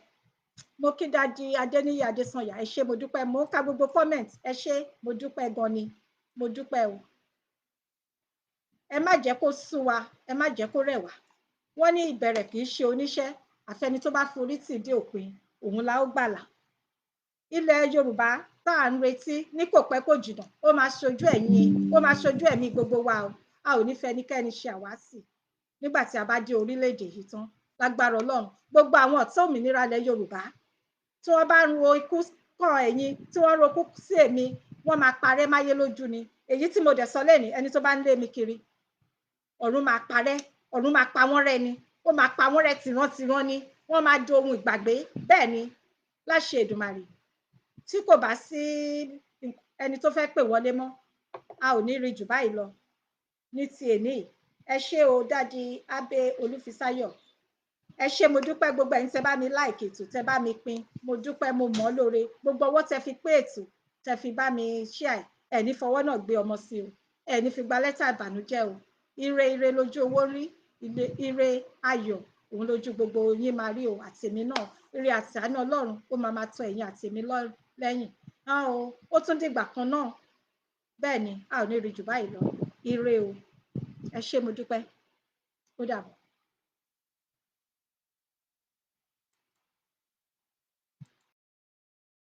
mo kí dájú Adéníyì Adésànyà, ẹ ṣé mo dúpẹ́, mo ń ka gbogbo comment, ẹ ṣé mo dúpẹ́ gan ni, mo dúpẹ́ o. Ẹ má jẹ́ kó sú wa, ẹ má jẹ́ kó rẹ̀ wá. Wọ́n ní ìbẹ̀rẹ̀ kì í ṣe oníṣẹ́, àfẹni tó bá forí tì dé òpin, òun la ó gbàlà. Ilẹ̀ Yorùbá tá à ń retí ní kò pẹ́ kò jìnnà, ó máa ṣojú ẹ̀mí gbogbo wa o. A ò ní fẹnikẹ́ni ṣe àwátì nígbà tí a bá dé orílẹ̀-èdè yìí tán, lágbára Ọlọ́run. Gbogbo àwọn ọ̀tá òmìnira ilẹ̀ Yorùbá tí wọ́n bá ń ro ikú kàn ẹ̀yin, tí wọ́n ro ikú sí èmi, wọ́n máa parẹ́ máyé lójú ni. Èyí tí mo dẹ̀ sọ lénìí, ẹni tó bá ń lé mi kiri, ọ̀run máa parẹ́, ọ̀run máa pa wọ́n rẹ́ ni, ó máa pa wọ́n rẹ́ tìrantìran ni, wọ́n máa di ohun ìgbàgbé. Bẹ́ẹ̀ ni, láṣẹ Èdùmàrè, tí kò bá sí ẹni tó fẹ́ pè wọlé mọ́, a ò ní rí jù báyìí lọ ní ti èní. Ẹ ṣé o Dádì Abbey Olúfisáyọ̀, ẹ ṣé mo dúpẹ́, gbogbo ẹ̀yin tẹ́ bá mi like ètò, tẹ́ bá mi pín, mo dúpẹ́, mo mọ̀ ọ́ lóore. Gbogbo ọwọ́ tẹ́ fi pé ètò, tẹ́ fi bá mi share, ẹ ní fọwọ́ náà gbé ọmọ sí o, ẹ ní fi gba lẹ́tà ìbànújẹ́ o. Ire ire lójú owó rí, ire ayọ̀ òun lójú gbogbo yín máa rí o, àtèmi náà. Ire àti àánú Ọlọ́run ó máa tọ ẹ̀yin àtèmi lẹ́yìn. Ó tún dìgbà kan náà. Bẹ́ẹ̀ ni, a ò ní rí jù báyìí lọ. Ire o, ẹ ṣé mo dúpẹ́, ó dàbọ̀.